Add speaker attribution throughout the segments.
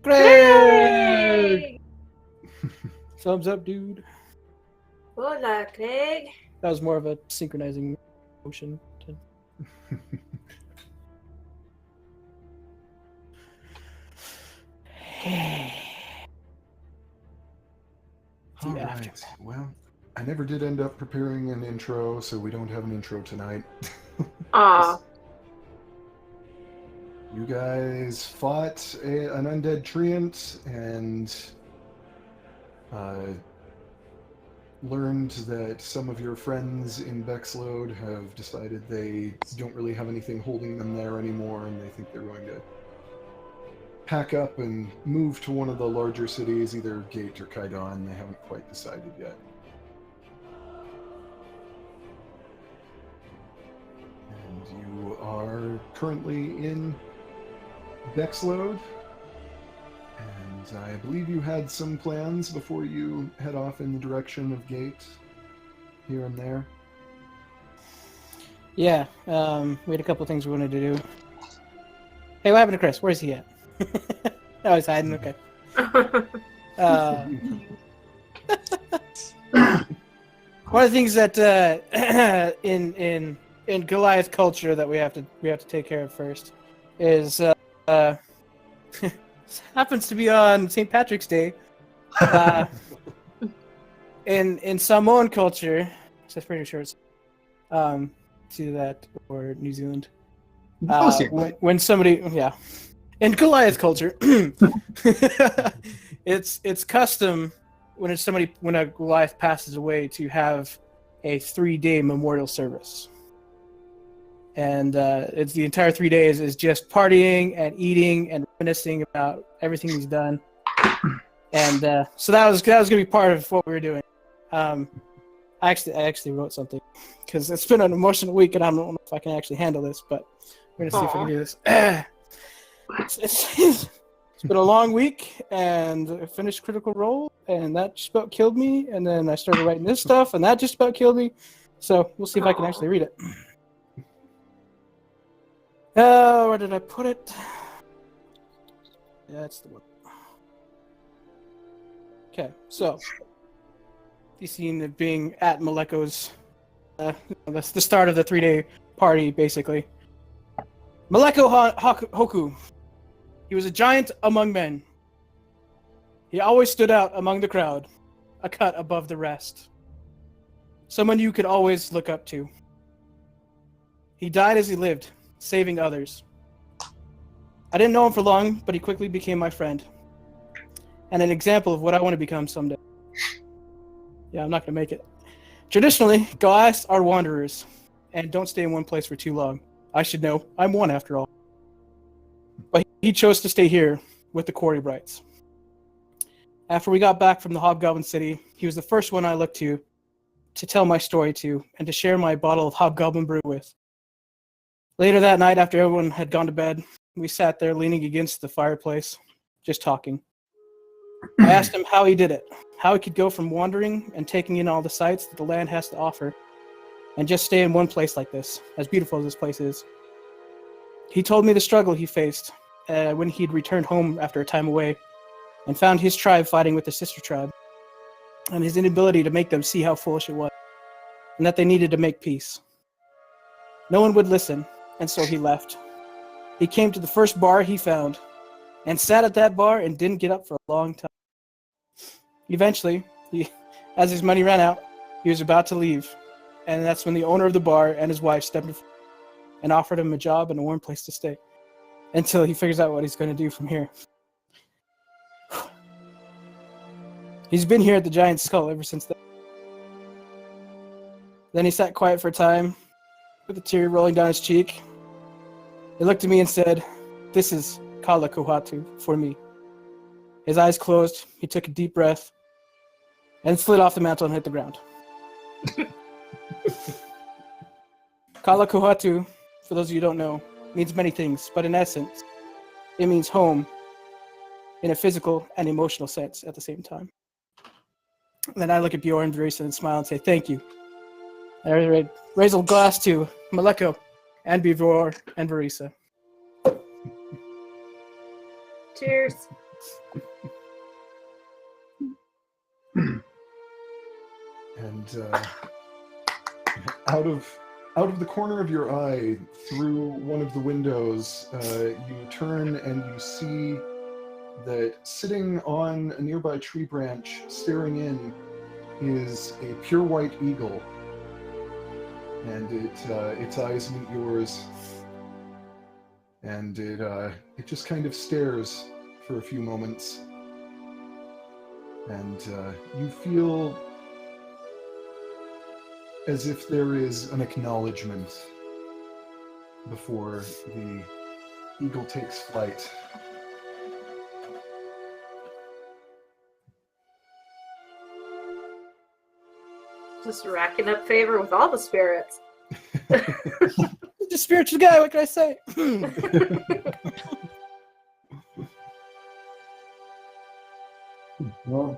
Speaker 1: Craig!
Speaker 2: Thumbs up, dude.
Speaker 1: Hola, Craig.
Speaker 2: That was more of a synchronizing motion.
Speaker 3: All right. Well, I never did end up preparing an intro, so we don't have an intro tonight.
Speaker 1: Aw.
Speaker 3: You guys fought an undead treant and learned that some of your friends in Bexlode have decided they don't really have anything holding them there anymore, and they think they're going to pack up and move to one of the larger cities, either Gate or Kaidan. They haven't quite decided yet. And you are currently in Bexlode, and I believe you had some plans before you head off in the direction of Gate, here and there.
Speaker 2: Yeah, we had a couple things we wanted to do. Hey, what happened to Chris? Where's he at? Oh, he's hiding. Okay. One of the things that in Goliath culture that we have to take care of first is happens to be on St. Patrick's Day. In Samoan culture, so it's pretty sure it's to that or New Zealand. When somebody, yeah, in Goliath culture, it's custom when a Goliath passes away to have a 3-day memorial service, and it's the entire 3 days is just partying and eating and reminiscing about everything he's done, and so that was gonna be part of what we were doing. I actually wrote something because it's been an emotional week and I don't know if I can actually handle this, but we're gonna see if I can do this. It's been a long week, and I finished Critical Role, and that just about killed me. And then I started writing this stuff, and that just about killed me. So we'll see if I can actually read it. Where did I put it? Yeah, that's the one. Okay, so you seen it being at Maleko's. That's the start of the 3-day party, basically. Maleko Hoku. He was a giant among men. He always stood out among the crowd, a cut above the rest. Someone you could always look up to. He died as he lived, saving others. I didn't know him for long, but he quickly became my friend. And an example of what I want to become someday. Yeah, I'm not going to make it. Traditionally, Goliaths are wanderers, and don't stay in one place for too long. I should know. I'm one after all. But he chose to stay here with the Quarry Brights. After we got back from the Hobgoblin City, he was the first one I looked to tell my story to, and to share my bottle of Hobgoblin Brew with. Later that night, after everyone had gone to bed, we sat there leaning against the fireplace, just talking. I asked him how he did it, how he could go from wandering and taking in all the sights that the land has to offer, and just stay in one place like this, as beautiful as this place is. He told me the struggle he faced when he'd returned home after a time away and found his tribe fighting with the sister tribe, and his inability to make them see how foolish it was, and that they needed to make peace. No one would listen, and so he left. He came to the first bar he found, and sat at that bar and didn't get up for a long time. Eventually, as his money ran out, he was about to leave, and that's when the owner of the bar and his wife stepped in and offered him a job and a warm place to stay until he figures out what he's going to do from here. He's been here at the Giant Skull ever since then. Then he sat quiet for a time, with a tear rolling down his cheek. He looked at me and said, "This is Kala Kohatu for me." His eyes closed, he took a deep breath, and slid off the mantle and hit the ground. Kala Kohatu, for those of you who don't know, means many things, but in essence, it means home in a physical and emotional sense at the same time. And then I look at Bjorn, Verisa, and smile and say, "Thank you." I raise a glass to Maleko and Bjorn and Verisa.
Speaker 1: Cheers.
Speaker 3: And out of the corner of your eye, through one of the windows, you turn and you see that sitting on a nearby tree branch, staring in, is a pure white eagle. And its eyes meet yours, and it just kind of stares for a few moments, and you feel as if there is an acknowledgement before the eagle takes flight.
Speaker 1: Just racking up favor with all the spirits.
Speaker 2: The spiritual guy, what can I say?
Speaker 4: Well,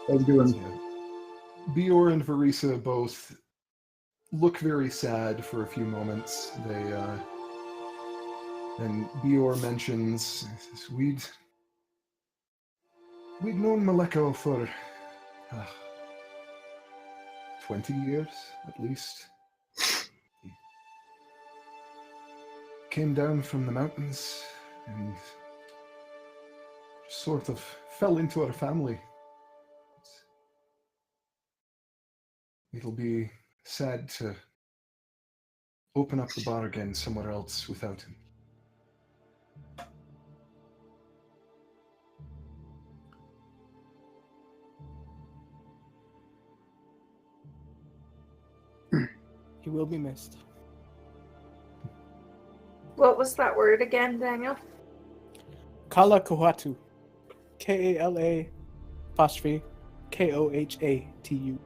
Speaker 4: how's it going?
Speaker 3: Bior and Varisa both look very sad for a few moments. And Bior mentions, we'd known Maleko for 20 years, at least. He came down from the mountains and sort of fell into our family. It'll be sad to open up the bar again somewhere else without him.
Speaker 2: He will be missed.
Speaker 1: What was that word again, Daniel?
Speaker 2: Kala Kohatu. Kala apostrophe Kohatu.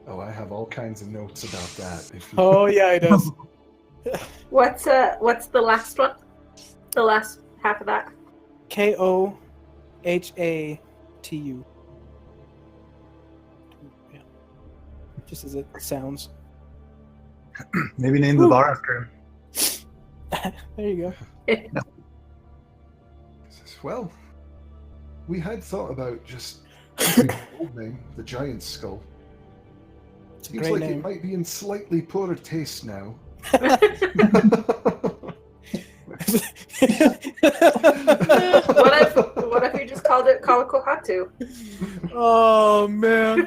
Speaker 3: Oh, I have all kinds of notes about that. If you...
Speaker 2: Oh yeah, it does.
Speaker 1: What's the last one? The last half of that.
Speaker 2: Kohatu. Yeah. Just as it sounds.
Speaker 4: Maybe name the bar after him.
Speaker 2: There you go.
Speaker 3: Well, we had thought about just the old name, the Giant Skull.
Speaker 2: It's a
Speaker 3: Seems
Speaker 2: great
Speaker 3: like
Speaker 2: name.
Speaker 3: it might be in slightly poorer taste now.
Speaker 1: What if you just called it Kalakohatu?
Speaker 2: Oh man.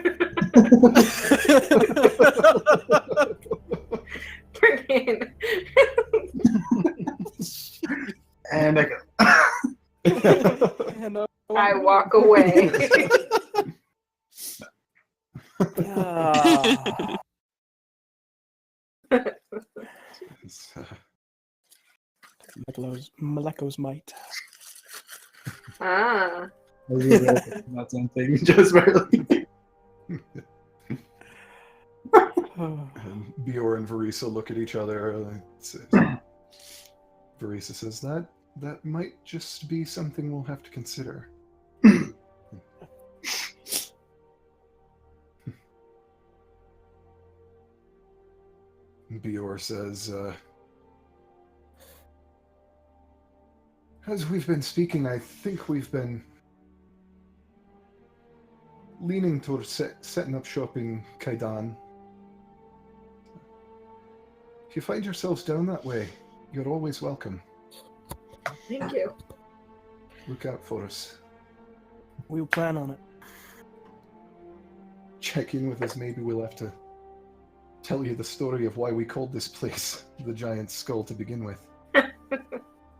Speaker 1: Freaking.
Speaker 4: And I go.
Speaker 1: I walk away.
Speaker 2: Ah.
Speaker 3: It's,
Speaker 2: Maleko's might.
Speaker 1: Ah.
Speaker 4: Not something, just barely.
Speaker 3: and Bior and Varisa look at each other. Varisa says, that might just be something we'll have to consider. Bior says, as we've been speaking, I think we've been leaning towards setting up shop in Kaidan. If you find yourselves down that way, you're always welcome.
Speaker 1: Thank you.
Speaker 3: Look out for us.
Speaker 2: We'll plan on it.
Speaker 3: Check in with us. Maybe we'll have to tell you the story of why we called this place the Giant Skull to begin with.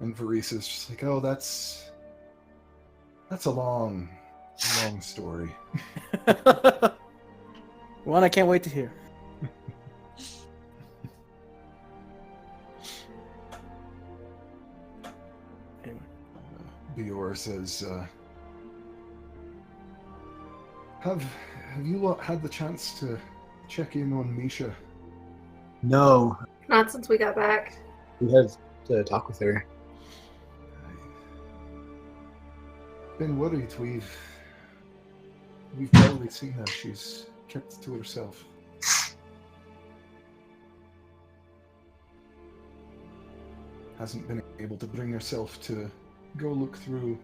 Speaker 3: And Varisa's just like, oh, that's a long story.
Speaker 2: One I can't wait to hear. Anyway.
Speaker 3: Bior says, have you lot had the chance to check in on Misha?
Speaker 4: No,
Speaker 1: Not since we got back.
Speaker 4: we have to talk with her.
Speaker 3: Been worried. We've barely seen her. She's kept to herself. Hasn't been able to bring herself to go look through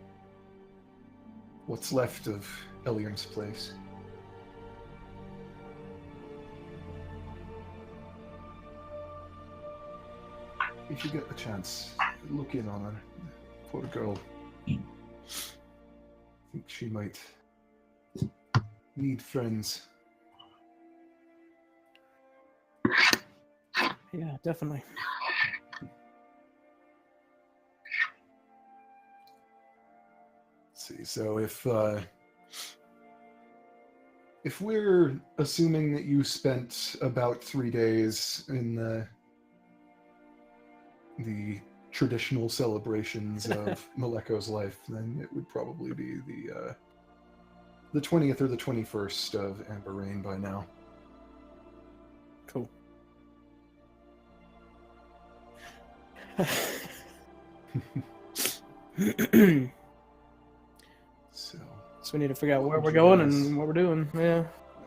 Speaker 3: what's left of Eliam's place. If you get the chance, look in on her. Poor girl. I think she might need friends.
Speaker 2: Yeah, definitely.
Speaker 3: Let's see, so if we're assuming that you spent about 3 days in the traditional celebrations of Maleko's life, then it would probably be the 20th or the 21st of Amber Rain by now.
Speaker 2: Cool.
Speaker 3: So
Speaker 2: So we need to figure out where we're going and what we're doing. Yeah.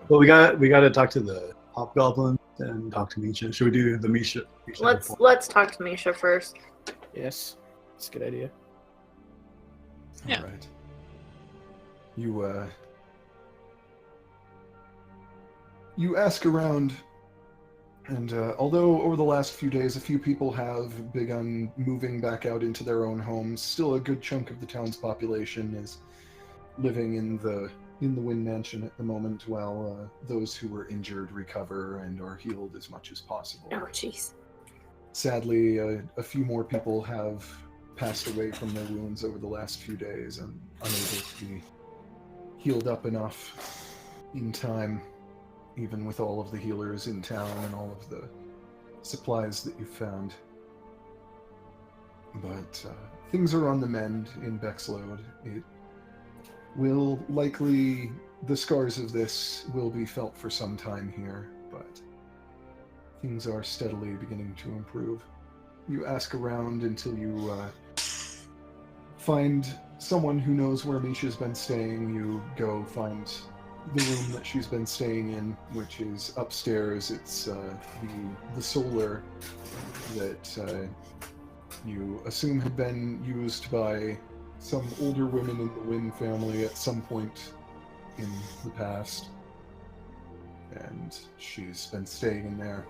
Speaker 4: Well, we got to talk to the hobgoblin and talk to Misha. Should we do the Misha?
Speaker 1: Let's talk to Misha first.
Speaker 2: Yes. That's a good idea.
Speaker 5: Yeah.
Speaker 3: all right. You ask around, and although over the last few days a few people have begun moving back out into their own homes, still a good chunk of the town's population is living in the Wind Mansion at the moment, while those who were injured recover and are healed as much as possible.
Speaker 1: Oh, jeez.
Speaker 3: Sadly, a few more people have passed away from their wounds over the last few days and unable to be healed up enough in time, even with all of the healers in town and all of the supplies that you've found. But things are on the mend in Bexlode. It will likely, the scars of this will be felt for some time here, but things are steadily beginning to improve. You ask around until you find someone who knows where Misha's been staying. You go find the room that she's been staying in, which is upstairs. It's the solar that you assume had been used by some older women in the Wynn family at some point in the past, and she's been staying in there.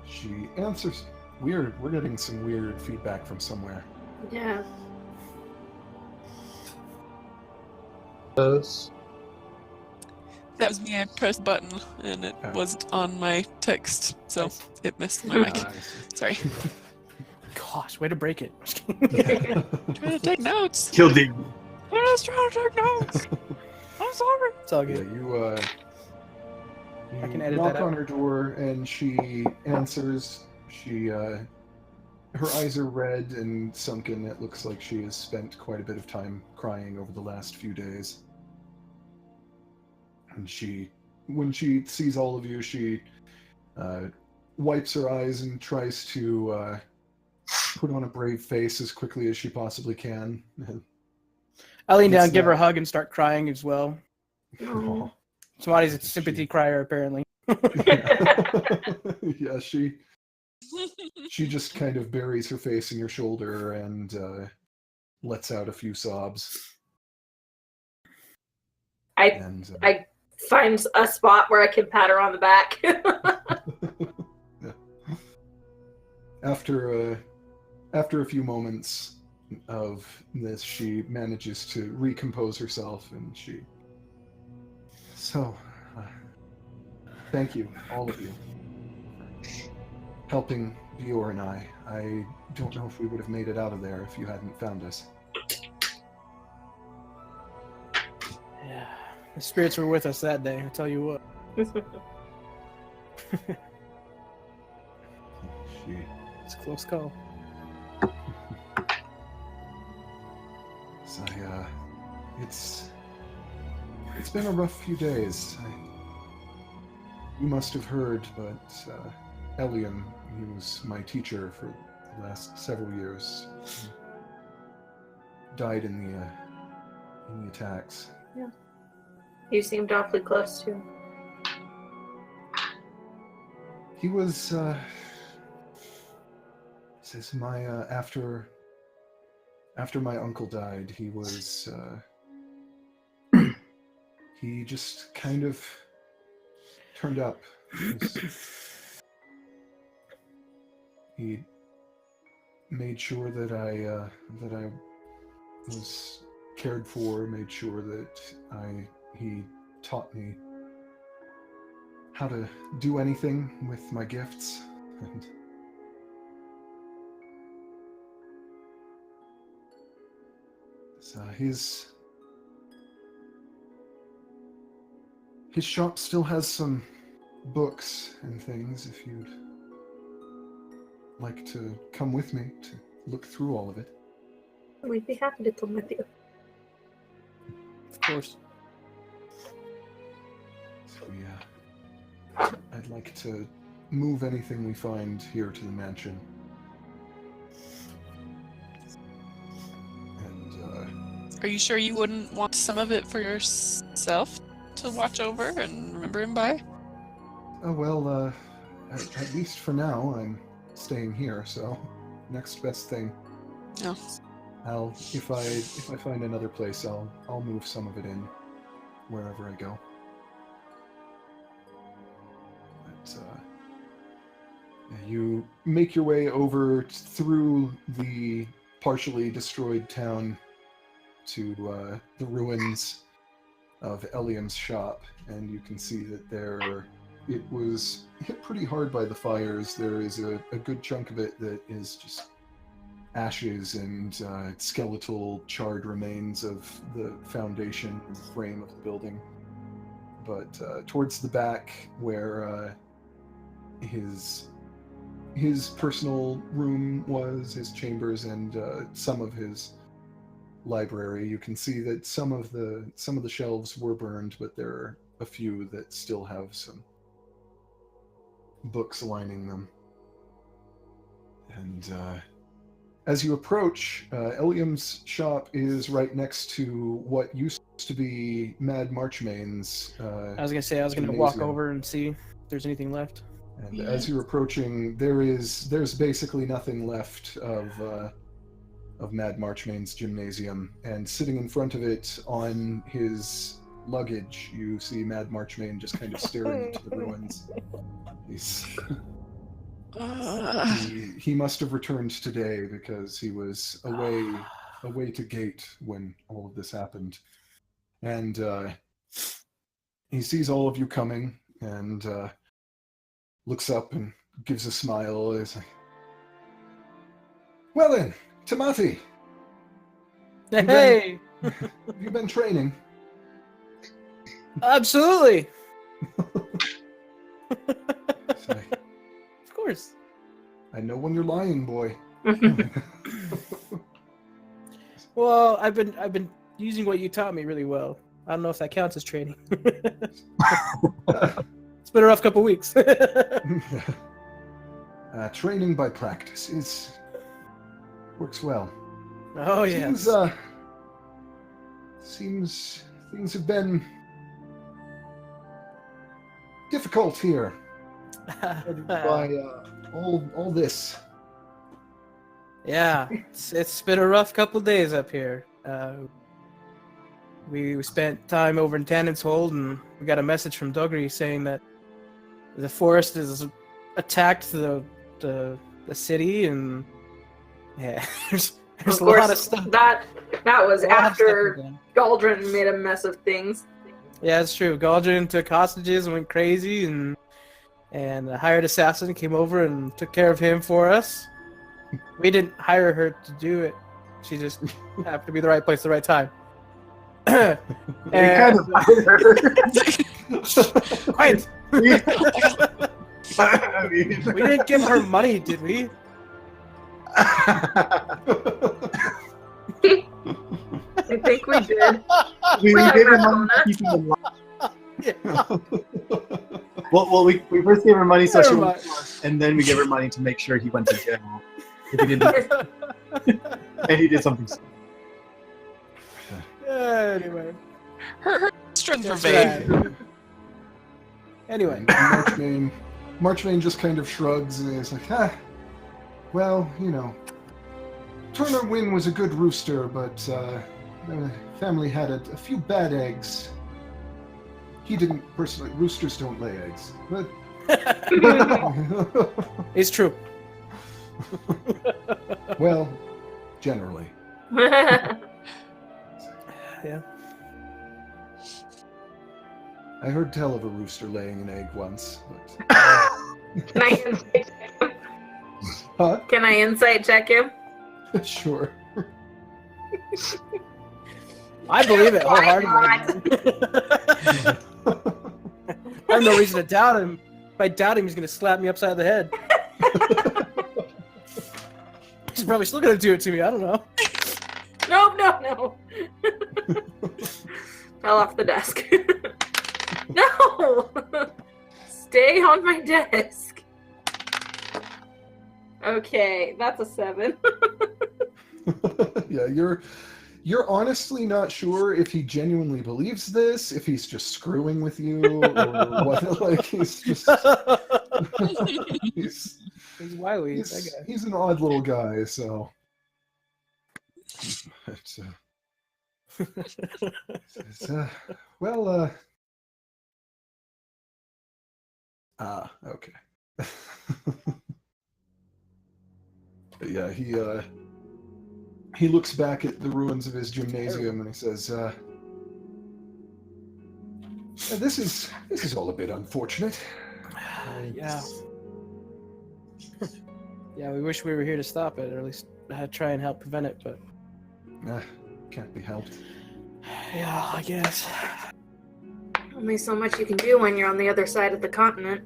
Speaker 3: She answers. We're getting some weird feedback from somewhere.
Speaker 1: Yeah.
Speaker 5: That was me. I pressed button and it wasn't on my text, so
Speaker 2: Nice.
Speaker 5: it missed my mic.
Speaker 3: I see.
Speaker 5: Sorry.
Speaker 2: Gosh, way to break it.
Speaker 5: Trying to take notes.
Speaker 4: Kill the.
Speaker 5: I was trying to take notes. I'm sorry.
Speaker 2: It's all
Speaker 3: Yeah,
Speaker 2: good.
Speaker 3: you
Speaker 2: I can edit
Speaker 3: knock
Speaker 2: that out.
Speaker 3: on her door and she answers. She her eyes are red and sunken. It looks like she has spent quite a bit of time crying over the last few days. And when she sees all of you, she wipes her eyes and tries to put on a brave face as quickly as she possibly can.
Speaker 2: I lean down,
Speaker 3: It's
Speaker 2: give her a
Speaker 3: not-
Speaker 2: hug, and start crying as well.
Speaker 1: Oh.
Speaker 2: Somebody's a sympathy crier, apparently.
Speaker 3: Yeah, she just kind of buries her face in your shoulder and lets out a few sobs.
Speaker 1: I
Speaker 3: And
Speaker 1: find a spot where I can pat her on the back.
Speaker 3: yeah. After a few moments of this, she manages to recompose herself, and she. So, thank you, all of you, for helping Bior and I. I don't know if we would have made it out of there if you hadn't found us.
Speaker 2: Yeah. The spirits were with us that day, I tell you what.
Speaker 3: She.
Speaker 2: It's a close call.
Speaker 3: So, it's been a rough few days. You must have heard, but Eliam, he was my teacher for the last several years, died in the attacks.
Speaker 1: Yeah. You seemed awfully close to him.
Speaker 3: He was, says my, after my uncle died, he was, he just kind of turned up. He made sure that I was cared for, made sure that he taught me how to do anything with my gifts. And so his shop still has some books and things if you'd like to come with me to look through all of it.
Speaker 1: We'd be happy to come with you.
Speaker 2: Of course.
Speaker 3: So yeah, I'd like to move anything we find here to the mansion. And
Speaker 5: Are you sure you wouldn't want some of it for yourself to watch over and remember him by?
Speaker 3: oh well, at least for now, I'm staying here. So next best thing.
Speaker 5: No.
Speaker 3: If I find another place, I'll move some of it in wherever I go. But you make your way over through the partially destroyed town to the ruins of Eliam's shop, and you can see that it was hit pretty hard by the fires. There is a good chunk of it that is just ashes and skeletal charred remains of the foundation and frame of the building. But towards the back, where his personal room was, his chambers, and some of his library, you can see that some of the shelves were burned, but there are a few that still have some books lining them. And as you approach, Eliam's shop is right next to what used to be Mad Marchmane's.
Speaker 2: I was gonna walk over and see if there's anything left.
Speaker 3: And as you're approaching, there's basically nothing left of Mad Marchmane's gymnasium. And sitting in front of it on his luggage, you see Mad Marchmane just kind of staring into the ruins. He must have returned today because he was away to gate when all of this happened. And he sees all of you coming and looks up and gives a smile. He's like, well then, Tamati!
Speaker 2: Hey!
Speaker 3: Have you been training?
Speaker 2: Absolutely!
Speaker 3: It's like,
Speaker 2: Of course.
Speaker 3: I know when you're lying, boy.
Speaker 2: Well, I've been using what you taught me really well. I don't know if that counts as training. It's been a rough couple weeks.
Speaker 3: Training by practice works well.
Speaker 2: Oh yeah.
Speaker 3: Seems things have been difficult here. By all this.
Speaker 2: Yeah, it's been a rough couple days up here. We spent time over in Tannen's Hold, and we got a message from Duggery saying that the forest has attacked the city, and yeah, there's
Speaker 1: Of
Speaker 2: a lot of
Speaker 1: course,
Speaker 2: stuff.
Speaker 1: that was
Speaker 2: A lot of stuff
Speaker 1: after
Speaker 2: again.
Speaker 1: Galdrin made a mess of things.
Speaker 2: Yeah, it's true. Galdrin took hostages and went crazy, and a hired assassin came over and took care of him for us. We didn't hire her to do it. She just happened to be the right place at the right time.
Speaker 4: We kind of hired her.
Speaker 2: Quiet!
Speaker 4: I mean,
Speaker 2: We didn't give her money, did we?
Speaker 1: I think we did.
Speaker 4: we
Speaker 1: Wait,
Speaker 4: gave her
Speaker 1: Ramona.
Speaker 4: money to keep him alive.
Speaker 2: Yeah.
Speaker 4: Well, we first gave her money so she
Speaker 2: Never
Speaker 4: would,
Speaker 2: mind.
Speaker 4: and then we gave her money to make sure he went to jail. If he didn't, and he did something.
Speaker 2: Anyway.
Speaker 5: Her Strength for
Speaker 2: That's
Speaker 5: vague.
Speaker 2: right. Anyway.
Speaker 3: And Marchmain just kind of shrugs and is like, well, Turner Wynn was a good rooster, but the family had a few bad eggs. He didn't personally. Roosters don't lay eggs, but
Speaker 2: It's true.
Speaker 3: well, generally.
Speaker 2: Yeah.
Speaker 3: I heard tell of a rooster laying an egg once, but
Speaker 1: Can I insight check him?
Speaker 3: huh?
Speaker 1: Can I insight check him?
Speaker 3: Sure.
Speaker 2: I believe it
Speaker 1: Why
Speaker 2: wholeheartedly. I have no reason to doubt him. If I doubt him, he's going to slap me upside the head. He's probably still going to do it to me. I don't know.
Speaker 1: No. Fell off the desk. No! Stay on my desk. Okay, that's a 7.
Speaker 3: Yeah, you're honestly not sure if he genuinely believes this, if he's just screwing with you, or what. Like he's just he's
Speaker 2: wily. That guy.
Speaker 3: he's an odd little guy. So, well, okay. But yeah, he looks back at the ruins of his gymnasium and he says, this is all a bit unfortunate.
Speaker 2: Yeah. Yeah, we wish we were here to stop it, or at least try and help prevent it, but...
Speaker 3: Can't be helped.
Speaker 2: Yeah, I guess.
Speaker 1: Only so much you can do when you're on the other side of the continent.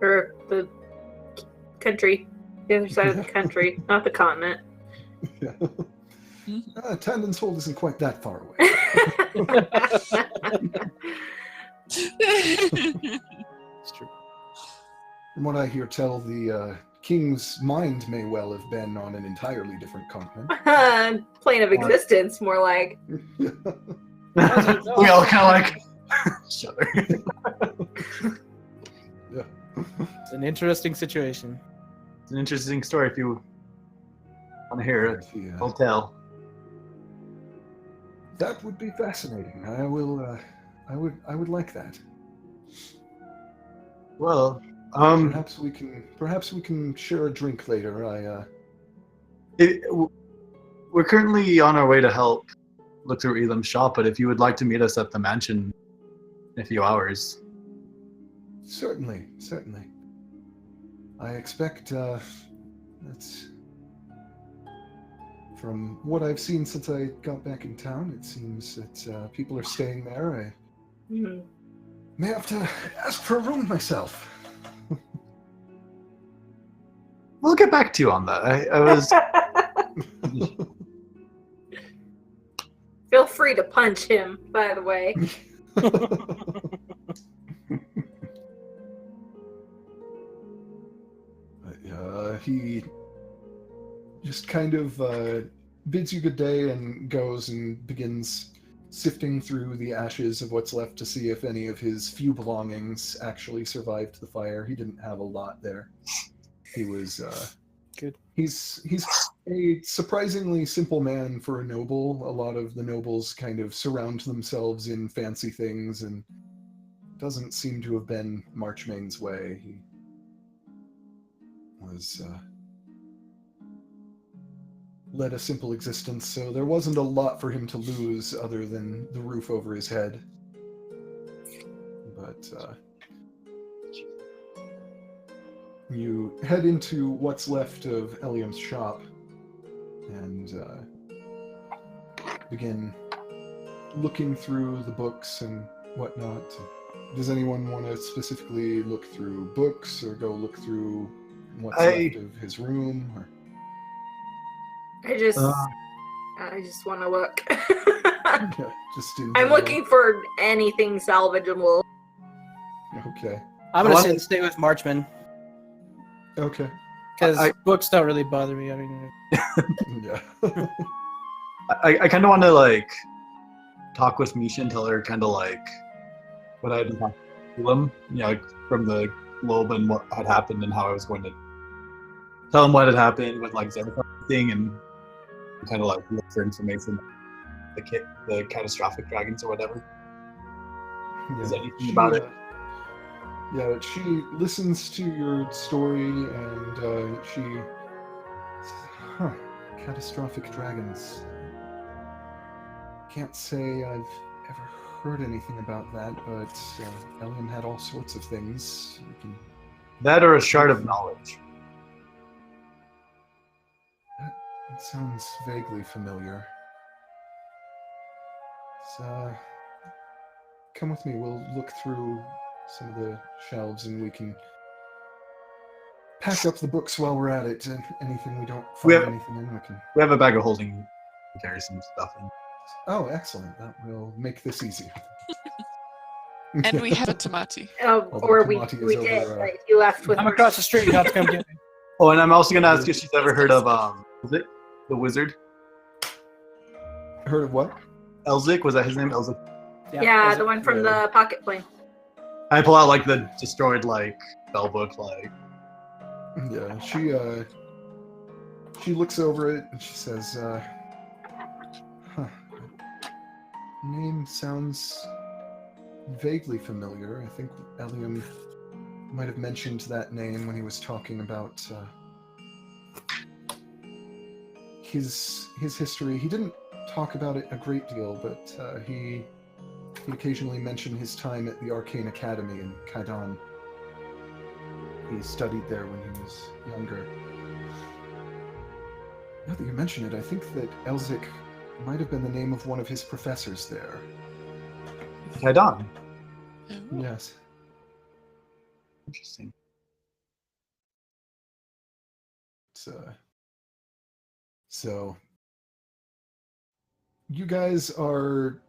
Speaker 1: Or the country. The other side of the country, not the continent.
Speaker 3: Yeah. Tandon's Hold isn't quite that far away.
Speaker 2: It's true.
Speaker 3: From what I hear tell, the king's mind may well have been on an entirely different continent.
Speaker 1: Plane of existence, more like.
Speaker 4: We all kind of like each other.
Speaker 3: Yeah.
Speaker 2: It's an interesting situation.
Speaker 4: It's an interesting story if you want to hear it.
Speaker 3: Yeah.
Speaker 4: I'll tell.
Speaker 3: That would be fascinating. I will. I would like that.
Speaker 4: Well,
Speaker 3: Perhaps we can share a drink later.
Speaker 4: We're currently on our way to help look through Elam's shop, but if you would like to meet us at the mansion in a few hours.
Speaker 3: Certainly. I expect that's from what I've seen since I got back in town. It seems that people are staying there. I may have to ask for a room myself.
Speaker 4: We'll get back to you on that. I was.
Speaker 1: Feel free to punch him, by the way.
Speaker 3: He just kind of bids you good day and goes and begins sifting through the ashes of what's left to see if any of his few belongings actually survived the fire. He didn't have a lot there. He was
Speaker 2: good.
Speaker 3: He's a surprisingly simple man for a noble. A lot of the nobles kind of surround themselves in fancy things, and doesn't seem to have been Marchmain's way. He was led a simple existence, so there wasn't a lot for him to lose other than the roof over his head. But you head into what's left of Eliam's shop and begin looking through the books and whatnot. Does anyone want to specifically look through books or go look through what's left of his room? Or...
Speaker 1: I just want to look.
Speaker 3: Yeah, just in
Speaker 1: I'm looking for anything salvageable.
Speaker 3: Okay.
Speaker 2: I'm gonna stay with Marchman
Speaker 3: Okay.
Speaker 2: because books don't really bother me. I mean,
Speaker 3: Yeah.
Speaker 4: I kind of want to like talk with Misha and tell her kind of like what I had been talking to him, like from the globe and what had happened and how I was going to tell him what had happened with like Xenophon thing and kind of like look for information, the catastrophic dragons or whatever. Is anything about it?
Speaker 3: Yeah, she listens to your story and she says, catastrophic dragons. Can't say I've ever heard anything about that, but Eliam had all sorts of things.
Speaker 4: That or a shard of knowledge.
Speaker 3: That sounds vaguely familiar. Come with me, we'll look through some of the shelves and we can pack up the books while we're at it, and anything we don't find anything in, we can...
Speaker 4: We have a bag of holding to carry some stuff in.
Speaker 3: Oh, excellent. That will make this easy.
Speaker 5: And we have a Tamati.
Speaker 1: Or we did. Right? You left with
Speaker 2: I'm across the street. You have to come get me.
Speaker 4: Oh, and I'm also going to ask if she's ever heard of, was it the wizard?
Speaker 3: Heard of what?
Speaker 4: Elzik? Was that his name? Elzik?
Speaker 1: Yeah, the one from the pocket plane.
Speaker 4: I pull out like the destroyed like spell book, like.
Speaker 3: Yeah, she looks over it and she says, name sounds vaguely familiar. I think Eliam might have mentioned that name when he was talking about his history. He didn't talk about it a great deal, but he occasionally mentioned his time at the Arcane Academy in Kaidan. He studied there when he was younger. Now that you mention it, I think that Elzik might have been the name of one of his professors there.
Speaker 4: Kaidan.
Speaker 3: Yes.
Speaker 4: Interesting.
Speaker 3: So you guys are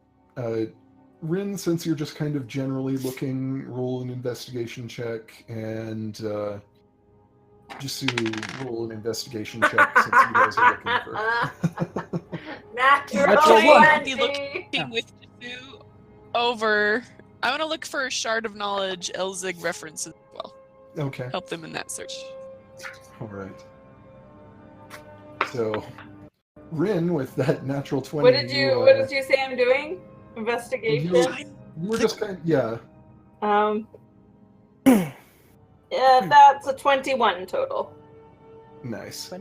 Speaker 3: Rin, since you're just kind of generally looking, roll an investigation check, and Jisu, roll an investigation check since you guys are looking for.
Speaker 1: Natural
Speaker 5: I'll be
Speaker 1: 20.
Speaker 5: looking with Jisu over. I want to look for a shard of knowledge Elzig references as well.
Speaker 3: Okay.
Speaker 5: Help them in that search.
Speaker 3: All right. So, Rin, with that natural 20.
Speaker 1: What did you say I'm doing? Investigation.
Speaker 3: You were just kind of, yeah.
Speaker 1: Yeah, that's a 21 total.
Speaker 3: Nice.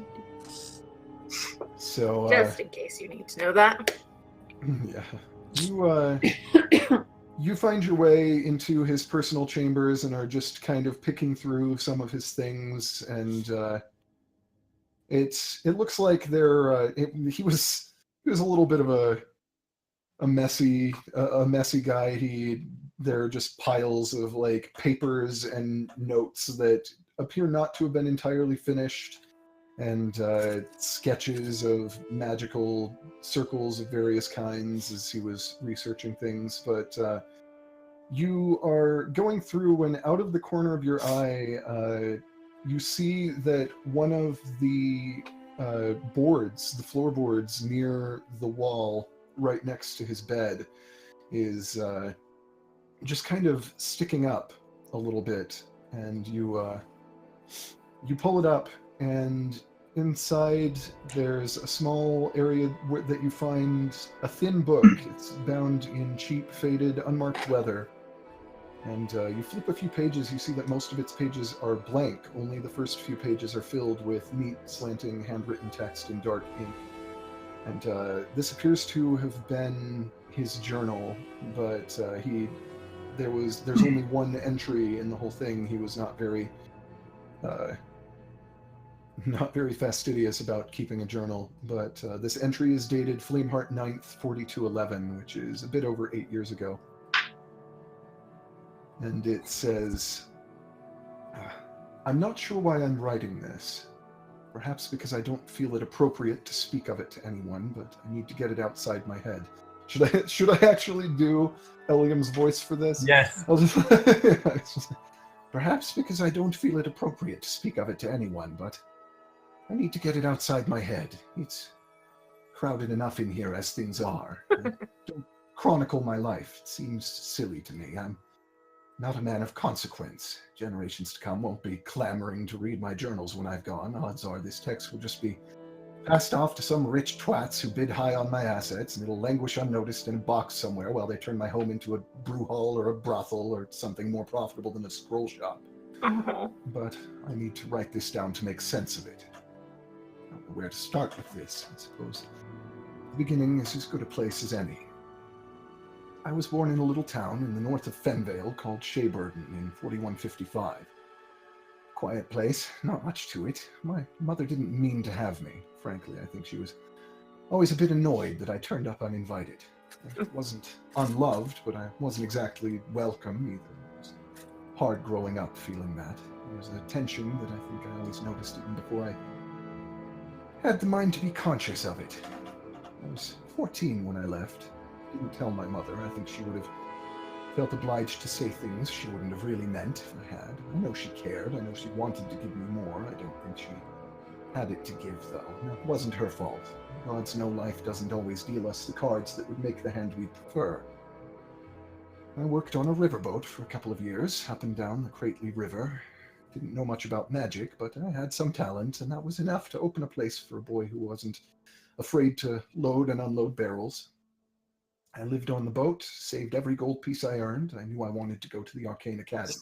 Speaker 3: So,
Speaker 1: just in case you need to know that.
Speaker 3: Yeah. You find your way into his personal chambers and are just kind of picking through some of his things, and it looks like he was a little bit of a messy guy. There are just piles of like papers and notes that appear not to have been entirely finished, and sketches of magical circles of various kinds as he was researching things. But you are going through when out of the corner of your eye, you see that one of the boards, the floorboards near the wall right next to his bed, is just kind of sticking up a little bit, and you pull it up, and inside there's a small area that you find a thin book. It's bound in cheap, faded, unmarked leather. And you flip a few pages, you see that most of its pages are blank. Only the first few pages are filled with neat, slanting, handwritten text in dark ink. And this appears to have been his journal, but there's only one entry in the whole thing. He was not very fastidious about keeping a journal, but this entry is dated Flameheart 9th, 4211, which is a bit over 8 years ago. And it says, I'm not sure why I'm writing this. Perhaps because I don't feel it appropriate to speak of it to anyone, but I need to get it outside my head. Should I actually do Eliam's voice for this?
Speaker 4: Yes.
Speaker 3: I'll just, perhaps because I don't feel it appropriate to speak of it to anyone, but I need to get it outside my head. It's crowded enough in here as things are. I don't chronicle my life. It seems silly to me. I'm not a man of consequence. Generations to come won't be clamoring to read my journals when I've gone. Odds are this text will just be passed off to some rich twats who bid high on my assets, and it'll languish unnoticed in a box somewhere while they turn my home into a brew hall or a brothel or something more profitable than a scroll shop.
Speaker 1: Oh.
Speaker 3: But I need to write this down to make sense of it. I don't know where to start with this. I suppose the beginning is as good a place as any. I was born in a little town in the north of Fenvale called Shayburden in 4155. Quiet place, not much to it. My mother didn't mean to have me. Frankly, I think she was always a bit annoyed that I turned up uninvited. I wasn't unloved, but I wasn't exactly welcome either. It was hard growing up feeling that. There was a tension that I think I always noticed even before I had the mind to be conscious of it. I was 14 when I left. Didn't tell my mother. I think she would have felt obliged to say things she wouldn't have really meant if I had. I know she cared. I know she wanted to give me more. I don't think she had it to give, though. No, it wasn't her fault. Gods know life doesn't always deal us the cards that would make the hand we'd prefer. I worked on a riverboat for a couple of years, up and down the Crately River. Didn't know much about magic, but I had some talent, and that was enough to open a place for a boy who wasn't afraid to load and unload barrels. I lived on the boat, saved every gold piece I earned. I knew I wanted to go to the Arcane Academy.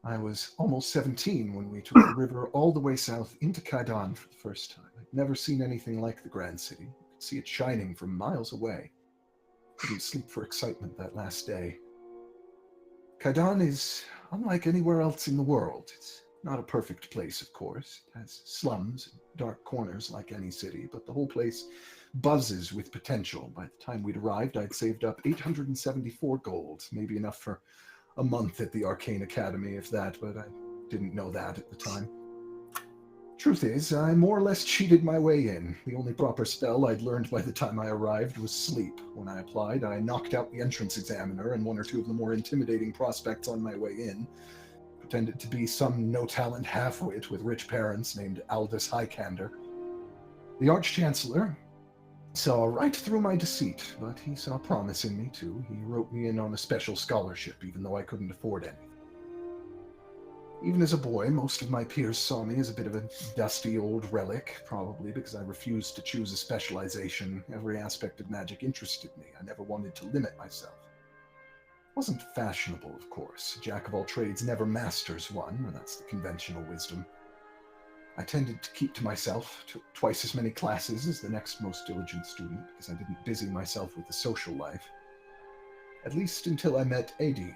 Speaker 3: I was almost 17 when we took the river all the way south into Kaidan for the first time. I'd never seen anything like the Grand City. I could see it shining from miles away. Couldn't sleep for excitement that last day. Kaidan is unlike anywhere else in the world. It's not a perfect place, of course. It has slums and dark corners like any city, but the whole place buzzes with potential. By the time we'd arrived, I'd saved up 874 gold, maybe enough for a month at the Arcane Academy, if that, but I didn't know that at the time. Truth is, I more or less cheated my way in. The only proper spell I'd learned by the time I arrived was sleep. When I applied, I knocked out the entrance examiner and one or two of the more intimidating prospects on my way in. Pretended to be some no-talent half-wit with rich parents named Aldous Highcander. The Arch-Chancellor saw right through my deceit, but he saw promise in me too. He wrote me in on a special scholarship, even though I couldn't afford any. Even as a boy, most of my peers saw me as a bit of a dusty old relic, probably because I refused to choose a specialization. Every aspect of magic interested me. I never wanted to limit myself. It wasn't fashionable, of course. A jack of all trades never masters one, and that's the conventional wisdom. I tended to keep to myself, took twice as many classes as the next most diligent student, because I didn't busy myself with the social life. At least until I met Aideen.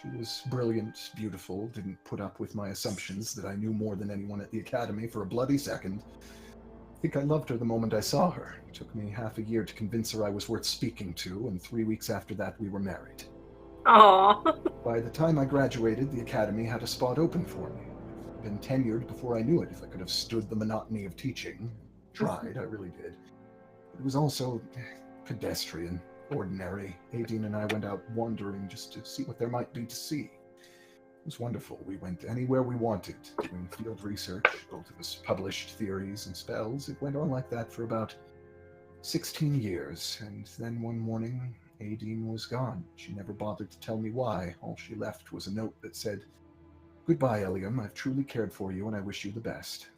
Speaker 3: She was brilliant, beautiful, didn't put up with my assumptions that I knew more than anyone at the academy for a bloody second. I think I loved her the moment I saw her. It took me half a year to convince her I was worth speaking to, and 3 weeks after that we were married.
Speaker 1: Aww.
Speaker 3: By the time I graduated, the academy had a spot open for me. I'd been tenured before I knew it, if I could have stood the monotony of teaching. Tried, I really did. But it was also pedestrian. Ordinary. Aideen and I went out wandering just to see what there might be to see. It was wonderful. We went anywhere we wanted, doing field research. Both of us published theories and spells. It went on like that for about 16 years, and then one morning, Aideen was gone. She never bothered to tell me why. All she left was a note that said, "Goodbye, Eliam. I've truly cared for you, and I wish you the best."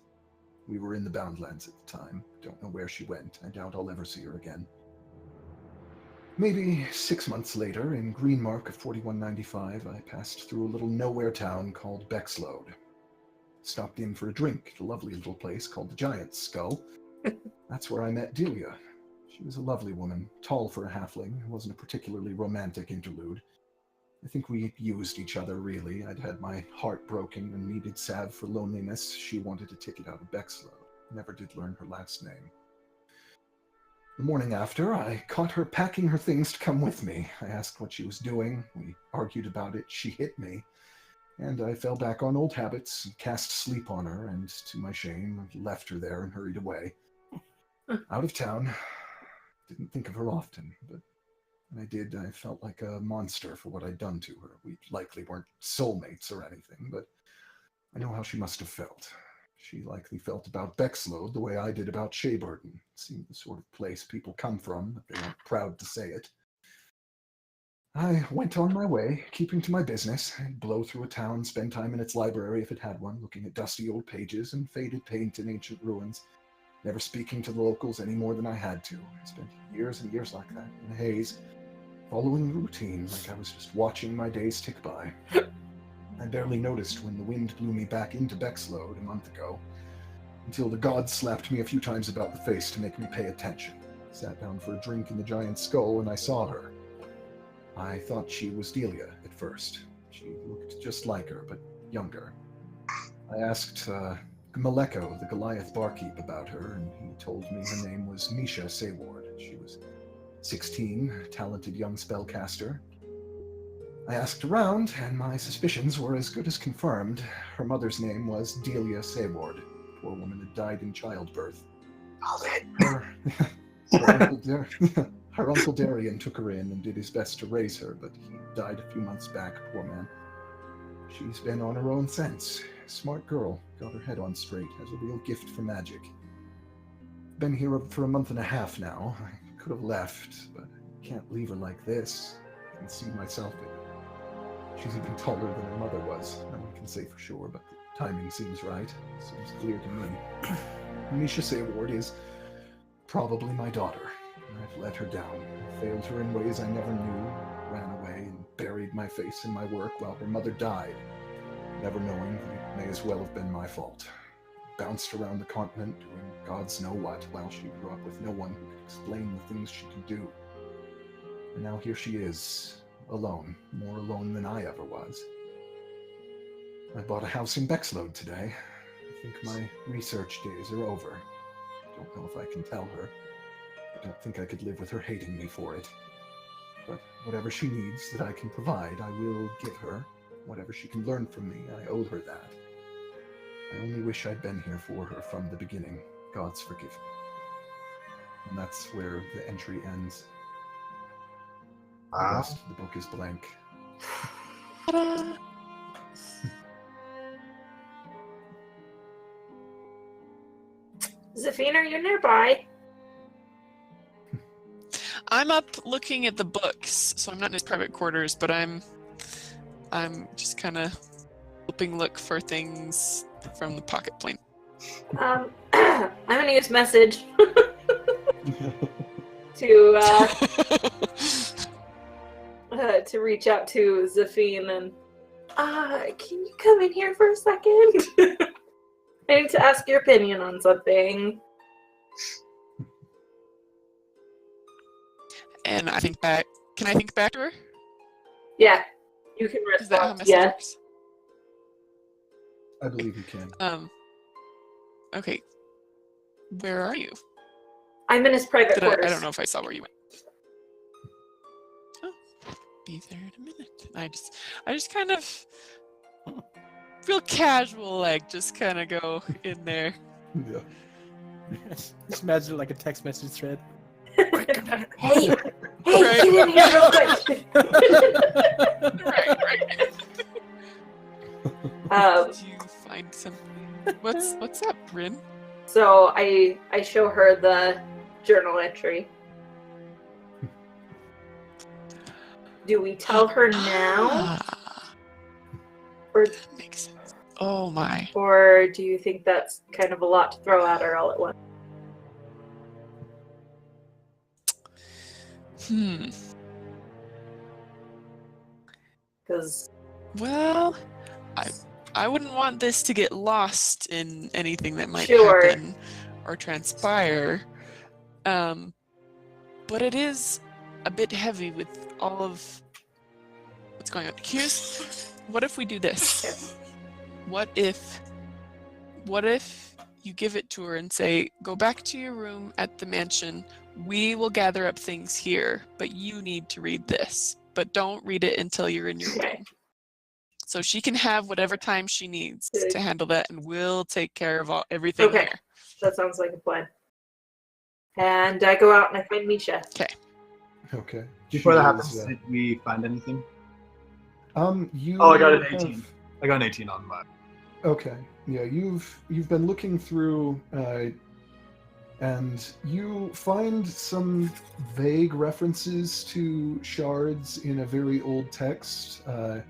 Speaker 3: We were in the Boundlands at the time. Don't know where she went. I doubt I'll ever see her again. Maybe 6 months later, in Greenmark of 4195, I passed through a little nowhere town called Bexlode. Stopped in for a drink at a lovely little place called the Giant's Skull. That's where I met Delia. She was a lovely woman, tall for a halfling. It wasn't a particularly romantic interlude. I think we used each other, really. I'd had my heart broken and needed salve for loneliness. She wanted a ticket out of Bexlode. Never did learn her last name. The morning after, I caught her packing her things to come with me. I asked what she was doing. We argued about it. She hit me. And I fell back on old habits, cast sleep on her, and to my shame, left her there and hurried away. Out of town. Didn't think of her often, but when I did, I felt like a monster for what I'd done to her. We likely weren't soulmates or anything, but I know how she must have felt. She likely felt about Bexlode the way I did about Shayburton. It seemed the sort of place people come from, but they aren't proud to say it. I went on my way, keeping to my business. I'd blow through a town, spend time in its library if it had one, looking at dusty old pages and faded paint and ancient ruins, never speaking to the locals any more than I had to. I spent years and years like that, in a haze, following the routine, like I was just watching my days tick by. I barely noticed when the wind blew me back into Bexlode a month ago, until the gods slapped me a few times about the face to make me pay attention. I sat down for a drink in the Giant Skull and I saw her. I thought she was Delia at first. She looked just like her, but younger. I asked Maleko, the Goliath barkeep, about her, and he told me her name was Misha Sayward. She was 16, a talented young spellcaster. I asked around, and my suspicions were as good as confirmed. Her mother's name was Delia Sayward. The poor woman had died in childbirth. Her Uncle Darian took her in and did his best to raise her, but he died a few months back, poor man. She's been on her own since. Smart girl, got her head on straight, has a real gift for magic. Been here for a month and a half now. I could have left, but I can't leave her like this. I can see myself in her. She's even taller than her mother was. No one can say for sure, but the timing seems right. Seems clear to me. Misha Sayward is probably my daughter. I've let her down. I failed her in ways I never knew, ran away and buried my face in my work while her mother died, never knowing that it may as well have been my fault. Bounced around the continent doing gods know what while she grew up with no one who could explain the things she could do. And now here she is, alone, more alone than I ever was. I bought a house in Bexlode today. I think my research days are over. I don't know if I can tell her. I don't think I could live with her hating me for it. But whatever she needs that I can provide, I will give her. Whatever she can learn from me, I owe her that. I only wish I'd been here for her from the beginning. God's forgive me. And that's where the entry ends. The rest of the book is blank.
Speaker 1: Zafine, are you nearby?
Speaker 5: I'm up looking at the books, so I'm not in his private quarters, but I'm just kind of helping look for things from the pocket plane.
Speaker 1: I'm gonna use message to reach out to Zafine and can you come in here for a second? I need to ask your opinion on something.
Speaker 5: And I think back. Can I think back to her?
Speaker 1: Yeah, you can
Speaker 5: Is that how
Speaker 1: respond.
Speaker 5: message
Speaker 1: Yeah.
Speaker 5: works?
Speaker 3: I believe you can.
Speaker 5: Okay. Where are you?
Speaker 1: I'm in his private quarters.
Speaker 5: I don't know if I saw where you went. Oh, be there in a minute. I just kind of real casual, like just kind of go in there.
Speaker 3: Yeah.
Speaker 2: Just imagine it like a text message thread.
Speaker 1: Hey,
Speaker 5: Right.
Speaker 1: get in here real quick.
Speaker 5: Right. Did you find something? What's up, Rin?
Speaker 1: So I show her the journal entry. Do we tell her now, or
Speaker 5: That makes sense. Oh my.
Speaker 1: or do you think that's kind of a lot to throw at her all at once? Because
Speaker 5: Well, I wouldn't want this to get lost in anything that might
Speaker 1: Sure.
Speaker 5: happen or transpire. But it is a bit heavy with all of what's going on. What if we do this? What if you give it to her and say, go back to your room at the mansion. We will gather up things here, but you need to read this. But don't read it until you're in your
Speaker 1: Okay.
Speaker 5: room. So she can have whatever time she needs to handle that, and we'll take care of everything
Speaker 1: Okay.
Speaker 5: here.
Speaker 1: that sounds like a plan. And I go out and I find Misha.
Speaker 3: Okay.
Speaker 4: Before that
Speaker 3: She
Speaker 4: happens,
Speaker 3: is,
Speaker 4: did we find anything?
Speaker 3: you
Speaker 4: Oh, I got an
Speaker 3: have-
Speaker 4: 18. I got an 18 on mine.
Speaker 3: Okay. Yeah, you've been looking through, and you find some vague references to shards in a very old text that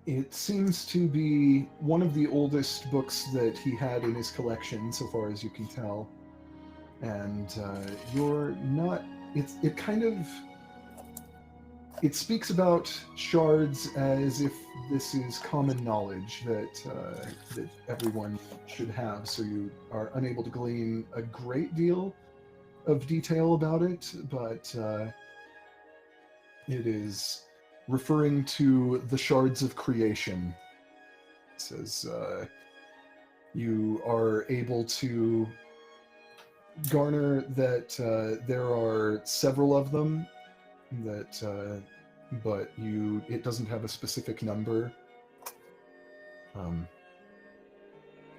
Speaker 3: it seems to be one of the oldest books that he had in his collection, so far as you can tell. And you're not. It kind of. It speaks about shards as if this is common knowledge that everyone should have. So you are unable to glean a great deal of detail about it, but it is referring to the shards of creation. It says you are able to garner that there are several of them, that but it doesn't have a specific number.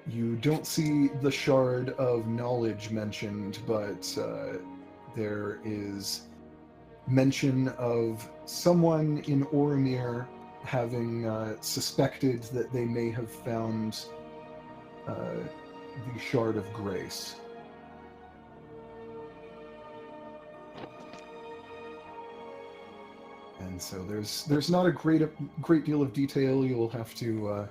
Speaker 3: You don't see the shard of knowledge mentioned, but there is mention of someone in Oromir having suspected that they may have found the Shard of Grace. And so there's not a great deal of detail. You'll have to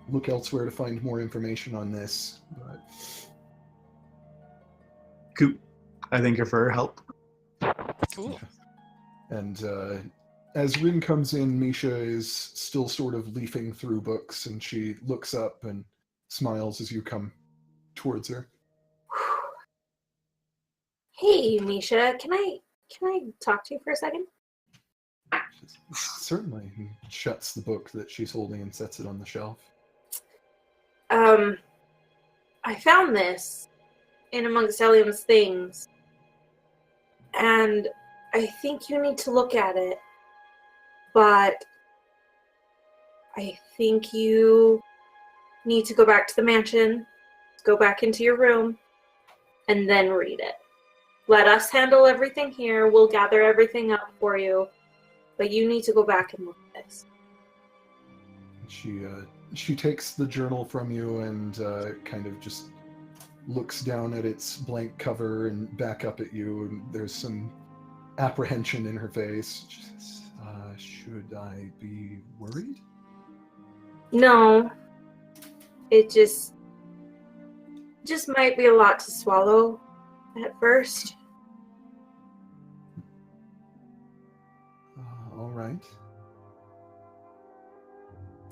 Speaker 3: look elsewhere to find more information on this. But...
Speaker 4: Cool. I thank her for her help.
Speaker 5: Cool.
Speaker 3: And as Rin comes in, Misha is still sort of leafing through books, and she looks up and smiles as you come towards her.
Speaker 1: Hey, Misha, can I talk to you for a second?
Speaker 3: Certainly. He shuts the book that she's holding and sets it on the shelf.
Speaker 1: I found this in amongst Eliam's things, and I think you need to look at it, but I think you need to go back to the mansion, go back into your room, and then read it. Let us handle everything here. We'll gather everything up for you. But you need to go back and look at this.
Speaker 3: She takes the journal from you and kind of just looks down at its blank cover and back up at you, and there's some apprehension in her face. She says, should I be worried?
Speaker 1: No. It just might be a lot to swallow at first.
Speaker 3: All right.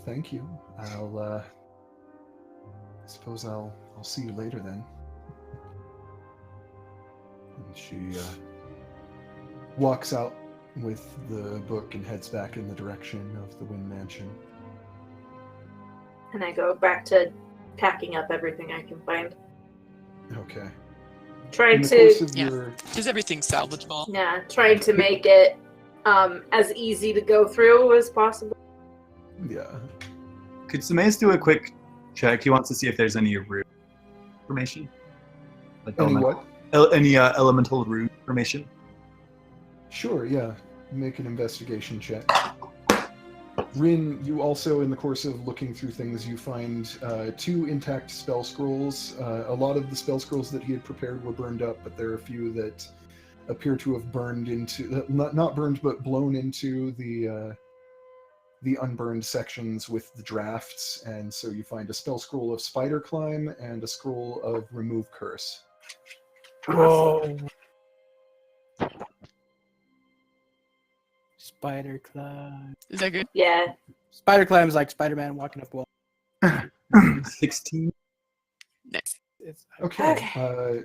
Speaker 3: Thank you. I suppose I'll see you later then. And she walks out with the book and heads back in the direction of the Wind Mansion.
Speaker 1: And I go back to packing up everything I can find.
Speaker 3: Okay.
Speaker 1: Trying
Speaker 3: In the course
Speaker 1: to,
Speaker 3: of
Speaker 5: Yeah.
Speaker 3: your...
Speaker 5: Is everything salvageable?
Speaker 1: yeah, trying to make it as easy to go through as possible.
Speaker 3: Yeah.
Speaker 4: Could Samaeus do a quick check? He wants to see if there's any root information. Like
Speaker 3: Any what?
Speaker 4: Any elemental root information.
Speaker 3: Sure, yeah. Make an investigation check. Rin, you also, in the course of looking through things, you find 2 intact spell scrolls. A lot of the spell scrolls that he had prepared were burned up, but there are a few that appear to have burned into, not burned, but blown into the unburned sections with the drafts. And so you find a spell scroll of Spider Climb and a scroll of Remove Curse.
Speaker 2: Whoa. Spider climb.
Speaker 5: Is that good?
Speaker 1: Yeah.
Speaker 2: Spider climb is like Spider-Man walking up a wall.
Speaker 4: 16.
Speaker 5: Nice.
Speaker 3: Okay.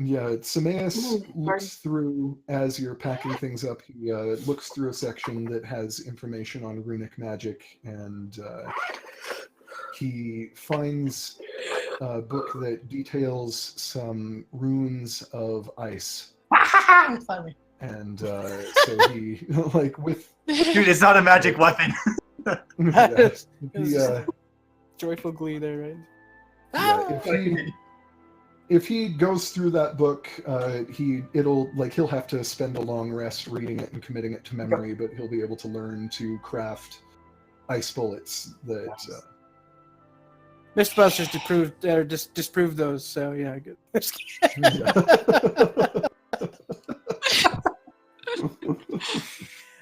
Speaker 3: Yeah, Samaeus
Speaker 1: Ooh, pardon.
Speaker 3: looks through, as you're packing things up, he looks through a section that has information on runic magic, and he finds a book that details some runes of ice. And so he, like, with...
Speaker 4: Dude, it's not a magic weapon.
Speaker 3: Yeah, he,
Speaker 2: Joyful glee there, right?
Speaker 3: yeah, if he goes through that book, he'll have to spend a long rest reading it and committing it to memory, but he'll be able to learn to craft ice bullets that.
Speaker 2: Mythbusters disproved those, so yeah, good.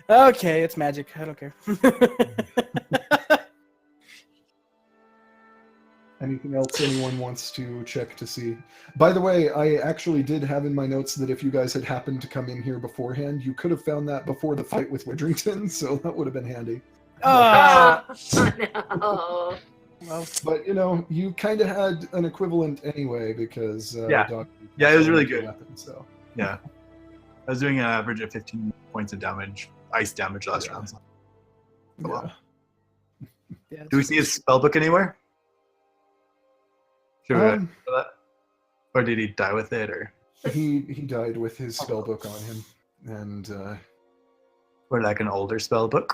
Speaker 2: Okay, it's magic. I don't care.
Speaker 3: Anything else anyone wants to check to see? By the way, I actually did have in my notes that if you guys had happened to come in here beforehand, you could have found that before the fight with Widrington, so that would have been handy.
Speaker 2: Ah,
Speaker 1: No.
Speaker 2: well,
Speaker 3: But, you kind of had an equivalent anyway, because
Speaker 4: Yeah.
Speaker 3: Dog
Speaker 4: Yeah, it was really
Speaker 3: your
Speaker 4: good.
Speaker 3: weapon, so.
Speaker 4: Yeah. I was doing an average of 15 points of damage, ice damage last round. So.
Speaker 3: Yeah.
Speaker 4: Wow.
Speaker 2: yeah,
Speaker 4: Do we see his spellbook anywhere? Should we for that? Or did he die with it? Or
Speaker 3: He died with his spellbook on him, and
Speaker 4: or like an older spellbook?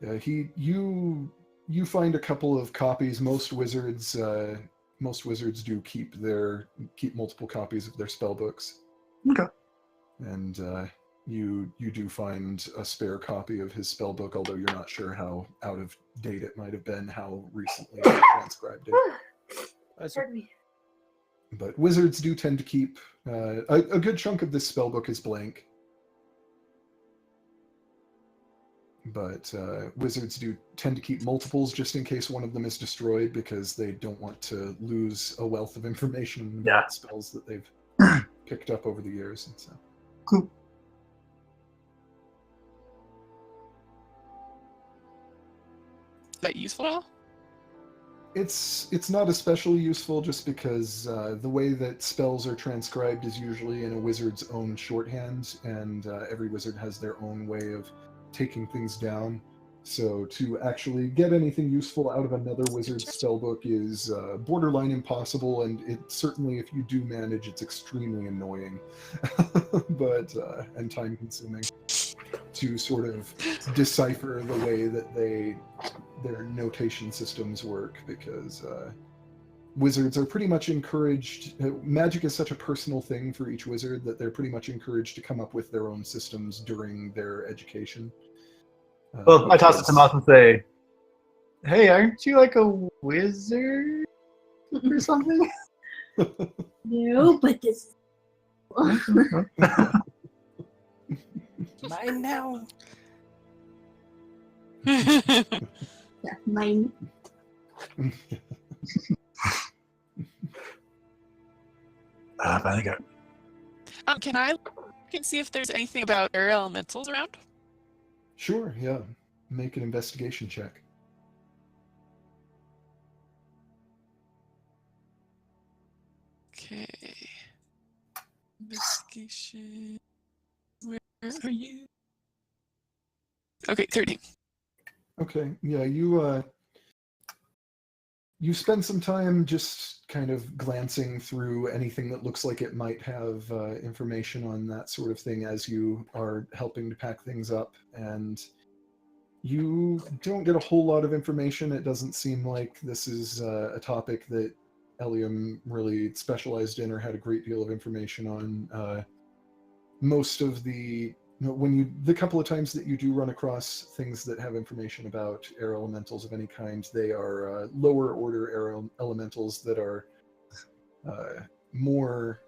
Speaker 3: yeah, you find a couple of copies. Most wizards do keep multiple copies of their spellbooks.
Speaker 4: Okay.
Speaker 3: And you do find a spare copy of his spellbook, although you're not sure how out of date it might have been, how recently he transcribed it.
Speaker 1: Pardon me.
Speaker 3: But wizards do tend to keep a good chunk of this spellbook is blank. But wizards do tend to keep multiples just in case one of them is destroyed, because they don't want to lose a wealth of information about spells that they've picked up over the years. And so.
Speaker 4: Cool.
Speaker 5: Is that useful at all?
Speaker 3: It's not especially useful, just because the way that spells are transcribed is usually in a wizard's own shorthand, and every wizard has their own way of taking things down. So to actually get anything useful out of another wizard's spellbook is borderline impossible, and it certainly, if you do manage, it's extremely annoying, but and time-consuming to sort of decipher the way that their notation systems work, because wizards are pretty much encouraged. Magic is such a personal thing for each wizard that they're pretty much encouraged to come up with their own systems during their education.
Speaker 4: Well, I toss it to Moss and say, "Hey, aren't you like a wizard or something?"
Speaker 6: No, but this.
Speaker 2: mine now.
Speaker 6: Yeah, mine.
Speaker 4: Finally got.
Speaker 5: Can I look and see if there's anything about air elementals around?
Speaker 3: Sure, yeah. Make an investigation check.
Speaker 5: Okay. Investigation. Where are you? Okay, 13.
Speaker 3: Okay, yeah, you spend some time just kind of glancing through anything that looks like it might have information on that sort of thing as you are helping to pack things up, and you don't get a whole lot of information. It doesn't seem like this is a topic that Eliam really specialized in or had a great deal of information on. Most of the couple of times that you do run across things that have information about air elementals of any kind, they are lower order air elementals that are more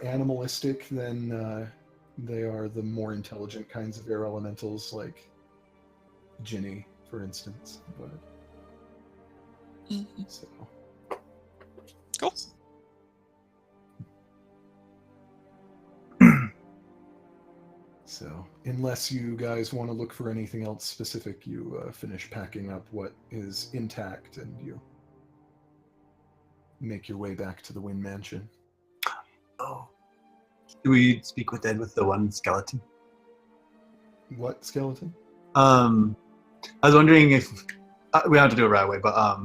Speaker 3: animalistic than they are the more intelligent kinds of air elementals, like Ginny, for instance. But so.
Speaker 5: Cool.
Speaker 3: So, unless you guys want to look for anything else specific, you finish packing up what is intact, and you make your way back to the Wind Mansion.
Speaker 4: Oh. Do we speak with Ed with the one skeleton?
Speaker 3: What skeleton?
Speaker 4: I was wondering if we don't have to do it right away, but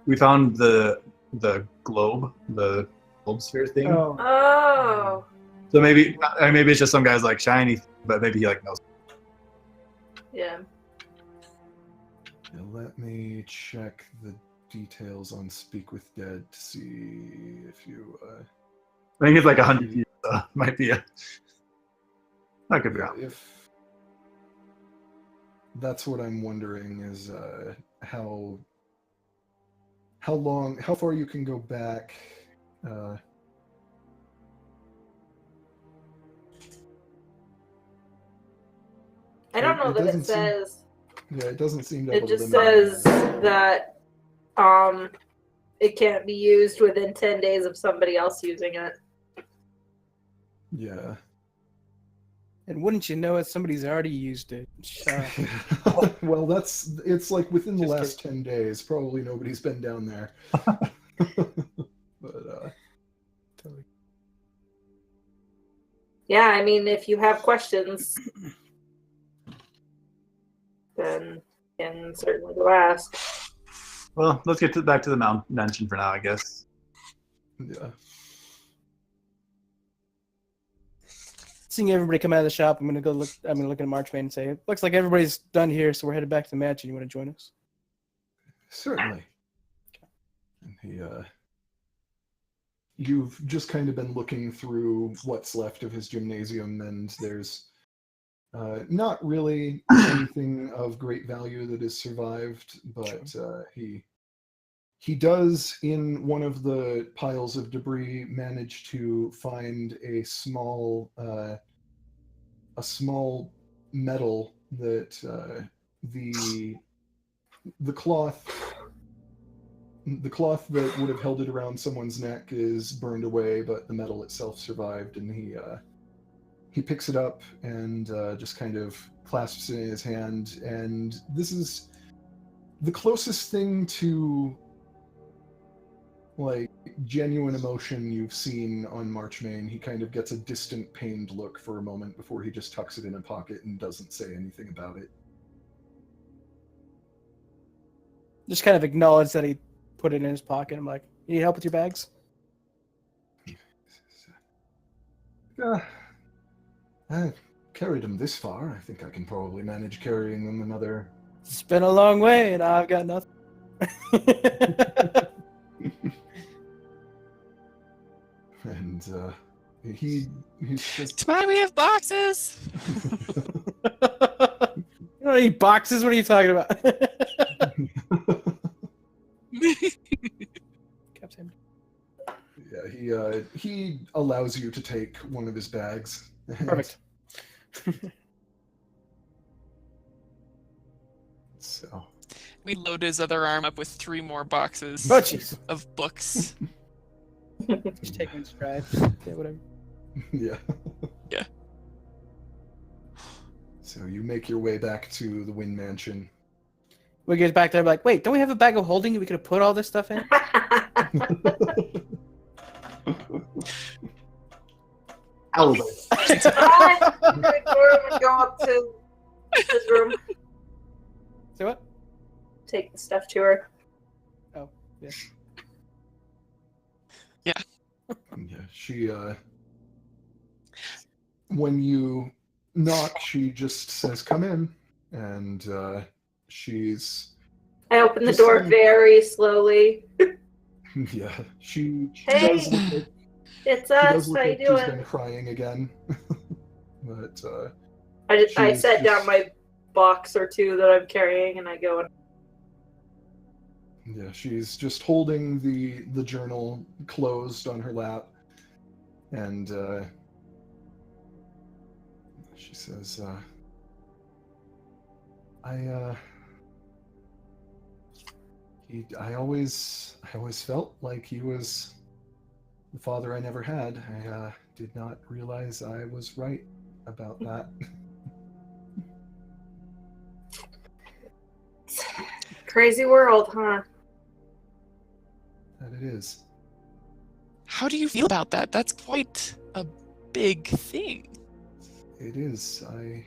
Speaker 4: we found the globe sphere thing.
Speaker 1: Oh.
Speaker 4: So maybe it's just some guy's like shiny, but maybe he like knows.
Speaker 1: Yeah.
Speaker 3: Now let me check the details on Speak with Dead to see if you.
Speaker 4: I think it's like 100 years, so might be a. I could be wrong.
Speaker 3: that's what I'm wondering is how far you can go back.
Speaker 1: I don't know
Speaker 3: It
Speaker 1: that it
Speaker 3: doesn't seem-
Speaker 1: says.
Speaker 3: Yeah, it doesn't seem to have
Speaker 1: It
Speaker 3: a
Speaker 1: just
Speaker 3: limit.
Speaker 1: says that it can't be used within 10 days of somebody else using it.
Speaker 3: Yeah.
Speaker 2: And wouldn't you know it, somebody's already used it.
Speaker 3: Well, it's like within the
Speaker 2: Just
Speaker 3: last 10 days. Probably nobody's been down there. But
Speaker 2: Totally.
Speaker 1: Yeah, I mean, if you have questions, then you can certainly go ask.
Speaker 4: Well, let's get back to the mansion for now, I guess.
Speaker 3: yeah.
Speaker 2: Seeing everybody come out of the shop, I'm gonna look at Marchbane and say, "It looks like everybody's done here, so we're headed back to the mansion. You want to join us?"
Speaker 3: Certainly. And you've just kind of been looking through what's left of his gymnasium, and there's not really anything of great value that has survived, but he does, in one of the piles of debris, manage to find a small medal that the cloth that would have held it around someone's neck is burned away, but the medal itself survived, and he picks it up and just kind of clasps it in his hand, and this is the closest thing to like genuine emotion you've seen on Marchmain. He kind of gets a distant, pained look for a moment before he just tucks it in a pocket and doesn't say anything about it.
Speaker 2: Just kind of acknowledge that he put it in his pocket. I'm like, "You need help with your bags?"
Speaker 3: I carried them this far. I think I can probably manage carrying them another.
Speaker 2: It's been a long way, and I've got nothing.
Speaker 3: And he's just...
Speaker 5: It's why we have boxes.
Speaker 2: You don't need boxes. What are you talking about?
Speaker 3: Yeah, he allows you to take one of his bags.
Speaker 2: Perfect.
Speaker 3: So
Speaker 5: We load his other arm up with 3 more boxes
Speaker 2: Oh, jeez.
Speaker 5: of books.
Speaker 2: Just take one stride. Yeah, whatever.
Speaker 3: yeah.
Speaker 5: Yeah.
Speaker 3: So you make your way back to the Wind Mansion.
Speaker 2: We get back there, like, wait, don't we have a bag of holding we could have put all this stuff in?
Speaker 4: Albert.
Speaker 1: I'm gonna go up to his room,
Speaker 2: Say what?
Speaker 1: take the stuff to her.
Speaker 2: Oh, yeah.
Speaker 3: Yeah, she when you knock, she just says, "Come in," and she's
Speaker 1: I open the
Speaker 3: Just
Speaker 1: door
Speaker 3: saying.
Speaker 1: very slowly.
Speaker 3: yeah, she
Speaker 1: Hey.
Speaker 3: does look like
Speaker 1: It's
Speaker 3: she
Speaker 1: us.
Speaker 3: does look
Speaker 1: How you
Speaker 3: like she's been
Speaker 1: doing?
Speaker 3: crying again. But
Speaker 1: I
Speaker 3: she's
Speaker 1: set down
Speaker 3: just-
Speaker 1: my box or 2 that I'm carrying, and I go and
Speaker 3: yeah, she's just holding the journal closed on her lap, and she says, I always felt like he was the father I never had. I did not realize I was right about that."
Speaker 1: crazy world, huh?
Speaker 3: That it is.
Speaker 5: How do you feel about that? That's quite a big thing.
Speaker 3: It is. I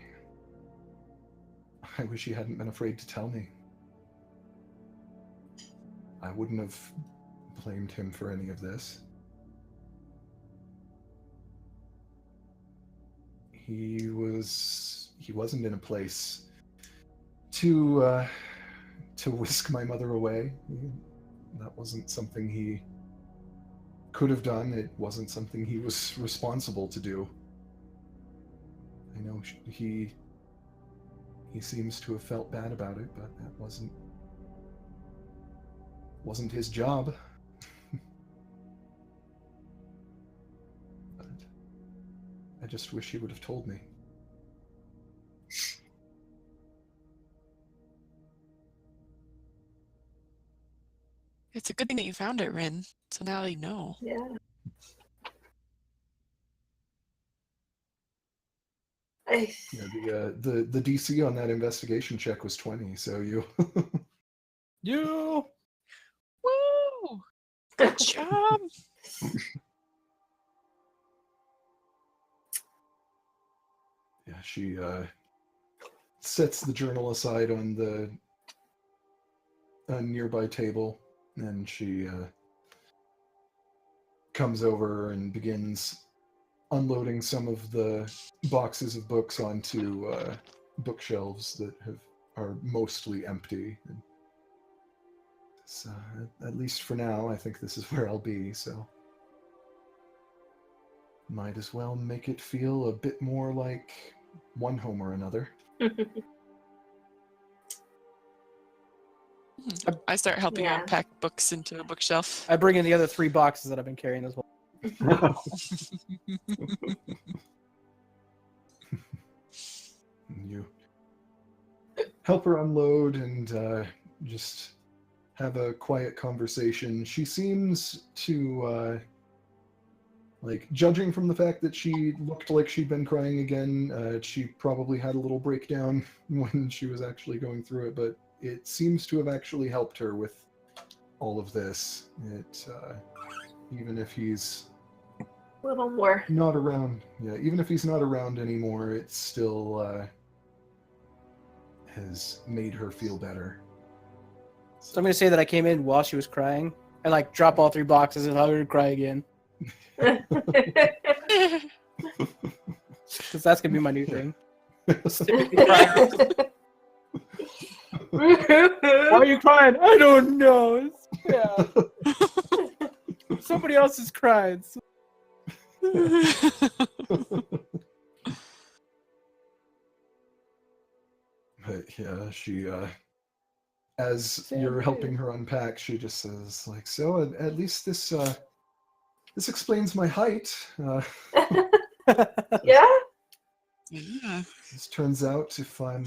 Speaker 3: wish he hadn't been afraid to tell me. I wouldn't have blamed him for any of this. He wasn't in a place to whisk my mother away. That wasn't something he could have done. It wasn't something he was responsible to do. I know he he seems to have felt bad about it, but that wasn't his job. But I just wish he would have told me.
Speaker 5: It's a good thing that you found it, Rin. So now you know.
Speaker 1: Yeah.
Speaker 3: Yeah, the DC on that investigation check was 20, so you
Speaker 2: You.
Speaker 5: Woo! Good job.
Speaker 3: Yeah, she sets the journal aside on the nearby table, and she comes over and begins unloading some of the boxes of books onto bookshelves that are mostly empty. And so, at least for now, I think this is where I'll be, so might as well make it feel a bit more like one home or another.
Speaker 5: I start helping
Speaker 1: Yeah.
Speaker 5: her unpack books into a bookshelf.
Speaker 2: I bring in the other 3 boxes that I've been carrying as well.
Speaker 3: You help her unload and just have a quiet conversation. She seems to, like, judging from the fact that she looked like she'd been crying again, she probably had a little breakdown when she was actually going through it, but it seems to have actually helped her with all of this. It, even if he's
Speaker 1: A little more.
Speaker 3: not around, yeah, even if he's not around anymore, it still has made her feel better.
Speaker 2: So I'm gonna say that I came in while she was crying. I like drop all 3 boxes and let her cry again. Because that's gonna be my new thing. Why are you crying? I don't know. Yeah. Somebody else is crying.
Speaker 3: But yeah, she, as you're helping her unpack, she just says, like, so at least this explains my height.
Speaker 1: Yeah?
Speaker 5: Yeah.
Speaker 3: This turns out if I'm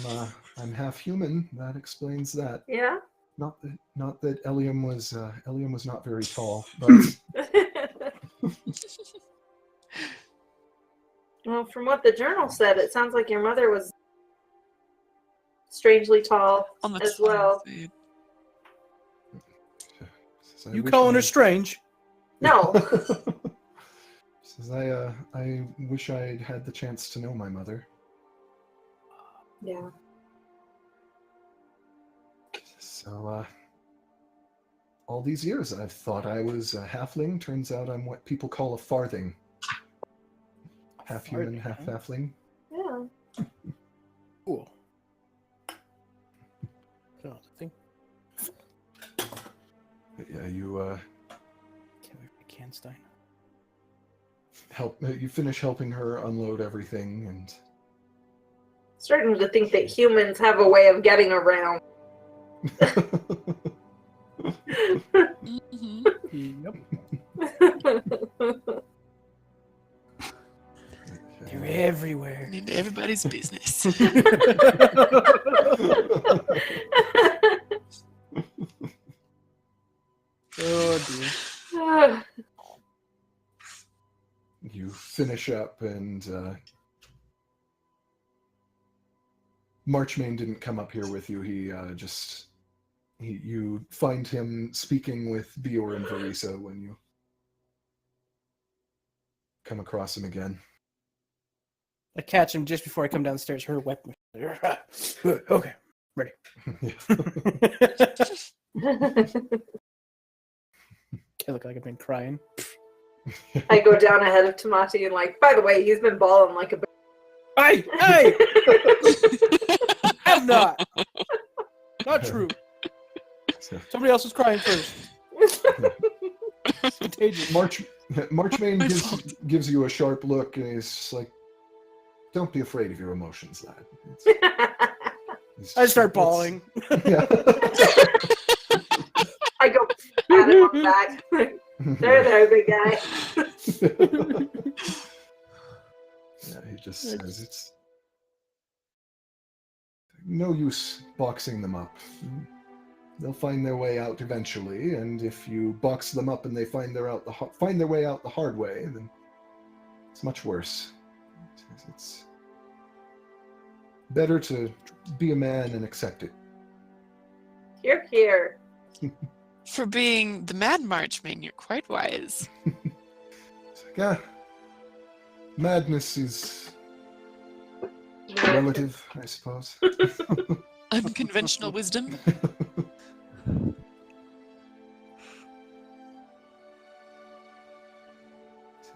Speaker 3: half human, that explains that.
Speaker 1: Yeah?
Speaker 3: Not that Eliam was not very tall, but
Speaker 1: Well, from what the journal said, it sounds like your mother was strangely tall
Speaker 5: On the
Speaker 1: as
Speaker 5: tall
Speaker 1: well.
Speaker 5: side.
Speaker 3: says,
Speaker 2: You
Speaker 3: wish
Speaker 2: calling
Speaker 3: I-
Speaker 2: her strange?
Speaker 1: No.
Speaker 3: Says I wish I'd had the chance to know my mother.
Speaker 1: Yeah.
Speaker 3: So all these years I've thought I was a halfling. Turns out I'm what people call a farthing. Half human,
Speaker 2: Farthing,
Speaker 3: half
Speaker 2: huh?
Speaker 3: halfling.
Speaker 1: Yeah.
Speaker 2: Cool. Oh, the thing.
Speaker 3: But yeah, you
Speaker 2: Can't wait for Canstein.
Speaker 3: you finish helping her unload everything, and
Speaker 1: Starting to think that humans have a way of getting around.
Speaker 5: Mhm.
Speaker 2: Yep. They're everywhere.
Speaker 5: Into everybody's business.
Speaker 2: Oh dear.
Speaker 3: you finish up, and Marchmain didn't come up here with you. You find him speaking with Bior and Varisa when you come across him again.
Speaker 2: I catch him just before I come downstairs. Her weapon. Okay, ready. I look like I've been crying.
Speaker 1: I go down ahead of Tamati and like, by the way, he's been bawling like a baby.
Speaker 2: Hey! Hey! I'm not. Not true. Somebody else was crying first. It's contagious.
Speaker 3: Marchmain gives you a sharp look, and he's just like, "Don't be afraid of your emotions, lad.
Speaker 2: I start bawling.
Speaker 3: Yeah.
Speaker 1: I go pat him on the back. There, big guy.
Speaker 3: Yeah, he just says it's no use boxing them up. They'll find their way out eventually, and if you box them up and they find their way out the hard way, then it's much worse. It's better to be a man and accept it.
Speaker 1: Here, here.
Speaker 5: For being the Mad Marchman, you're quite wise.
Speaker 3: It's like, madness is relative, I suppose.
Speaker 5: Unconventional wisdom.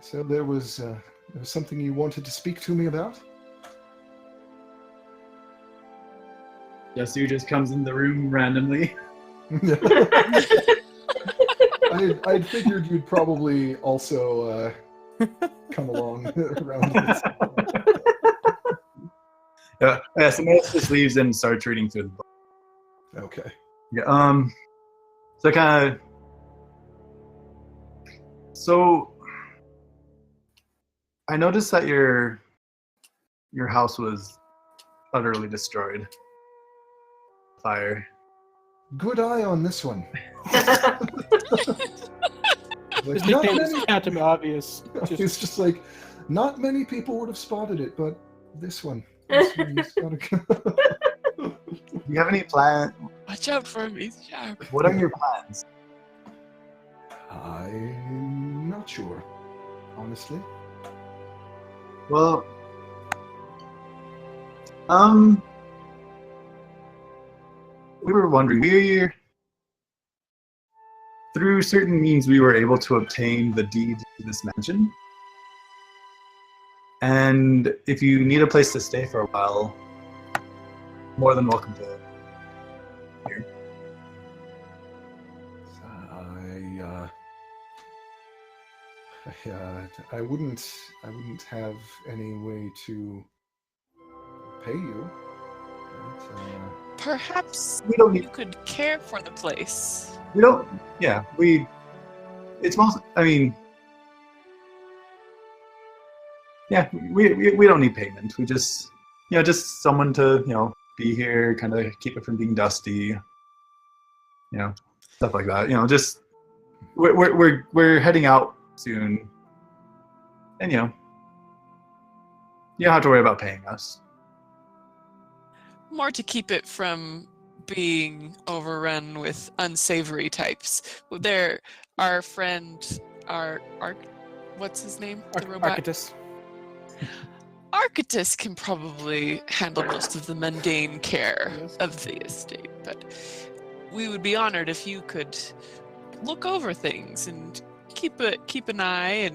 Speaker 3: So there was something you wanted to speak to me about?
Speaker 4: Yasu just comes in the room randomly.
Speaker 3: I'd figured you'd probably also come along around this.
Speaker 4: Yeah, so Melis just leaves and starts reading through the book.
Speaker 3: Okay.
Speaker 4: Yeah, so kind of... So, I noticed that your house was utterly destroyed. Fire.
Speaker 3: Good eye on this one.
Speaker 2: His
Speaker 3: Not
Speaker 2: nickname is
Speaker 3: many-
Speaker 2: Captain Obvious.
Speaker 3: It's just like, not many people would have spotted it, but this one's gotta go.
Speaker 4: Do you have any plans?
Speaker 5: Watch out for him, he's sharp.
Speaker 4: What are your plans?
Speaker 3: I'm not sure, honestly.
Speaker 4: Well, we were wondering, through certain means we were able to obtain the deed to this mansion. And if you need a place to stay for a while, more than welcome to here.
Speaker 3: I wouldn't have any way to pay you. But,
Speaker 5: Perhaps
Speaker 4: We don't
Speaker 5: you
Speaker 4: need,
Speaker 5: could care for the place.
Speaker 4: we don't, yeah, it's most, I mean, yeah, we don't need payment. We just, just someone to, be here, kind of keep it from being dusty, stuff like that. Just, we're heading out soon, and you don't have to worry about paying us.
Speaker 5: More to keep it from being overrun with unsavory types. There, our friend, what's his name? The robot?
Speaker 2: Archytas.
Speaker 5: Archytas can probably handle most of the mundane care of the estate, but we would be honored if you could look over things and keep an eye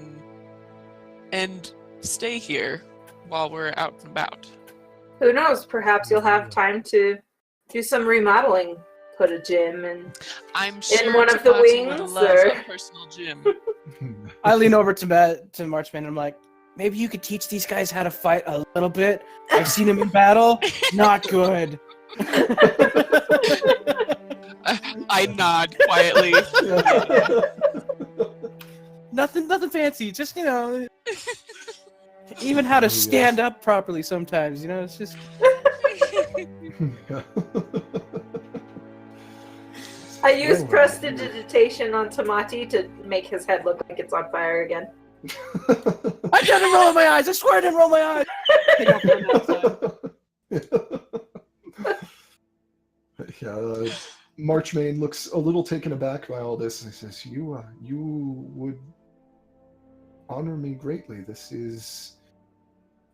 Speaker 5: and stay here while we're out and about.
Speaker 1: Who knows? Perhaps you'll have time to do some remodeling. Put a gym and
Speaker 5: I'm sure
Speaker 1: one of the
Speaker 5: Tamati would
Speaker 1: wings,
Speaker 5: love
Speaker 1: or-
Speaker 5: a personal gym.
Speaker 2: I lean over to Marchman and I'm like, maybe you could teach these guys how to fight a little bit. I've seen them in battle. Not good.
Speaker 5: I nod quietly.
Speaker 2: Nothing fancy. Just, even how to stand up properly sometimes. It's just...
Speaker 1: I use prestidigitation on Tamati to make his head look like it's on fire again.
Speaker 2: I didn't roll my eyes. I swear I didn't roll my eyes.
Speaker 3: Yeah, Marchmain looks a little taken aback by all this and says, you would honor me greatly. This is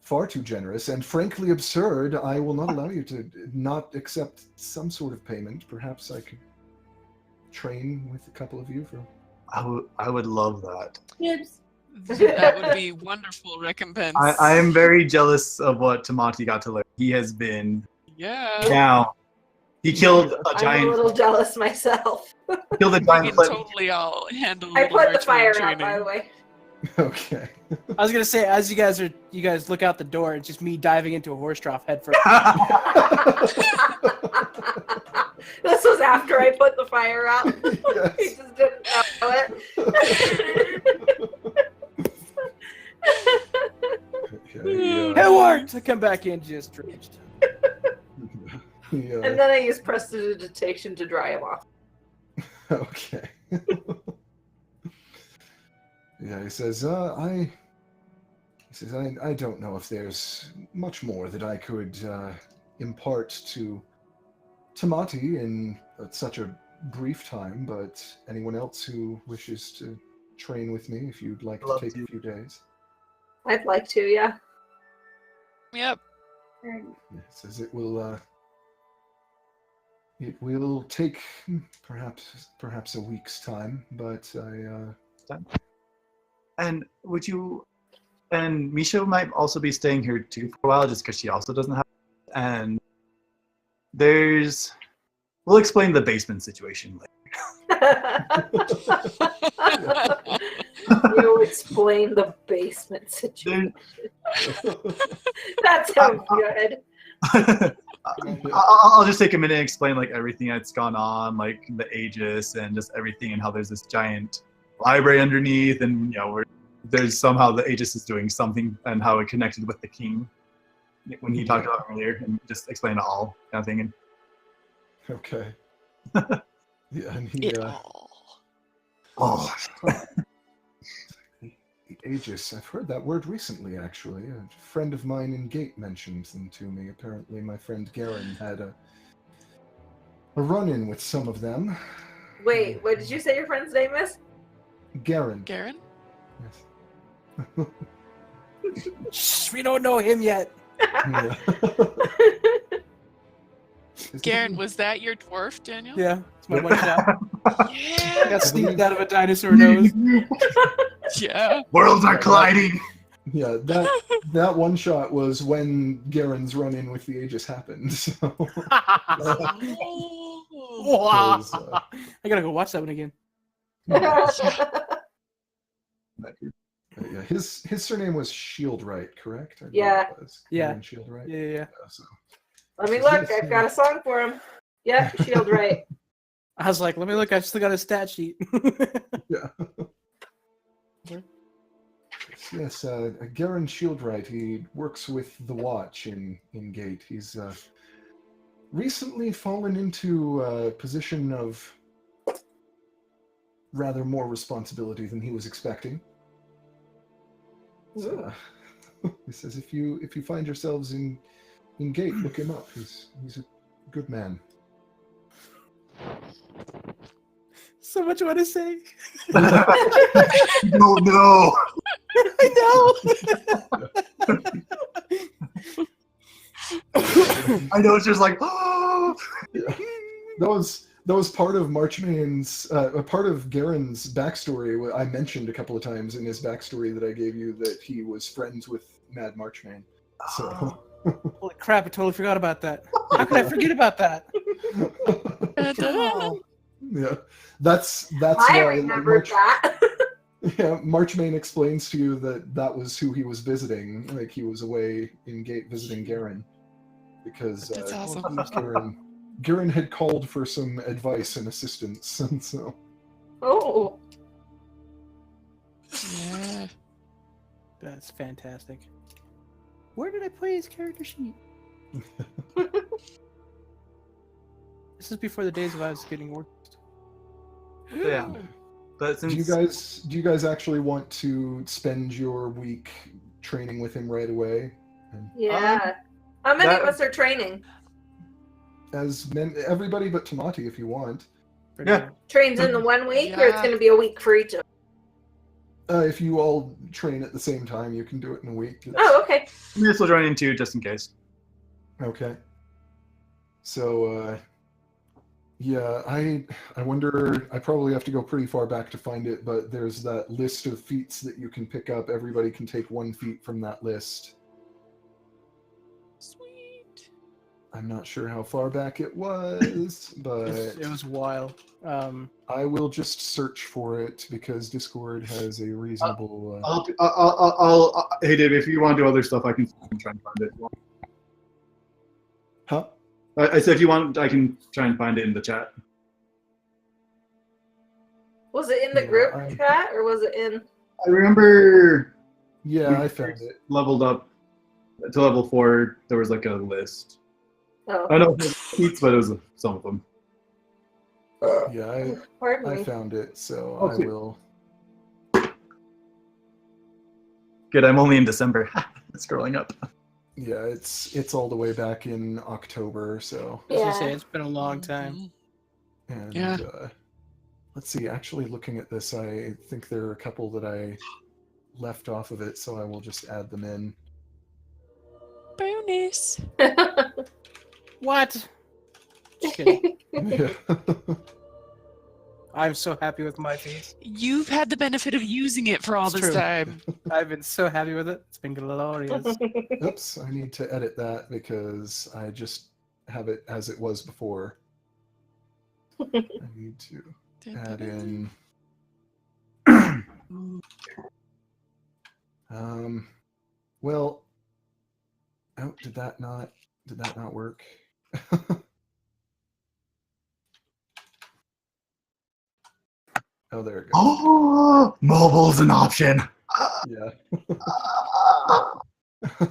Speaker 3: far too generous and frankly absurd. I will not allow you to not accept some sort of payment. Perhaps I could train with a couple of you for...
Speaker 4: I would love that.
Speaker 6: Oops.
Speaker 5: That would be wonderful recompense.
Speaker 4: I am very jealous of what Tamati got to learn. He has been now. He killed a
Speaker 1: I'm a
Speaker 4: giant.
Speaker 1: little jealous myself.
Speaker 4: Killed a
Speaker 5: We
Speaker 4: giant.
Speaker 5: can
Speaker 4: flip.
Speaker 5: totally all handle
Speaker 1: I
Speaker 5: little
Speaker 1: put the
Speaker 5: Marchman
Speaker 1: fire out,
Speaker 5: training.
Speaker 1: by the way.
Speaker 3: Okay.
Speaker 2: I was gonna say, as you guys look out the door, it's just me diving into a horse trough head first.
Speaker 1: This was after I put the fire out.
Speaker 3: Yes.
Speaker 1: He just didn't know it.
Speaker 3: Okay,
Speaker 2: It worked! I come back in just drenched.
Speaker 1: And then I used prestidigitation to dry him off.
Speaker 3: Okay. Yeah, he says, I don't know if there's much more that I could impart to Tamati in such a brief time, but anyone else who wishes to train with me, if you'd like to take a few days.
Speaker 1: I'd like to, yeah.
Speaker 5: Yep.
Speaker 3: He says it will take perhaps a week's time, but
Speaker 4: And would you? And Misha might also be staying here too for a while, just because she also doesn't have. And we'll explain the basement situation later.
Speaker 1: You explain the basement situation. That sounds good.
Speaker 4: I'll just take a minute and explain like everything that's gone on, like the Aegis and just everything, and how there's this giant library underneath, and there's somehow the Aegis is doing something, and how it connected with the king when he talked about it earlier, and just explain it all kind of thing. And
Speaker 3: okay. Yeah, and he the Aegis. I've heard that word recently, actually. A friend of mine in Gate mentioned them to me. Apparently, my friend Garen had a run-in with some of them.
Speaker 1: Wait, what did you say your friend's name is?
Speaker 3: Garen.
Speaker 5: Garen?
Speaker 3: Yes.
Speaker 2: Shh, we don't know him yet.
Speaker 3: Yeah.
Speaker 5: Garen, was that your dwarf, Daniel?
Speaker 2: Yeah, it's my one shot.
Speaker 5: Yeah.
Speaker 2: I got sneaked out of a dinosaur nose.
Speaker 5: Yeah.
Speaker 4: Worlds are colliding.
Speaker 3: Yeah, that one shot was when Garen's run-in with the Aegis happened. So.
Speaker 2: Wow.
Speaker 3: 'Cause,
Speaker 2: I gotta go watch that one again.
Speaker 3: Yeah, his surname was Shieldright, correct? I believe
Speaker 1: Yeah.
Speaker 3: it was.
Speaker 2: Yeah.
Speaker 3: Garen Shieldright.
Speaker 2: Yeah.
Speaker 3: So.
Speaker 1: Let me look. I've got a song for him. Yep, Shield right.
Speaker 2: I was like, let me look. I still got a stat sheet.
Speaker 3: Yeah. Yes, Garen Shieldright. He works with the Watch in Gate. He's recently fallen into a position of rather more responsibility than he was expecting. So, he says, if you find yourselves in Gate, look him up. He's a good man.
Speaker 2: So much want to say.
Speaker 4: No, no.
Speaker 2: I
Speaker 4: I know it's just like, oh.
Speaker 3: Yeah. That was part of Marchmane's, part of Garen's backstory. I mentioned a couple of times in his backstory that I gave you that he was friends with Mad Marchmane. So.
Speaker 2: Holy crap! I totally forgot about that. How could I forget about that?
Speaker 3: Yeah, that's
Speaker 1: I
Speaker 3: why
Speaker 1: remembered that.
Speaker 3: Yeah, Marchmane explains to you that was who he was visiting. Like he was away in Gate visiting Garen because
Speaker 5: That's awesome.
Speaker 3: Garen had called for some advice and assistance, and so.
Speaker 1: Oh.
Speaker 5: Yeah.
Speaker 2: That's fantastic. Where did I play his character sheet? This is before the days of I was getting worked.
Speaker 4: Yeah. But since
Speaker 3: Do you guys actually want to spend your week training with him right away?
Speaker 1: Yeah. How many of us are training?
Speaker 3: Everybody but Tamati, if you want.
Speaker 4: Yeah.
Speaker 1: Trains in the 1 week, or it's going to be a week for each of them?
Speaker 3: If you all train at the same time, you can do it in a week.
Speaker 1: Oh, okay.
Speaker 4: I'm just join in too, just in case.
Speaker 3: Okay. So, yeah, I wonder, I probably have to go pretty far back to find it, but there's that list of feats that you can pick up. Everybody can take 1 feat from that list.
Speaker 5: Sweet.
Speaker 3: I'm not sure how far back it was, but
Speaker 2: It was wild.
Speaker 3: I will just search for it because Discord has a reasonable.
Speaker 4: Hey, Dave, if you want to do other stuff, I can try and find it.
Speaker 3: Huh?
Speaker 4: I said if you want, I can try and find it in the chat.
Speaker 1: Was it in the
Speaker 3: Yeah,
Speaker 1: group
Speaker 3: I-
Speaker 1: chat or was it in?
Speaker 4: I remember
Speaker 3: Yeah, I found it.
Speaker 4: leveled up to level 4. There was like a list.
Speaker 1: Oh,
Speaker 4: I know feats, but it was some of them.
Speaker 3: Yeah,
Speaker 1: pardon
Speaker 3: I
Speaker 1: me.
Speaker 3: found it, so
Speaker 4: Oh,
Speaker 3: I
Speaker 4: sweet.
Speaker 3: will.
Speaker 4: Good. I'm only in December. Scrolling up.
Speaker 3: Yeah, it's all the way back in October, so.
Speaker 2: I was gonna say
Speaker 1: Yeah.
Speaker 2: it's been a long time.
Speaker 5: Mhm.
Speaker 3: And
Speaker 5: Yeah.
Speaker 3: let's see. Actually, looking at this, I think there are a couple that I left off of it, so I will just add them in.
Speaker 5: Bonus.
Speaker 2: What? Just kidding.
Speaker 3: Yeah.
Speaker 2: I'm so happy with my feeds.
Speaker 5: You've had the benefit of using it for all
Speaker 2: It's
Speaker 5: this
Speaker 2: true.
Speaker 5: time.
Speaker 2: I've been so happy with it. It's been glorious.
Speaker 3: Oops, I need to edit that because I just have it as it was before. I need to add in. Well, oh, did that not work? Oh, there it goes.
Speaker 4: Oh, mobile's an option.
Speaker 3: Yeah.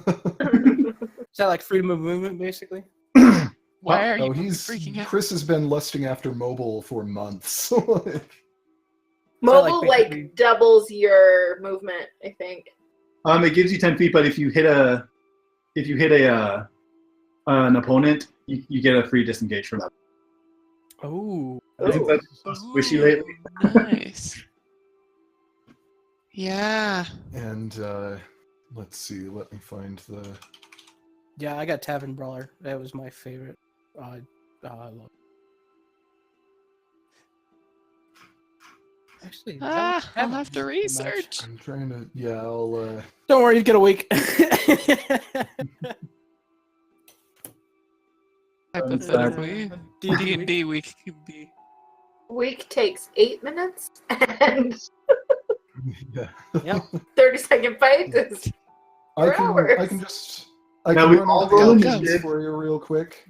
Speaker 2: Is that like freedom of movement, basically?
Speaker 5: Why are
Speaker 3: Oh,
Speaker 5: you freaking out?
Speaker 3: Chris has been lusting after mobile for months.
Speaker 1: Mobile
Speaker 2: basically-
Speaker 1: like doubles your movement, I think.
Speaker 4: It gives you 10 feet, but if you hit an opponent, you get a free disengage from that.
Speaker 2: Oh.
Speaker 4: I think that's so squishy
Speaker 5: Ooh,
Speaker 4: lately.
Speaker 5: Nice. Yeah.
Speaker 3: And let's see. Let me find the.
Speaker 2: Yeah, I got Tavern Brawler. That was my favorite. I love it. Actually,
Speaker 5: I'll
Speaker 2: Tavern
Speaker 5: have to
Speaker 2: Brawler's pretty much-
Speaker 5: research.
Speaker 3: I'm trying to. Yeah, I'll.
Speaker 2: Don't worry, you get a week.
Speaker 5: Hypothetically,
Speaker 2: D&D
Speaker 5: D&D week could be.
Speaker 1: Week takes 8 minutes and
Speaker 3: Yeah.
Speaker 2: Yep.
Speaker 1: 30-second fight is
Speaker 3: I
Speaker 1: 4
Speaker 3: can.
Speaker 1: hours.
Speaker 3: I can just. I
Speaker 4: Now
Speaker 3: can
Speaker 4: we
Speaker 3: run
Speaker 4: all
Speaker 3: over the
Speaker 4: roll
Speaker 3: options
Speaker 4: initiative.
Speaker 3: for you real quick.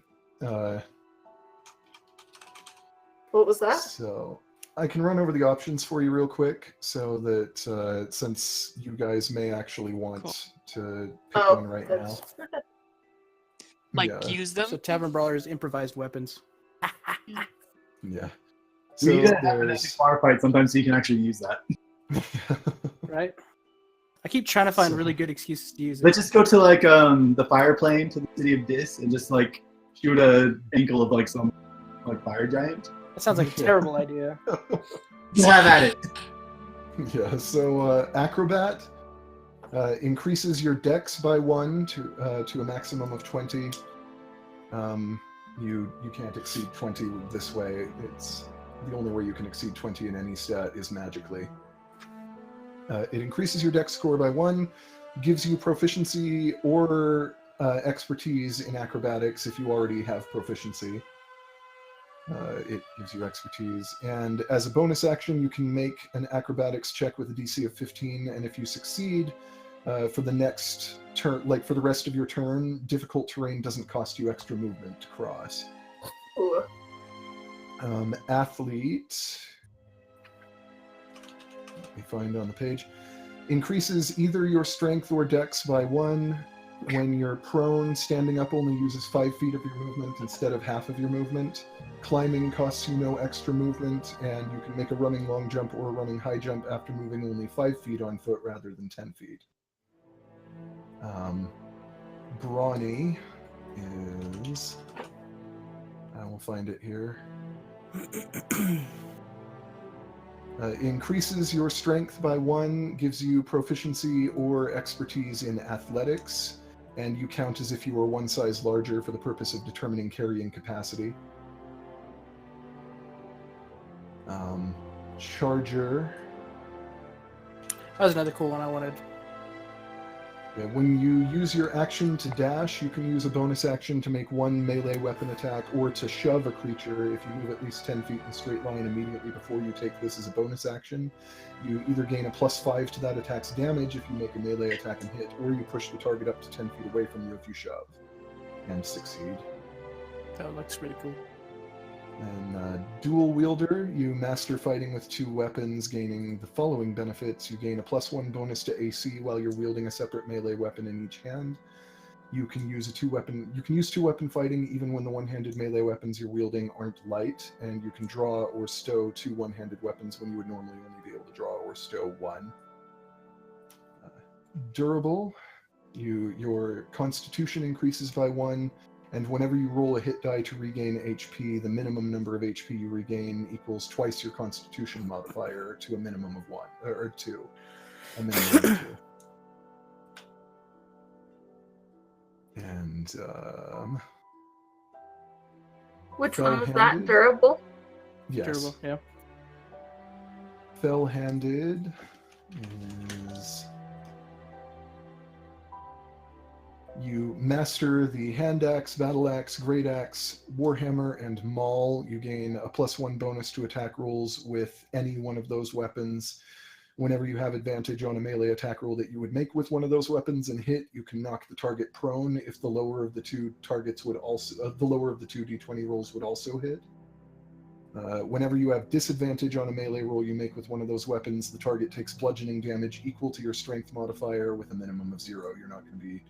Speaker 1: What was that?
Speaker 3: So I can run over the options for you real quick, so that since you guys may actually want
Speaker 5: Cool.
Speaker 3: to pick one right now.
Speaker 1: that's-
Speaker 5: Like,
Speaker 3: Yeah.
Speaker 5: use them?
Speaker 2: So Tavern Brawler is improvised weapons.
Speaker 3: Yeah.
Speaker 4: So
Speaker 3: So
Speaker 4: you gotta have an epic
Speaker 3: there's.
Speaker 4: bar fight sometimes, so you can actually use that.
Speaker 2: Right? I keep trying to find
Speaker 3: So-
Speaker 2: really good excuses to use it.
Speaker 4: Let's just go to like the fire plane to the city of Dis and just like shoot a ankle of like some like fire giant.
Speaker 2: That sounds like a terrible idea.
Speaker 4: Have at it.
Speaker 3: Yeah, so Acrobat increases your dex by 1 to a maximum of 20. You can't exceed 20 this way. It's the only way you can exceed 20 in any stat is magically. It increases your dex score by 1, gives you proficiency or expertise in acrobatics if you already have proficiency. It gives you expertise, and as a bonus action, you can make an acrobatics check with a DC of 15, and if you succeed, for the next turn, like for the rest of your turn, difficult terrain doesn't cost you extra movement to cross.
Speaker 1: Ooh.
Speaker 3: Athlete, let me find on the page, increases either your strength or dex by 1. When you're prone, standing up only uses 5 feet of your movement instead of half of your movement. Climbing costs you no extra movement, and you can make a running long jump or a running high jump after moving only 5 feet on foot rather than 10 feet. Brawny is... I will find it here. Increases your strength by 1, gives you proficiency or expertise in athletics, and you count as if you are 1 size larger for the purpose of determining carrying capacity. Charger.
Speaker 2: That was another cool one I wanted.
Speaker 3: Yeah, when you use your action to dash, you can use a bonus action to make one melee weapon attack or to shove a creature. If you move at least 10 feet in a straight line immediately before you take this as a bonus action, you either gain a +5 to that attack's damage if you make a melee attack and hit, or you push the target up to 10 feet away from you if you shove and succeed.
Speaker 2: That looks pretty cool.
Speaker 3: And dual wielder, you master fighting with 2 weapons, gaining the following benefits. You gain a +1 bonus to AC while you're wielding a separate melee weapon in each hand. You can use 2 weapon fighting even when the one-handed melee weapons you're wielding aren't light, and you can draw or stow 2 one-handed weapons when you would normally only be able to draw or stow 1. Durable, your constitution increases by 1. And whenever you roll a hit die to regain HP, the minimum number of HP you regain equals twice your Constitution modifier to a minimum of 1, or 2. A minimum of 2. And,
Speaker 1: Which one was that? Durable?
Speaker 3: Yes.
Speaker 2: Durable, yeah.
Speaker 3: Fell-handed is... You master the hand axe, battle axe, great axe, warhammer, and maul. You gain a +1 bonus to attack rolls with any one of those weapons. Whenever you have advantage on a melee attack roll that you would make with one of those weapons and hit, you can knock the target prone if the lower of the 2 targets would also, the lower of the 2 d20 rolls would also hit. Whenever you have disadvantage on a melee roll you make with one of those weapons, the target takes bludgeoning damage equal to your strength modifier with a minimum of 0. You're not going to be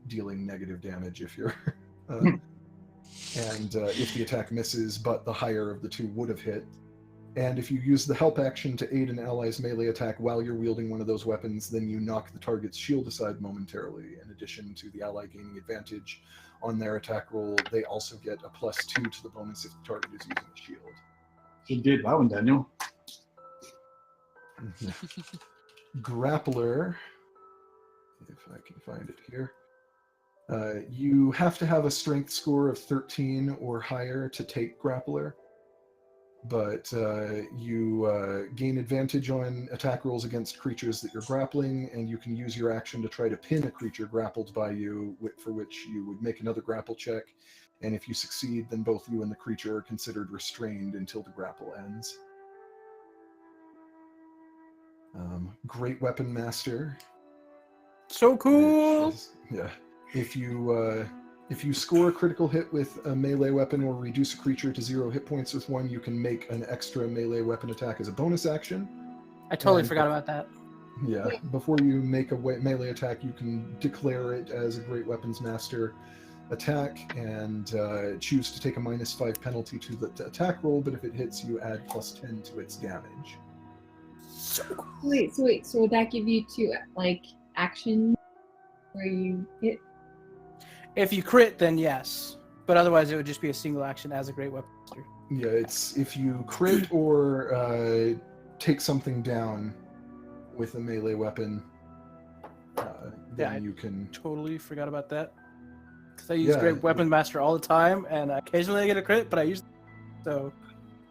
Speaker 3: dealing negative damage if you're and if the attack misses but the higher of the 2 would have hit. And if you use the help action to aid an ally's melee attack while you're wielding one of those weapons, then you knock the target's shield aside momentarily. In addition to the ally gaining advantage on their attack roll, they also get a +2 to the bonus if the target is using a shield.
Speaker 4: You did that one, Daniel.
Speaker 3: Grappler, if I can find it here. You have to have a strength score of 13 or higher to take Grappler, but you gain advantage on attack rolls against creatures that you're grappling, and you can use your action to try to pin a creature grappled by you, for which you would make another grapple check, and if you succeed, then both you and the creature are considered restrained until the grapple ends. Great Weapon Master.
Speaker 2: So cool!
Speaker 3: Yeah. If you score a critical hit with a melee weapon or reduce a creature to 0 hit points with 1, you can make an extra melee weapon attack as a bonus action.
Speaker 2: I totally forgot about that.
Speaker 3: Yeah, before you make a melee attack, you can declare it as a Great Weapons Master attack and choose to take a -5 penalty to the attack roll, but if it hits, you add +10 to its damage.
Speaker 6: Wait, so would that give you 2, actions where you hit?
Speaker 2: If you crit, then yes. But otherwise, it would just be a single action as a Great Weapon Master.
Speaker 3: Yeah, it's if you crit or take something down with a melee weapon, then you can...
Speaker 2: Totally forgot about that. Because I use Great Weapon Master all the time, and occasionally I get a crit, but I use... So...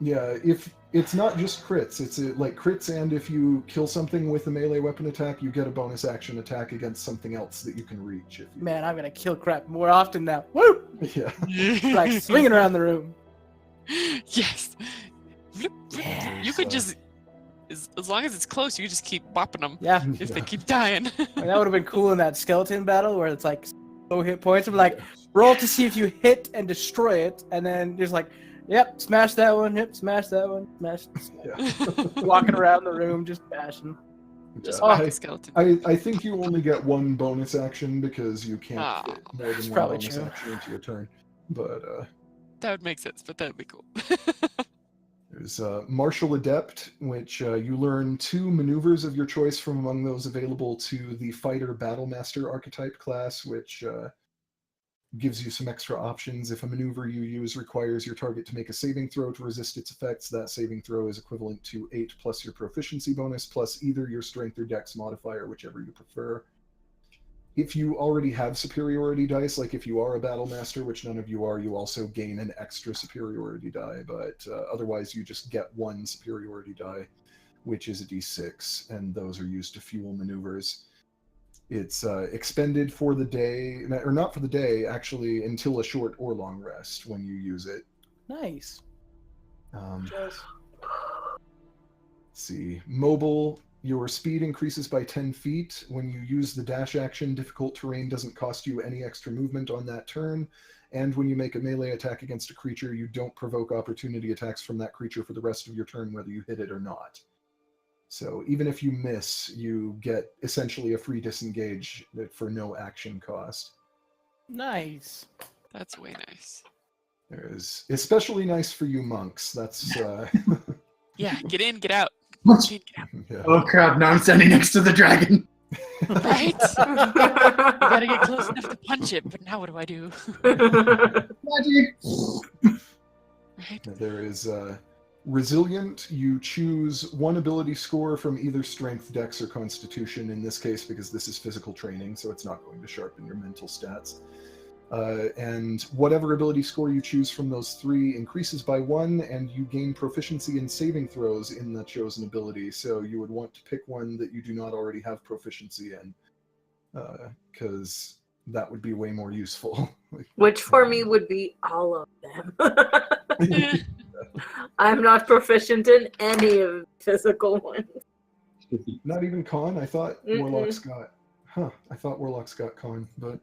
Speaker 3: Yeah, if it's not just crits, it's like crits, and if you kill something with a melee weapon attack, you get a bonus action attack against something else that you can reach. If you...
Speaker 2: Man, I'm gonna kill crap more often now. Woo!
Speaker 3: Yeah.
Speaker 2: Like swinging around the room.
Speaker 5: Yes.
Speaker 2: Yeah.
Speaker 5: You could just, as long as it's close, you just keep bopping them.
Speaker 2: Yeah.
Speaker 5: If they keep dying.
Speaker 2: And that would have been cool in that skeleton battle where it's like low hit points. I'm like, roll to see if you hit and destroy it, and then there's like, yep, smash that one, yep, smash that one, smash.
Speaker 3: Yeah.
Speaker 2: Walking around the room, just bashing.
Speaker 5: Just
Speaker 3: I,
Speaker 5: skeleton.
Speaker 3: I think you only get one bonus action because you can't fit more than one
Speaker 2: probably
Speaker 3: bonus
Speaker 2: true.
Speaker 3: action into your turn. But
Speaker 5: that would make sense, but that would be cool.
Speaker 3: there's Martial Adept, which you learn 2 maneuvers of your choice from among those available to the Fighter Battlemaster archetype class, which gives you some extra options. If a maneuver you use requires your target to make a saving throw to resist its effects, that saving throw is equivalent to 8 plus your proficiency bonus plus either your strength or dex modifier, whichever you prefer. If you already have superiority dice, like if you are a battle master, which none of you are, you also gain an extra superiority die, but otherwise you just get 1 superiority die, which is a d6, and those are used to fuel maneuvers. It's expended for the day, or not for the day, actually, until a short or long rest when you use it.
Speaker 2: Nice.
Speaker 3: Let's see. Mobile, your speed increases by 10 feet. When you use the dash action, difficult terrain doesn't cost you any extra movement on that turn. And when you make a melee attack against a creature, you don't provoke opportunity attacks from that creature for the rest of your turn, whether you hit it or not. So even if you miss, you get essentially a free disengage for no action cost.
Speaker 2: Nice.
Speaker 5: That's way nice.
Speaker 3: There's especially nice for you monks. That's
Speaker 5: Yeah, get in, get out.
Speaker 4: What?
Speaker 5: Get in, get out.
Speaker 3: yeah.
Speaker 4: Oh crap! Now I'm standing next to the dragon.
Speaker 5: Right? I gotta get close enough to punch it, but now what do I do?
Speaker 4: Magic.
Speaker 5: Right?
Speaker 3: There is resilient. You choose one ability score from either strength, dex, or constitution in this case, because this is physical training, so it's not going to sharpen your mental stats. And whatever ability score you choose from those three increases by 1, and you gain proficiency in saving throws in the chosen ability. So you would want to pick one that you do not already have proficiency in, because that would be way more useful.
Speaker 1: Which for me would be all of them. I'm not proficient in any of physical ones.
Speaker 3: Not even con. I thought warlocks got. I thought warlocks got con, but.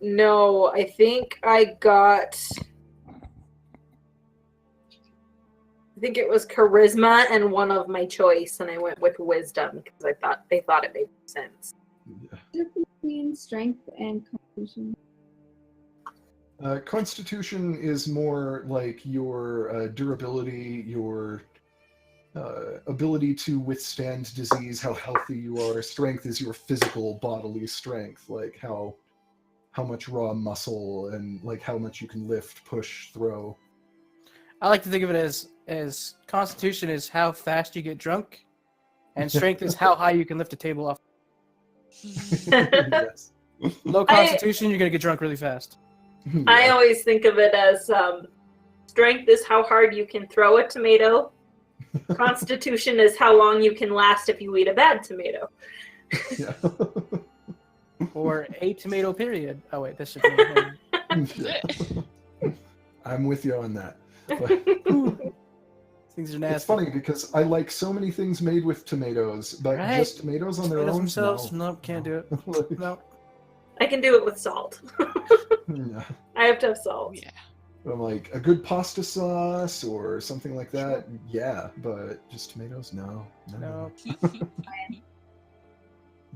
Speaker 1: No, I think it was charisma and one of my choice, and I went with wisdom because they thought it made sense.
Speaker 3: Yeah.
Speaker 6: Difference between strength and constitution.
Speaker 3: Constitution is more like your durability, your ability to withstand disease, how healthy you are. Strength is your physical bodily strength, like how much raw muscle and like how much you can lift, push, throw.
Speaker 2: I like to think of it as constitution is how fast you get drunk, and strength is how high you can lift a table off.
Speaker 3: Yes.
Speaker 2: Low constitution, you're gonna get drunk really fast.
Speaker 1: I always think of it as strength is how hard you can throw a tomato. Constitution is how long you can last if you eat a bad tomato.
Speaker 3: Yeah.
Speaker 2: Or a tomato period. Oh wait, this should be.
Speaker 3: Yeah. I'm with you on that. But
Speaker 2: Things are nasty.
Speaker 3: it's funny because I like so many things made with tomatoes, but
Speaker 2: Right?
Speaker 3: just tomatoes on their
Speaker 2: Tomatoes
Speaker 3: own.
Speaker 2: themselves?
Speaker 3: No.
Speaker 2: Nope, can't do it.
Speaker 3: Like,
Speaker 2: No.
Speaker 1: I can do it with salt.
Speaker 3: yeah.
Speaker 1: I have to have salt.
Speaker 5: Yeah.
Speaker 3: I'm like a good pasta sauce or something like that. Yeah, but just tomatoes, no.
Speaker 2: No.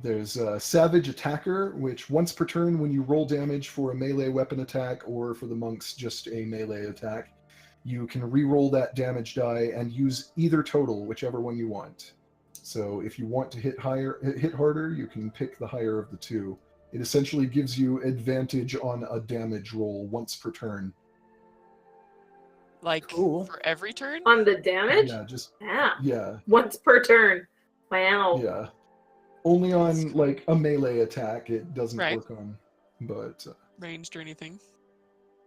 Speaker 3: There's Savage Attacker, which once per turn, when you roll damage for a melee weapon attack, or for the monks, just a melee attack, you can re-roll that damage die and use either total, whichever one you want. So if you want to hit harder, you can pick the higher of the two. It essentially gives you advantage on a damage roll once per turn.
Speaker 5: Like
Speaker 2: Cool.
Speaker 5: for every turn?
Speaker 1: On the damage?
Speaker 3: Yeah.
Speaker 1: Yeah. Once per turn. Wow.
Speaker 3: Yeah. Only on like a melee attack, it doesn't
Speaker 5: Right.
Speaker 3: work on. But
Speaker 5: Ranged or anything?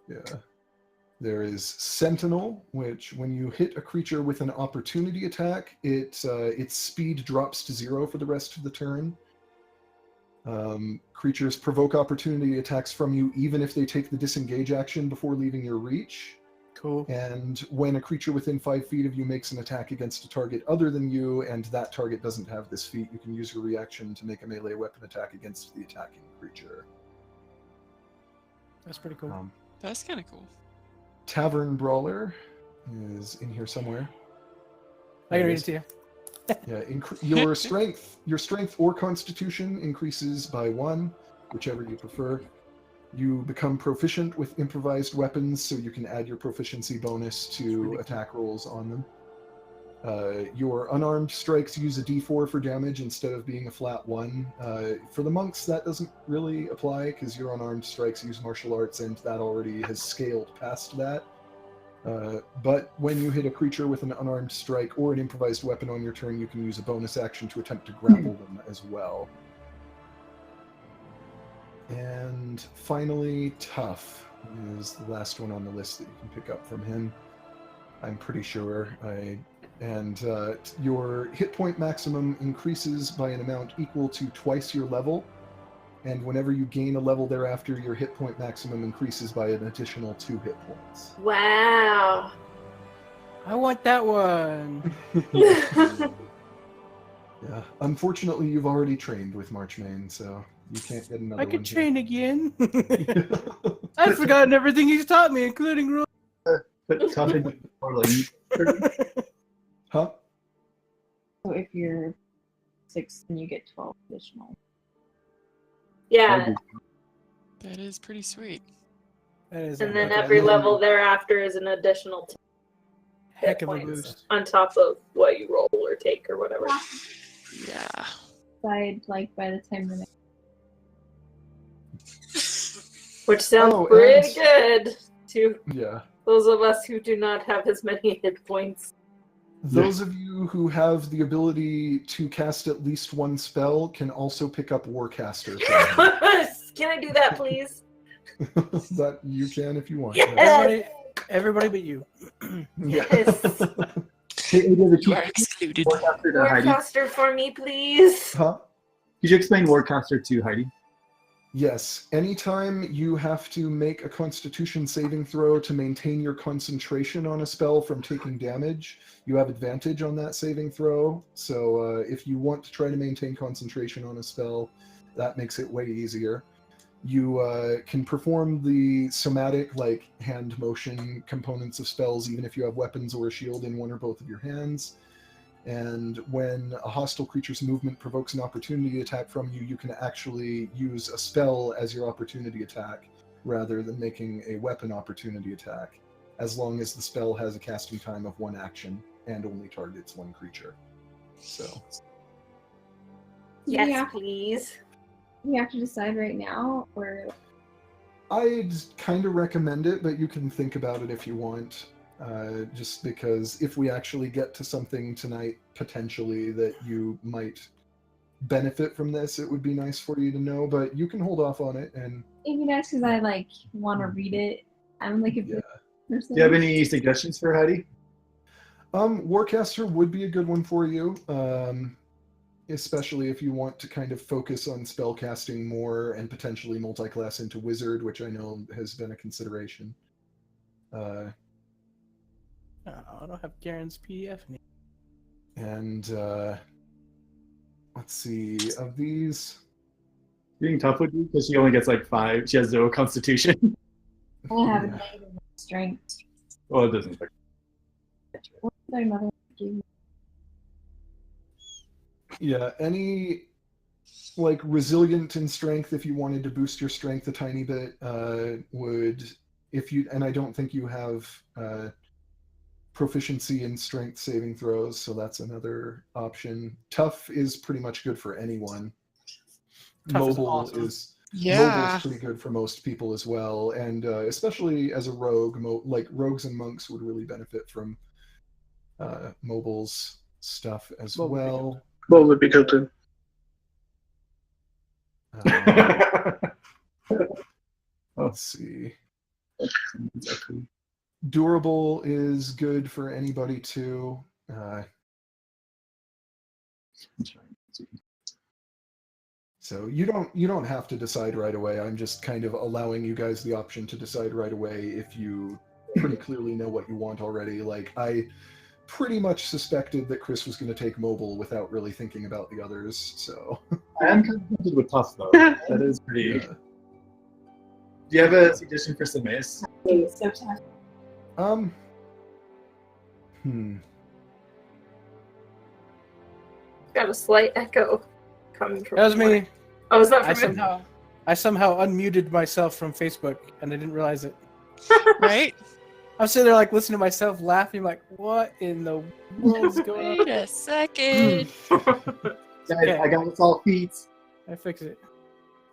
Speaker 3: yeah. There is Sentinel, which when you hit a creature with an opportunity attack, its speed drops to 0 for the rest of the turn. Creatures provoke opportunity attacks from you even if they take the disengage action before leaving your reach.
Speaker 2: Cool.
Speaker 3: And when a creature within 5 feet of you makes an attack against a target other than you, and that target doesn't have this feat, you can use your reaction to make a melee weapon attack against the attacking creature.
Speaker 2: That's pretty cool.
Speaker 5: That's kind of cool.
Speaker 3: Tavern Brawler is in here somewhere.
Speaker 2: I can read it to you.
Speaker 3: Yeah, your strength or constitution increases by 1, whichever you prefer. You become proficient with improvised weapons, so you can add your proficiency bonus to attack rolls on them. Your unarmed strikes use a d4 for damage instead of being a flat 1. For the monks, that doesn't really apply because your unarmed strikes use martial arts, and that already has scaled past that. But when you hit a creature with an unarmed strike or an improvised weapon on your turn, you can use a bonus action to attempt to grapple them as well. And finally, Tough is the last one on the list that you can pick up from him. I'm pretty sure. I And your hit point maximum increases by an amount equal to twice your level. And whenever you gain a level thereafter, your hit point maximum increases by an additional 2 hit points.
Speaker 1: Wow.
Speaker 2: I want that one.
Speaker 3: Yeah. Unfortunately, you've already trained with Marchmain, so you can't get another
Speaker 2: I
Speaker 3: one.
Speaker 2: could train again.
Speaker 3: here.
Speaker 2: I've forgotten everything he's taught me, including rules.
Speaker 4: But tough and
Speaker 3: Huh?
Speaker 6: So if you're 6, then you get 12 additional.
Speaker 1: Yeah,
Speaker 5: That is pretty sweet.
Speaker 2: That is
Speaker 1: and
Speaker 2: a
Speaker 1: then
Speaker 2: heck
Speaker 1: every
Speaker 2: of a-
Speaker 1: level thereafter is an additional 10
Speaker 2: heck of a
Speaker 1: points
Speaker 2: boost.
Speaker 1: on top of what you roll or take or whatever.
Speaker 5: Yeah.
Speaker 6: Side, like, by the time the next.
Speaker 1: Which sounds
Speaker 3: Oh,
Speaker 1: pretty
Speaker 3: and-
Speaker 1: good to
Speaker 3: Yeah.
Speaker 1: those of us who do not have as many hit points.
Speaker 3: Those of you who have the ability to cast at least one spell can also pick up Warcaster.
Speaker 1: Can I do that, please?
Speaker 3: That you can if you want.
Speaker 1: Yes!
Speaker 2: Everybody but you.
Speaker 1: Yes.
Speaker 5: You are excluded.
Speaker 4: Warcaster to Heidi.
Speaker 1: Warcaster for me, please.
Speaker 3: Huh?
Speaker 4: Could you explain Warcaster to Heidi?
Speaker 3: Yes. Anytime you have to make a Constitution saving throw to maintain your concentration on a spell from taking damage, you have advantage on that saving throw. So if you want to try to maintain concentration on a spell, that makes it way easier. You can perform the somatic, like hand motion components of spells, even if you have weapons or a shield in one or both of your hands. And when a hostile creature's movement provokes an opportunity attack from you, you can actually use a spell as your opportunity attack rather than making a weapon opportunity attack, as long as the spell has a casting time of 1 action and only targets 1 creature. So,
Speaker 1: Yes,
Speaker 6: Yeah.
Speaker 1: please.
Speaker 6: We have to decide right now, or
Speaker 3: I'd kind of recommend it, but you can think about it if you want. Just because if we actually get to something tonight, potentially, that you might benefit from this, it would be nice for you to know, but you can hold off on it. And
Speaker 6: it'd be nice because I like want to read it. I'm like a
Speaker 3: yeah.
Speaker 6: person.
Speaker 4: Do you have any suggestions for Heidi?
Speaker 3: Warcaster would be a good one for you, especially if you want to kind of focus on spell casting more and potentially multi-class into Wizard, which I know has been a consideration.
Speaker 2: Oh, I don't have Garen's PDF.
Speaker 3: And let's see, of these,
Speaker 4: Being tough would be because she only gets like 5. She has 0 constitution.
Speaker 6: I have a
Speaker 3: Yeah.
Speaker 6: negative strength.
Speaker 4: Well, it doesn't affect.
Speaker 6: What did my mother give me?
Speaker 3: yeah, any like resilient in strength, if you wanted to boost your strength a tiny bit, would, if you, and I don't think you have proficiency in strength saving throws, so that's another option. Tough is pretty much good for anyone.
Speaker 2: Tough is
Speaker 3: Mobile
Speaker 2: awesome.
Speaker 3: is
Speaker 5: Yeah.
Speaker 3: Mobile's pretty good for most people as well, and especially as a rogue, like rogues and monks would really benefit from Mobile's stuff as
Speaker 2: Mobile would be
Speaker 3: well.
Speaker 7: Well, would be good too.
Speaker 3: Let's see. Durable is good for anybody too. So you don't have to decide right away. I'm just kind of allowing you guys the option to decide right away if you pretty clearly know what you want already. Like, I pretty much suspected that Chris was going to take mobile without really thinking about the others. So
Speaker 4: I am kind of tempted with tough though. That is pretty.
Speaker 3: yeah.
Speaker 4: Do you have a suggestion for Samis?
Speaker 6: So tough.
Speaker 1: Got a slight echo coming from.
Speaker 2: That was me.
Speaker 1: Oh, is that
Speaker 2: I
Speaker 1: from me?
Speaker 2: somehow unmuted myself from Facebook, and I didn't realize it.
Speaker 5: Right?
Speaker 2: I'm sitting there like listening to myself laughing, like, what in the world is going on?
Speaker 5: Wait a second.
Speaker 4: Guys, I got us all feet.
Speaker 2: I fix it.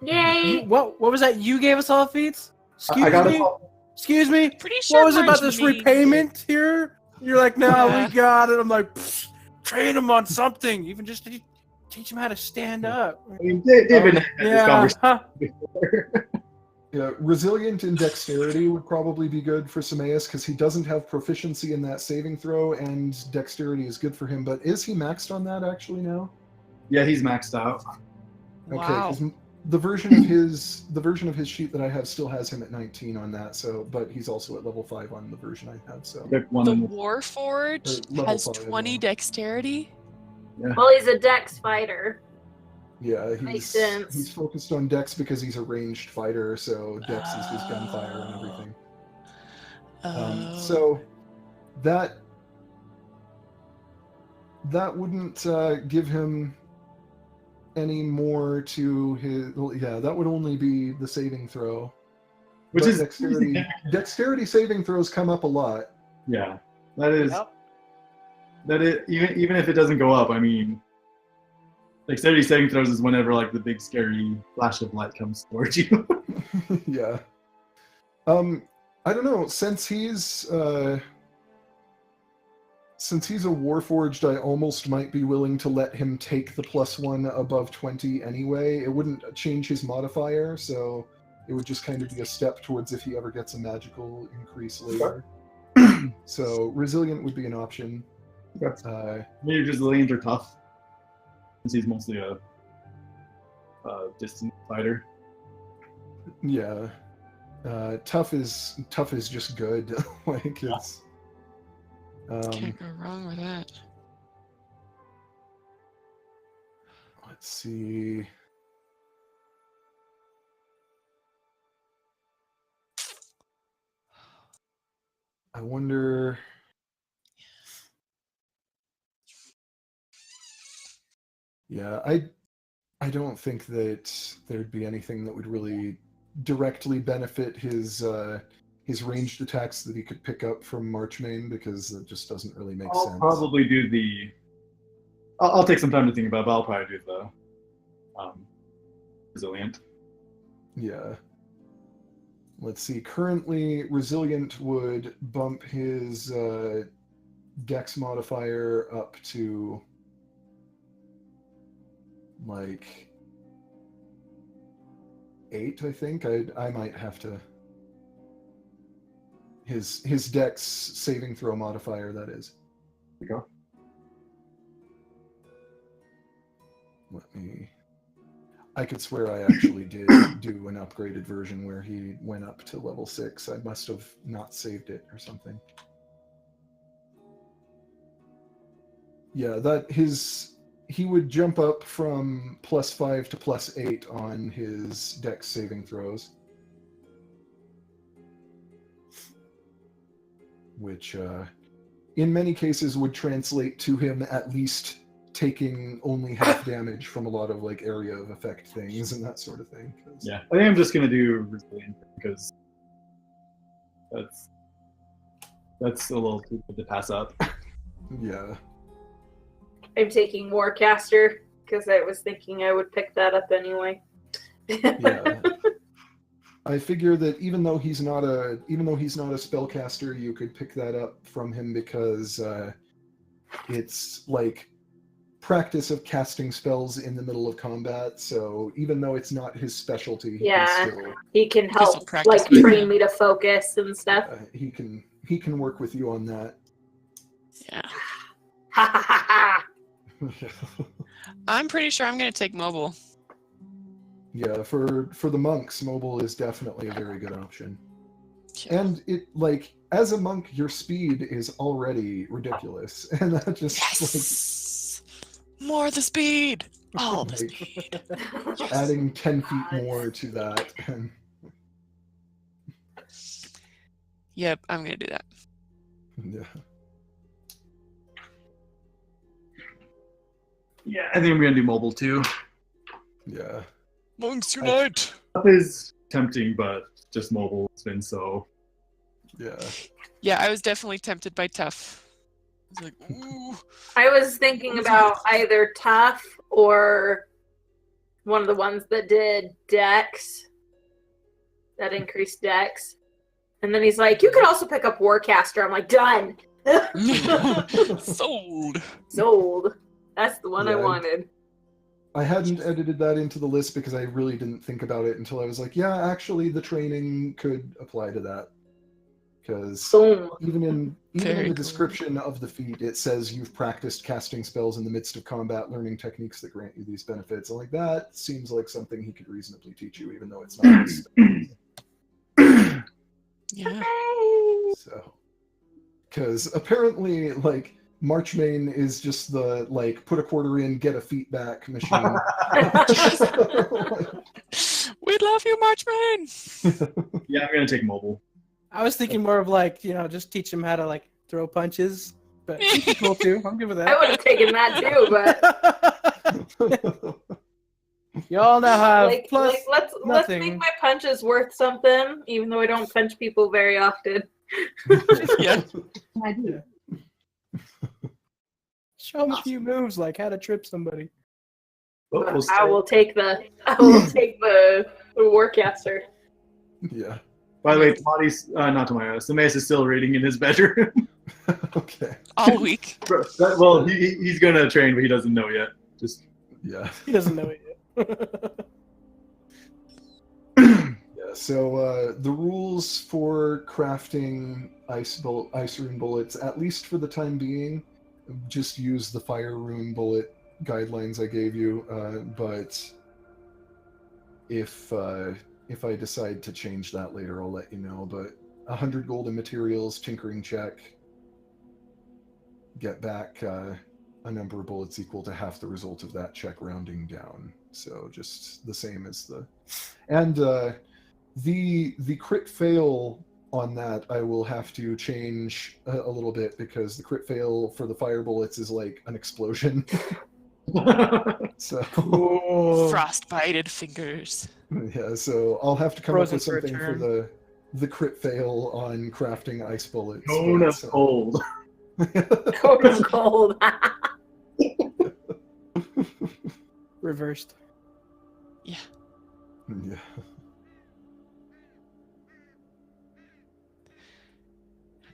Speaker 1: Yay!
Speaker 2: What was that? You gave us all feats?
Speaker 4: I got us
Speaker 2: me?
Speaker 4: all.
Speaker 2: Excuse me?
Speaker 5: Pretty sure.
Speaker 2: What was it about this
Speaker 5: Marjorie-
Speaker 2: repayment here? You're like, no,
Speaker 5: Yeah.
Speaker 2: we got it. I'm like, train him on something. Even just to teach him how to stand up.
Speaker 4: I mean, David had this
Speaker 2: Yeah.
Speaker 4: conversation
Speaker 2: Huh.
Speaker 4: before.
Speaker 3: Yeah, resilient and dexterity would probably be good for Sameas because he doesn't have proficiency in that saving throw, and dexterity is good for him. But is he maxed on that actually now?
Speaker 4: Yeah, he's maxed out.
Speaker 3: Okay,
Speaker 5: Wow.
Speaker 3: because the version of his sheet that I have still has him at 19 on that. So, but he's also at level 5 on the version I have. So,
Speaker 4: Pick one
Speaker 5: The
Speaker 4: in
Speaker 5: Warforged
Speaker 3: level
Speaker 5: has
Speaker 3: 5,
Speaker 5: 20
Speaker 3: yeah.
Speaker 5: dexterity.
Speaker 1: Well, he's a dex fighter.
Speaker 3: Yeah,
Speaker 1: Makes sense.
Speaker 3: he's focused on dex because he's a ranged fighter, so dex is his gunfire and everything. So that wouldn't give him any more to his. Well, yeah, that would only be the saving throw.
Speaker 4: Which
Speaker 3: But
Speaker 4: is
Speaker 3: dexterity saving throws come up a lot.
Speaker 4: Yeah, that is
Speaker 2: Yep.
Speaker 4: that is even if it doesn't go up. I mean, dexterity saving throws is whenever like the big scary flash of light comes towards you.
Speaker 3: Yeah. I don't know. Since he's a Warforged, I almost might be willing to let him take the +1 above 20 anyway. It wouldn't change his modifier, so it would just kind of be a step towards if he ever gets a magical increase later. So resilient would be an option.
Speaker 4: Maybe resilient or tough, since he's mostly a distant fighter.
Speaker 3: Yeah. Tough is just good. Like it's.
Speaker 5: Can't go wrong with that.
Speaker 3: Let's see. I wonder. Yeah, I don't think that there'd be anything that would really directly benefit his ranged attacks that he could pick up from Marchmain, because it just doesn't really make
Speaker 4: I'll
Speaker 3: sense.
Speaker 4: probably do the. I'll take some time to think about it, but I'll probably do the resilient.
Speaker 3: Yeah. Let's see. Currently, resilient would bump his dex modifier up to like 8, I think. I might have to. His dex saving throw modifier, that is.
Speaker 4: There you go.
Speaker 3: I could swear I actually did do an upgraded version where he went up to level 6. I must have not saved it or something. Yeah, he would jump up from +5 to +8 on his dex saving throws. Which, in many cases, would translate to him at least taking only half damage from a lot of like area of effect things and that sort of thing.
Speaker 4: Yeah, I think I'm just gonna do resilient because that's a little too good to pass up.
Speaker 3: Yeah.
Speaker 1: I'm taking Warcaster because I was thinking I would pick that up anyway.
Speaker 3: Yeah. I figure that even though he's not a spellcaster, you could pick that up from him because it's like practice of casting spells in the middle of combat. So even though it's not his specialty,
Speaker 1: he can help
Speaker 5: practice
Speaker 1: like
Speaker 5: with
Speaker 1: train
Speaker 5: him.
Speaker 1: me to focus and stuff.
Speaker 3: he can work with you on that.
Speaker 5: Yeah.
Speaker 1: Ha ha ha ha!
Speaker 5: I'm pretty sure I'm going to take mobile.
Speaker 3: Yeah, for the monks, mobile is definitely a very good option.
Speaker 5: Yeah.
Speaker 3: And it like as a monk, your speed is already ridiculous, and that just
Speaker 5: Yes! More the speed! All the
Speaker 3: Like,
Speaker 5: speed.
Speaker 3: like adding 10 feet more to that. And
Speaker 5: Yep, I'm going to do that.
Speaker 3: yeah.
Speaker 4: Yeah, I think I'm gonna do mobile too.
Speaker 3: Yeah.
Speaker 5: Monks unite!
Speaker 4: Tough is tempting, but just mobile has been so.
Speaker 3: Yeah.
Speaker 5: Yeah, I was definitely tempted by tough. I was like, ooh.
Speaker 1: I was thinking about either tough or one of the ones that did dex, that increased dex. And then he's like, you could also pick up Warcaster. I'm like, done.
Speaker 5: Sold.
Speaker 1: Sold. That's the one I
Speaker 3: Yeah.
Speaker 1: wanted.
Speaker 3: I hadn't edited that into the list because I really didn't think about it until I was like, yeah, actually, the training could apply to that. Because
Speaker 1: Boom.
Speaker 3: even in
Speaker 5: Very
Speaker 3: the
Speaker 5: cool.
Speaker 3: description of the feat, it says you've practiced casting spells in the midst of combat, learning techniques that grant you these benefits. And like that seems like something he could reasonably teach you, even though it's not his spell.
Speaker 5: Yeah.
Speaker 3: So, because apparently, like, Marchmain is just the, like, put a quarter in, get a feedback machine.
Speaker 5: We love you, Marchman!
Speaker 4: Yeah, I'm gonna take mobile.
Speaker 2: I was thinking more of like, just teach him how to like throw punches. But he'd be cool too. I'm good with
Speaker 1: I
Speaker 2: that.
Speaker 1: would have taken that too, but
Speaker 2: Y'all now have
Speaker 1: let's
Speaker 2: nothing.
Speaker 1: make my punches worth something, even though I don't punch people very often.
Speaker 5: Yeah.
Speaker 6: I do.
Speaker 2: Show him a few moves, like how to trip somebody.
Speaker 4: Oh, we'll
Speaker 1: I will take the Warcaster.
Speaker 3: Yeah.
Speaker 4: By the way, Sameas is still reading in his bedroom.
Speaker 3: Okay.
Speaker 5: All week.
Speaker 4: Well, he's gonna train, but he doesn't know yet. Just
Speaker 3: Yeah.
Speaker 2: He doesn't know it yet.
Speaker 3: Yeah. So the rules for crafting ice rune bullets, at least for the time being, just use the fire rune bullet guidelines I gave you. But if I decide to change that later, I'll let you know. But 100 gold in materials, tinkering check, get back a number of bullets equal to half the result of that check, rounding down. So just the same as the crit fail on that. I will have to change a little bit because the crit fail for the fire bullets is like an explosion. So
Speaker 5: Frostbited fingers.
Speaker 3: yeah, so I'll have to come
Speaker 2: Frozen
Speaker 3: up with
Speaker 2: for a
Speaker 3: something for
Speaker 2: turn.
Speaker 3: the crit fail on crafting ice bullets.
Speaker 4: cone
Speaker 3: but,
Speaker 4: of cold.
Speaker 1: Cold and cold.
Speaker 2: Reversed.
Speaker 5: Yeah.
Speaker 3: Yeah.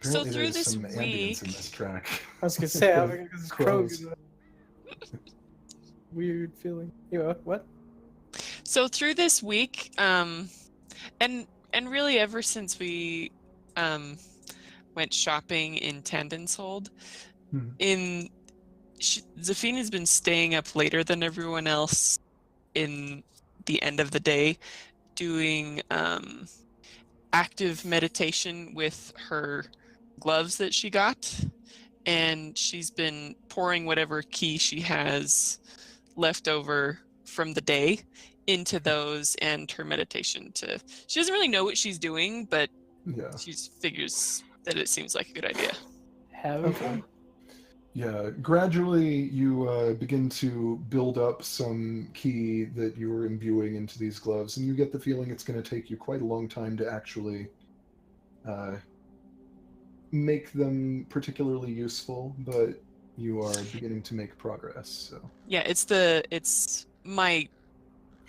Speaker 5: So
Speaker 3: Apparently
Speaker 5: through
Speaker 3: there's
Speaker 5: this
Speaker 3: some ambience in
Speaker 5: week-
Speaker 3: this track.
Speaker 2: I was gonna say, I think this is
Speaker 3: Crows.
Speaker 2: weird feeling. Yeah, what?
Speaker 5: So through this week, and really ever since we went shopping in Tandenshold,
Speaker 3: Mhm.
Speaker 5: Zafina's been staying up later than everyone else in the end of the day, doing active meditation with her gloves that she got, and she's been pouring whatever key she has left over from the day into those and her meditation. She doesn't really know what she's doing, but
Speaker 3: Yeah.
Speaker 5: she figures that it seems like a good idea.
Speaker 2: Having fun.
Speaker 3: Yeah, gradually you begin to build up some key that you're imbuing into these gloves, and you get the feeling it's going to take you quite a long time to actually make them particularly useful, but you are beginning to make progress. So
Speaker 5: Yeah, it's my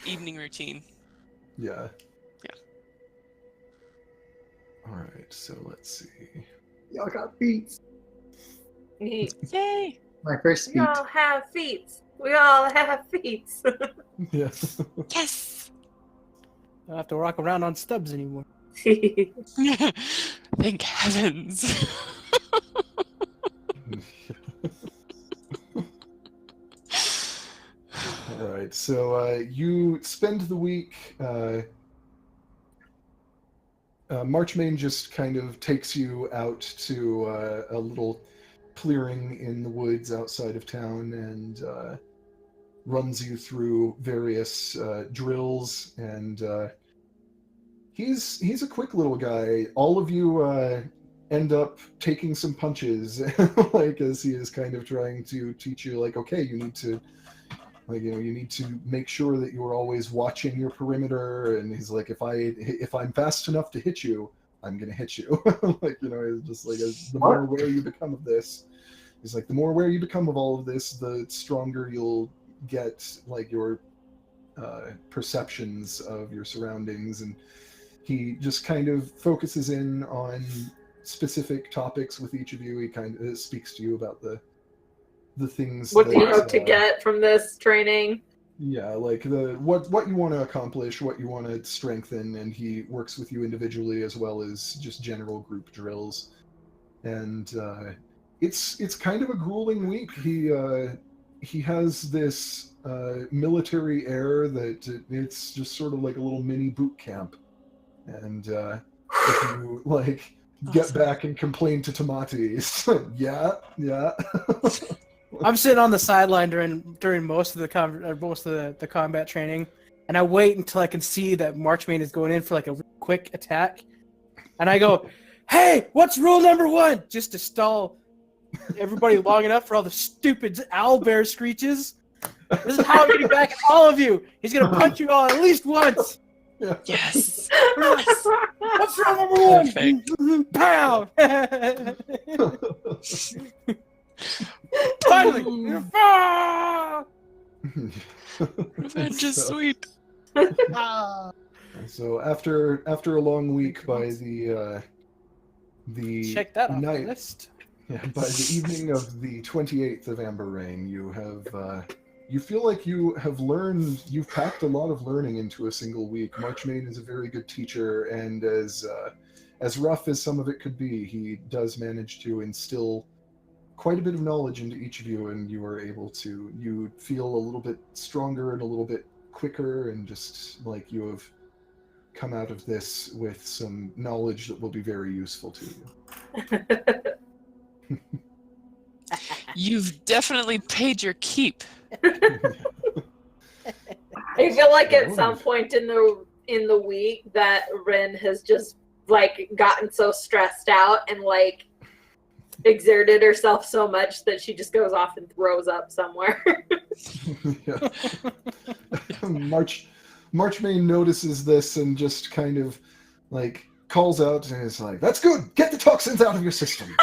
Speaker 5: evening routine.
Speaker 3: yeah.
Speaker 5: Yeah.
Speaker 3: All right, so let's see.
Speaker 4: Y'all got feet.
Speaker 5: Yay!
Speaker 4: My first
Speaker 1: We
Speaker 4: feet.
Speaker 1: all have feet. We all have feet.
Speaker 3: Yeah.
Speaker 5: Yes!
Speaker 2: I don't have to walk around on stubs anymore.
Speaker 5: Thank heavens.
Speaker 3: All right, so you spend the week. Marchmain just kind of takes you out to a little clearing in the woods outside of town and runs you through various drills. And he's a quick little guy. All of you end up taking some punches, like as he is kind of trying to teach you, like, okay, you need to. Like, you need to make sure that you're always watching your perimeter. And he's like, if I'm fast enough to hit you, I'm gonna hit you. Like, it's just like the more aware you become of this, he's like, the more aware you become of all of this, the stronger you'll get, like, your perceptions of your surroundings. And he just kind of focuses in on specific topics with each of you. He kind of speaks to you about the things.
Speaker 1: What do you hope to get from this training?
Speaker 3: Yeah, like what you want to accomplish, what you want to strengthen, and he works with you individually as well as just general group drills. And it's kind of a grueling week. He has this military air that it's just sort of like a little mini boot camp. And if you like get
Speaker 5: Awesome.
Speaker 3: back and complain to Tomates, yeah.
Speaker 2: I'm sitting on the sideline during most of the combat training, and I wait until I can see that Marchmain is going in for like a quick attack, and I go, "Hey, what's rule number 1?" Just to stall everybody long enough for all the stupid owlbear screeches. This is how I'm getting back at all of you. He's gonna punch you all at least once.
Speaker 5: Yes.
Speaker 2: What's rule number 1?
Speaker 5: Perfect.
Speaker 2: Pow! Finally!
Speaker 5: Revenge is sweet.
Speaker 3: So after a long week, by the
Speaker 2: Check that off the
Speaker 3: night,
Speaker 2: list.
Speaker 3: yeah, by the evening of the 28th of Amber Rain, you have you feel like you have learned. You've packed a lot of learning into a single week. Marchmain is a very good teacher, and as rough as some of it could be, he does manage to instill quite a bit of knowledge into each of you, and you are able to. You feel a little bit stronger and a little bit quicker, and just like you have come out of this with some knowledge that will be very useful to you.
Speaker 5: You've definitely paid your keep.
Speaker 1: I feel like at some point in the week that Ren has just like gotten so stressed out and like exerted herself so much that she just goes off and throws up somewhere.
Speaker 3: Yeah. Marchmain notices this and just kind of like calls out and is like, "That's good. Get the toxins out of your system."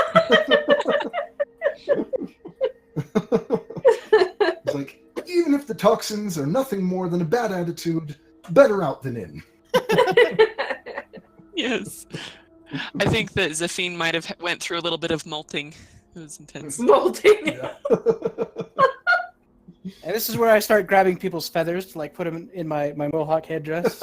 Speaker 3: It's like, even if the toxins are nothing more than a bad attitude, better out than in.
Speaker 5: Yes. I think that Zafine might have went through a little bit of molting. It was intense.
Speaker 1: Molting.
Speaker 3: Yeah.
Speaker 2: And this is where I start grabbing people's feathers to like put them in my mohawk headdress.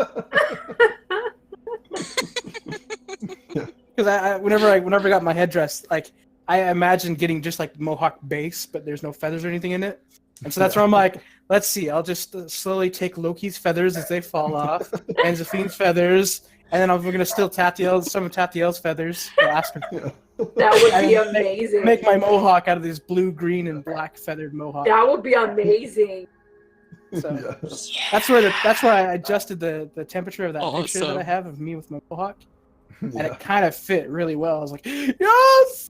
Speaker 2: Because I whenever I got my headdress, like I imagine getting just like mohawk base, but there's no feathers or anything in it. And so that's where I'm like, let's see, I'll just slowly take Loki's feathers as they fall off, and Zafine's feathers, and then we're gonna steal some of Tatiel's feathers.
Speaker 3: Yeah.
Speaker 1: That would be amazing.
Speaker 2: Make my mohawk out of these blue, green, and black feathered mohawk.
Speaker 1: That would be amazing.
Speaker 2: So
Speaker 3: Yeah.
Speaker 2: that's why I adjusted the temperature of that picture that
Speaker 5: Awesome.
Speaker 2: I have of me with my mohawk, and
Speaker 3: Yeah.
Speaker 2: it kind of fit really well. I was like, yes.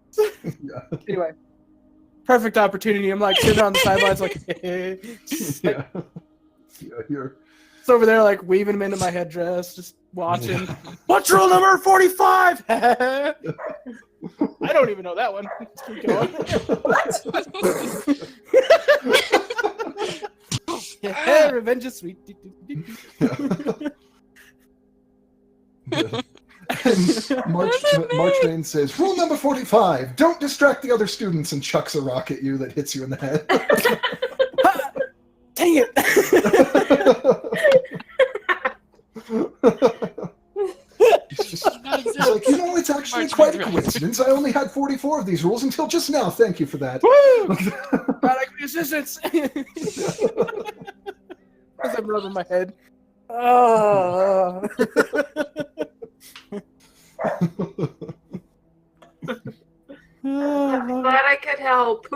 Speaker 3: Yeah.
Speaker 2: Anyway, perfect opportunity. I'm like sitting on the sidelines, like,
Speaker 3: Yeah. Yeah, you're
Speaker 2: it's over there, like weaving them into my headdress, just watching. What's rule number 45? I don't even know that one. Let's keep going. Yeah, revenge is sweet.
Speaker 3: Yeah. And Marchmain says, "Rule number 45: don't distract the other students," and chucks a rock at you that hits you in the head.
Speaker 2: Dang it!
Speaker 3: He's like, it's actually quite a coincidence. I only had 44 of these rules until just now. Thank you for that.
Speaker 2: Woo! Product assistance. As I'm rubbing my head. Oh.
Speaker 1: I'm glad I could help.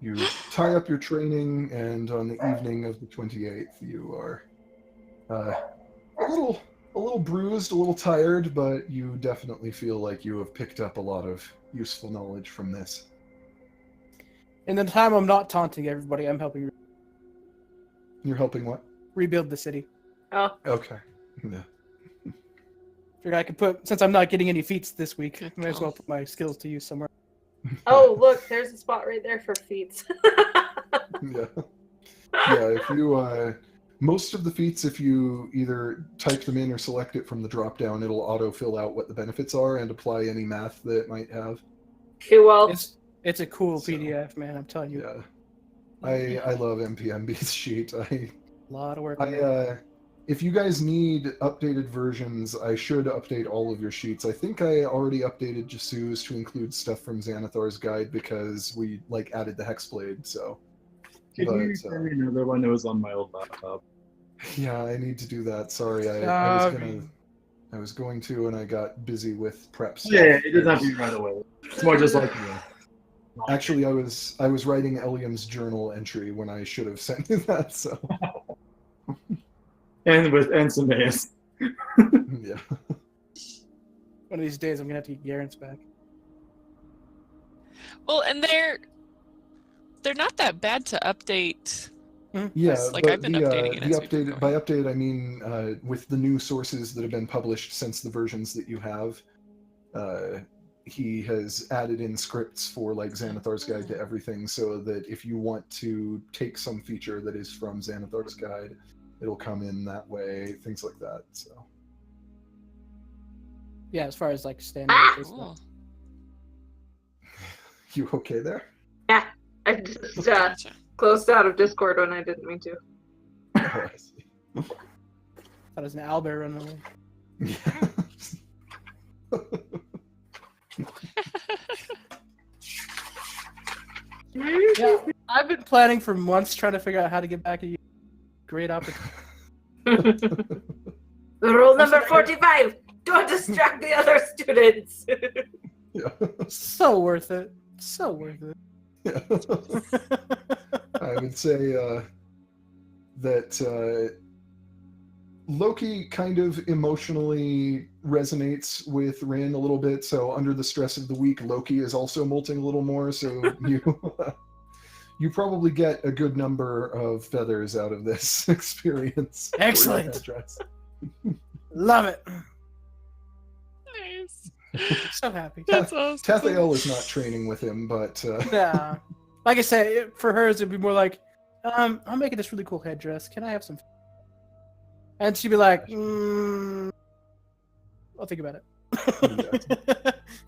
Speaker 3: You tie up your training, and on the evening of the 28th, you are a little bruised, a little tired, but you definitely feel like you have picked up a lot of useful knowledge from this.
Speaker 2: In the time I'm not taunting everybody, I'm helping
Speaker 3: You're helping what?
Speaker 2: rebuild the city.
Speaker 1: Oh,
Speaker 3: Okay. Yeah.
Speaker 2: Figured I could put, since I'm not getting any feats this week,
Speaker 5: Good
Speaker 2: might as well
Speaker 5: call.
Speaker 2: put my skills to use somewhere.
Speaker 1: oh, look, there's a spot right there for feats.
Speaker 3: Yeah. Yeah, if you most of the feats, if you either type them in or select it from the drop down, it'll auto fill out what the benefits are and apply any math that it might have.
Speaker 1: Okay, well,
Speaker 2: It's a cool
Speaker 3: So,
Speaker 2: PDF, man. I'm telling you.
Speaker 3: Yeah. I love MPMB's sheet.
Speaker 2: A lot of work.
Speaker 3: If you guys need updated versions, I should update all of your sheets. I think I already updated Jasu's to include stuff from Xanathar's guide because we added the Hexblade. So,
Speaker 4: Could you send me another one that was on my old laptop?
Speaker 3: yeah, I need to do that. Sorry, I was going to, and I got busy with prep stuff.
Speaker 4: Yeah, it doesn't have to be right away. It's more just like
Speaker 3: Actually, I was writing Eliam's journal entry when I should have sent you that. So.
Speaker 4: And with Ensimaeus.
Speaker 3: Yeah.
Speaker 2: One of these days, I'm gonna have to get Garen's back.
Speaker 5: Well, and they're not that bad to update.
Speaker 3: Yeah,
Speaker 5: Like,
Speaker 3: but
Speaker 5: I've been updating it as we've been
Speaker 3: by
Speaker 5: going.
Speaker 3: update I mean with the new sources that have been published since the versions that you have. He has added in scripts for Xanathar's Guide to everything, so that if you want to take some feature that is from Xanathar's Guide, it'll come in that way, things like that. So.
Speaker 2: Yeah, as far as standard.
Speaker 5: Cool.
Speaker 3: You okay there?
Speaker 1: yeah, I just
Speaker 5: Gotcha.
Speaker 1: closed out of Discord when I didn't mean to.
Speaker 3: Oh, I see.
Speaker 2: That was an owlbear running away. Yeah, I've been planning for months trying to figure out how to get back at you. Great opportunity.
Speaker 1: The rule number 45: don't distract the other students.
Speaker 3: Yeah.
Speaker 2: So worth it. So worth it.
Speaker 3: I would say that Loki kind of emotionally resonates with Rin a little bit, so under the stress of the week, Loki is also molting a little more, so you probably get a good number of feathers out of this experience.
Speaker 2: Excellent. Love it.
Speaker 5: Nice.
Speaker 2: So happy.
Speaker 5: That's awesome.
Speaker 3: Tathael is not training with him, but
Speaker 2: Yeah. Like I said, for hers, it'd be more like, I'm making this really cool headdress. Can I have some? And she'd be like, I'll think about it.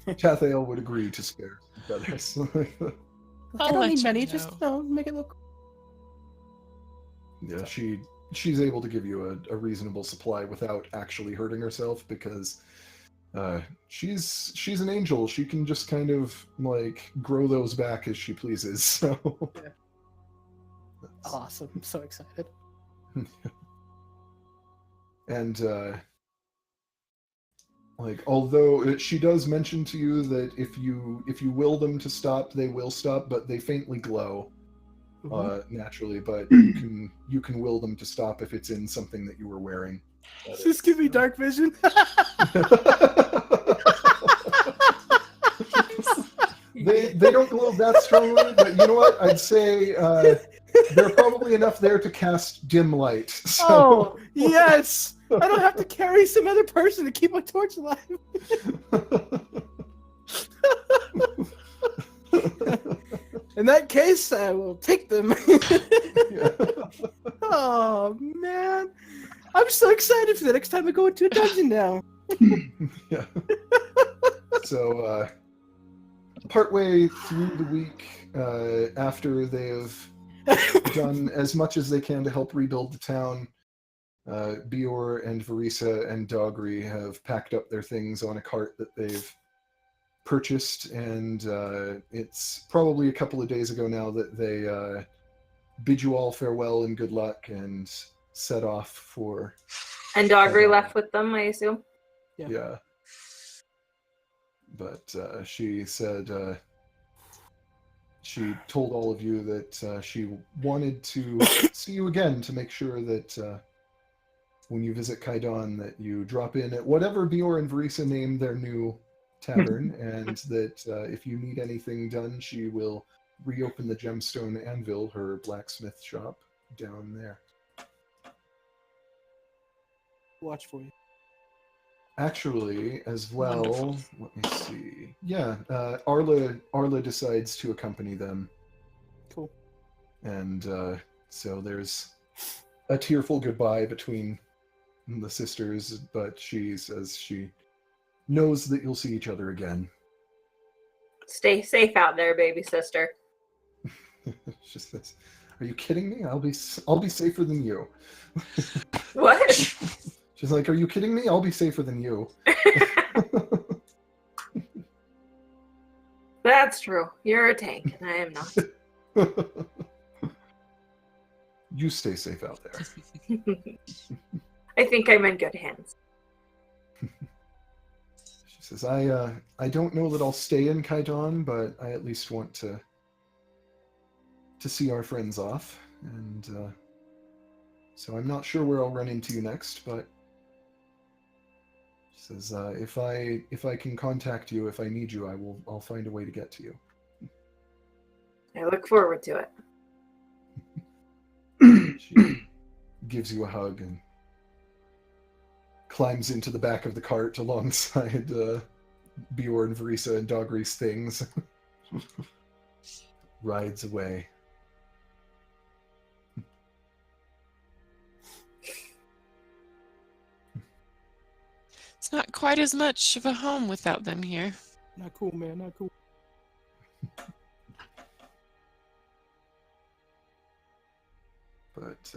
Speaker 3: Tathael would agree to spare feathers.
Speaker 2: I
Speaker 5: I'll
Speaker 2: don't
Speaker 5: let
Speaker 2: need
Speaker 5: you
Speaker 2: many,
Speaker 5: know.
Speaker 2: just make it look.
Speaker 3: Yeah, she's able to give you a reasonable supply without actually hurting herself because she's an angel. She can just kind of grow those back as she pleases. So
Speaker 2: Yeah. Awesome! I'm so excited.
Speaker 3: And although she does mention to you that if you will them to stop, they will stop, but they faintly glow. Naturally, but you can will them to stop if it's in something that you were wearing.
Speaker 2: Just give me dark vision.
Speaker 3: They don't glow that strongly, but you know what? I'd say there are probably enough there to cast dim light. So.
Speaker 2: Oh yes! I don't have to carry some other person to keep my torch alive. In that case, I will take them. Oh man, I'm so excited for the next time I go into a dungeon now.
Speaker 3: Yeah. So, partway through the week, after they've done as much as they can to help rebuild the town, Bior and Varisa and Dogri have packed up their things on a cart that they've purchased, and it's probably a couple of days ago now that they bid you all farewell and good luck and set off for...
Speaker 1: And Dogri left with them, I assume?
Speaker 3: Yeah. But she said she told all of you that she wanted to see you again to make sure that when you visit Kaidan that you drop in at whatever Bior and Varisa name their new tavern, and that if you need anything done, she will reopen the Gemstone Anvil, her blacksmith shop, down there.
Speaker 2: Watch for you.
Speaker 3: Actually, as well,
Speaker 5: Wonderful.
Speaker 3: let me see. Yeah, Arla decides to accompany them.
Speaker 2: Cool.
Speaker 3: And so there's a tearful goodbye between the sisters, but she says she knows that you'll see each other again.
Speaker 1: Stay safe out there, baby sister.
Speaker 3: It's just this. Are you kidding me? I'll be safer than you.
Speaker 1: What?
Speaker 3: She's like, are you kidding me? I'll be safer than you.
Speaker 1: That's true. You're a tank, and I am not.
Speaker 3: You stay safe out there.
Speaker 1: I think I'm in good hands.
Speaker 3: She says, I don't know that I'll stay in Kaidan, but I at least want to see our friends off. And so I'm not sure where I'll run into you next, but she says, if I can contact you, if I need you, I'll find a way to get to you.
Speaker 1: I look forward to it.
Speaker 3: She gives you a hug and climbs into the back of the cart alongside Bjorn, Verisa, and Dogry's things. Rides away.
Speaker 5: It's not quite as much of a home without them here.
Speaker 2: Not cool, man. Not cool.
Speaker 3: But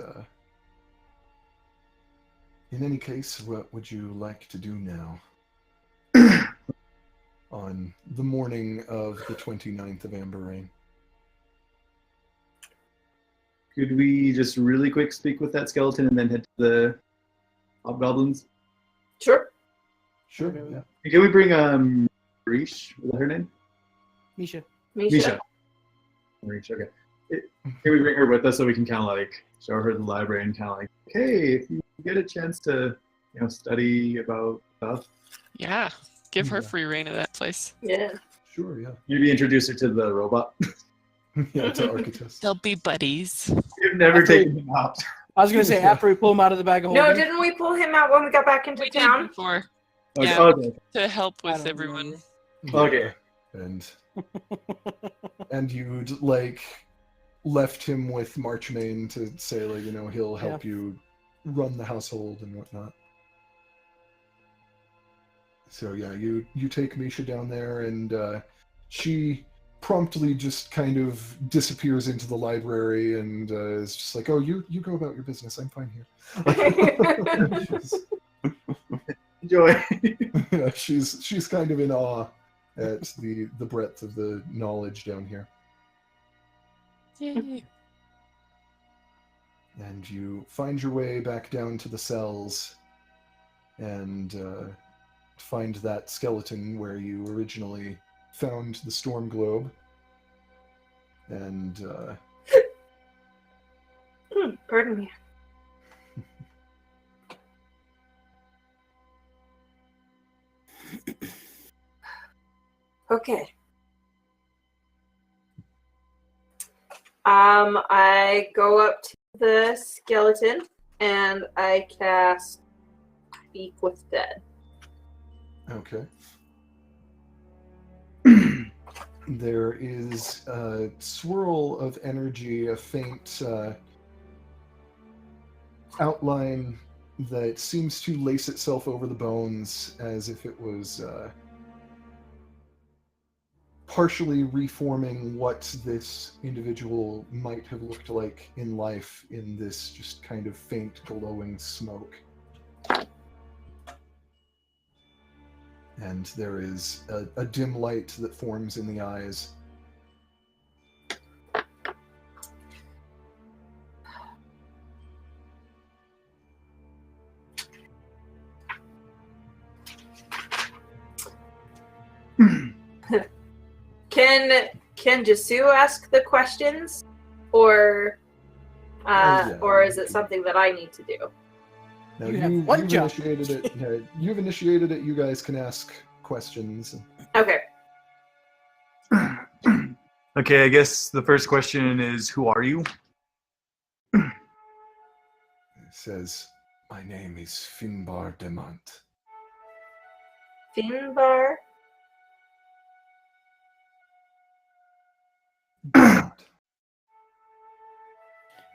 Speaker 3: in any case, what would you like to do now? On the morning of the 29th of Amber Rain.
Speaker 4: Could we just really quick speak with that skeleton and then head to the hobgoblins?
Speaker 1: Sure.
Speaker 3: Sure,
Speaker 2: Okay.
Speaker 3: yeah.
Speaker 4: Can we bring Rish? Is that her name?
Speaker 2: Misha.
Speaker 1: Misha.
Speaker 4: Rish, okay. Can we bring her with us so we can kind of like show her the library and kind of like, hey, if you get a chance to, study about stuff,
Speaker 5: Yeah, give her
Speaker 3: Yeah.
Speaker 5: free reign of that place.
Speaker 1: Yeah.
Speaker 3: Sure, yeah.
Speaker 4: maybe introduce her to the robot.
Speaker 3: Yeah, to Architect.
Speaker 5: They'll be buddies.
Speaker 4: We've never
Speaker 2: After-
Speaker 4: taken him out.
Speaker 2: I was gonna say after we pull him out of the bag of holding.
Speaker 1: No, didn't we pull him out when we got back into
Speaker 5: We did
Speaker 1: town?
Speaker 5: before
Speaker 4: Okay.
Speaker 5: Yeah.
Speaker 4: Okay.
Speaker 5: to help
Speaker 2: I
Speaker 5: with
Speaker 2: don't
Speaker 5: everyone.
Speaker 2: remember.
Speaker 4: Okay.
Speaker 3: And you'd like left him with Marchmain to say like, he'll help you run the household and whatnot. So yeah, you take Misha down there, and she promptly just kind of disappears into the library and is just like, oh, you go about your business, I'm fine here.
Speaker 4: Enjoy.
Speaker 3: Yeah, she's kind of in awe at the breadth of the knowledge down here.
Speaker 5: Yay.
Speaker 3: And you find your way back down to the cells and find that skeleton where you originally found the storm globe. And
Speaker 1: Pardon me. Okay. I go up to the skeleton and I cast Speak with Dead.
Speaker 3: okay. There is a swirl of energy, a faint outline that seems to lace itself over the bones as if it was partially reforming what this individual might have looked like in life in this just kind of faint glowing smoke. And there is a dim light that forms in the eyes.
Speaker 1: Can Jasu ask the questions, or
Speaker 3: Yeah.
Speaker 1: or is it something that I need to do?
Speaker 3: Now
Speaker 2: You have one
Speaker 3: you've
Speaker 2: job.
Speaker 3: initiated it. Yeah, you've initiated it. You guys can ask questions.
Speaker 1: Okay.
Speaker 4: Okay, I guess the first question is, who are you?
Speaker 3: It says, "My name is Finbar Demant."
Speaker 1: Finbar.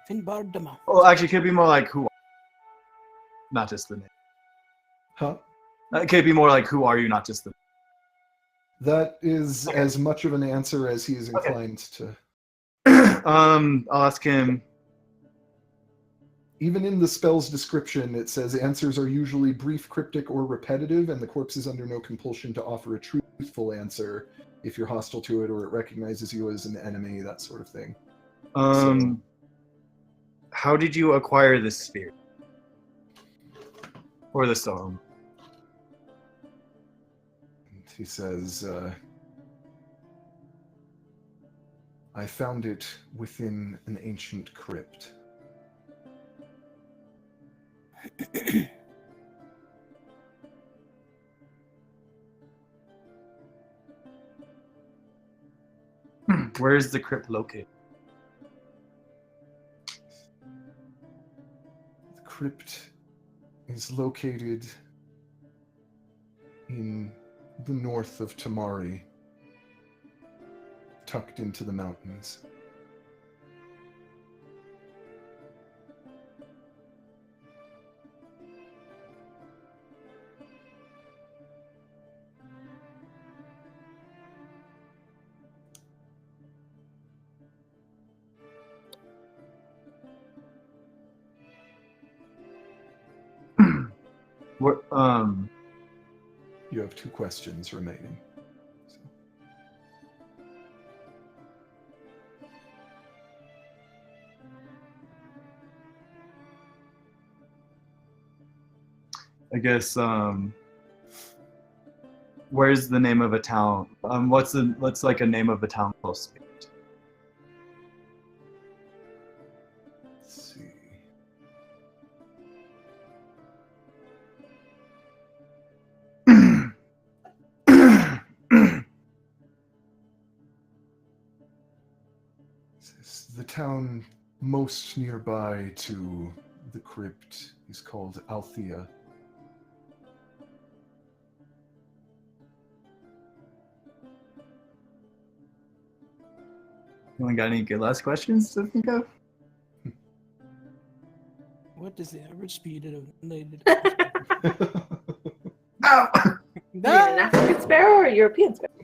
Speaker 2: Finbar Dama.
Speaker 4: Oh, actually, it could be more like who are you? Not just the name.
Speaker 3: Huh?
Speaker 4: It could be more like who are you, not just the
Speaker 3: That is as much of an answer as he is inclined to.
Speaker 4: I'll ask him.
Speaker 3: Even in the spell's description, it says answers are usually brief, cryptic, or repetitive, and the corpse is under no compulsion to offer a truthful answer if you're hostile to it or it recognizes you as an enemy, that sort of thing.
Speaker 4: How did you acquire this sphere? Or the stone?
Speaker 3: And he says, I found it within an ancient crypt.
Speaker 4: Where is the crypt located?
Speaker 3: The crypt is located in the north of Tamari, tucked into the mountains.
Speaker 4: What?
Speaker 3: You have 2 questions remaining. So.
Speaker 4: I guess. Where's the name of a town? What's like a name of a town close to it?
Speaker 3: Let's see. The town most nearby to the crypt is called Althea.
Speaker 4: Anyone got any good last questions to think of?
Speaker 2: What is the average speed of an
Speaker 4: Ow!
Speaker 1: You mean an African sparrow or a European sparrow?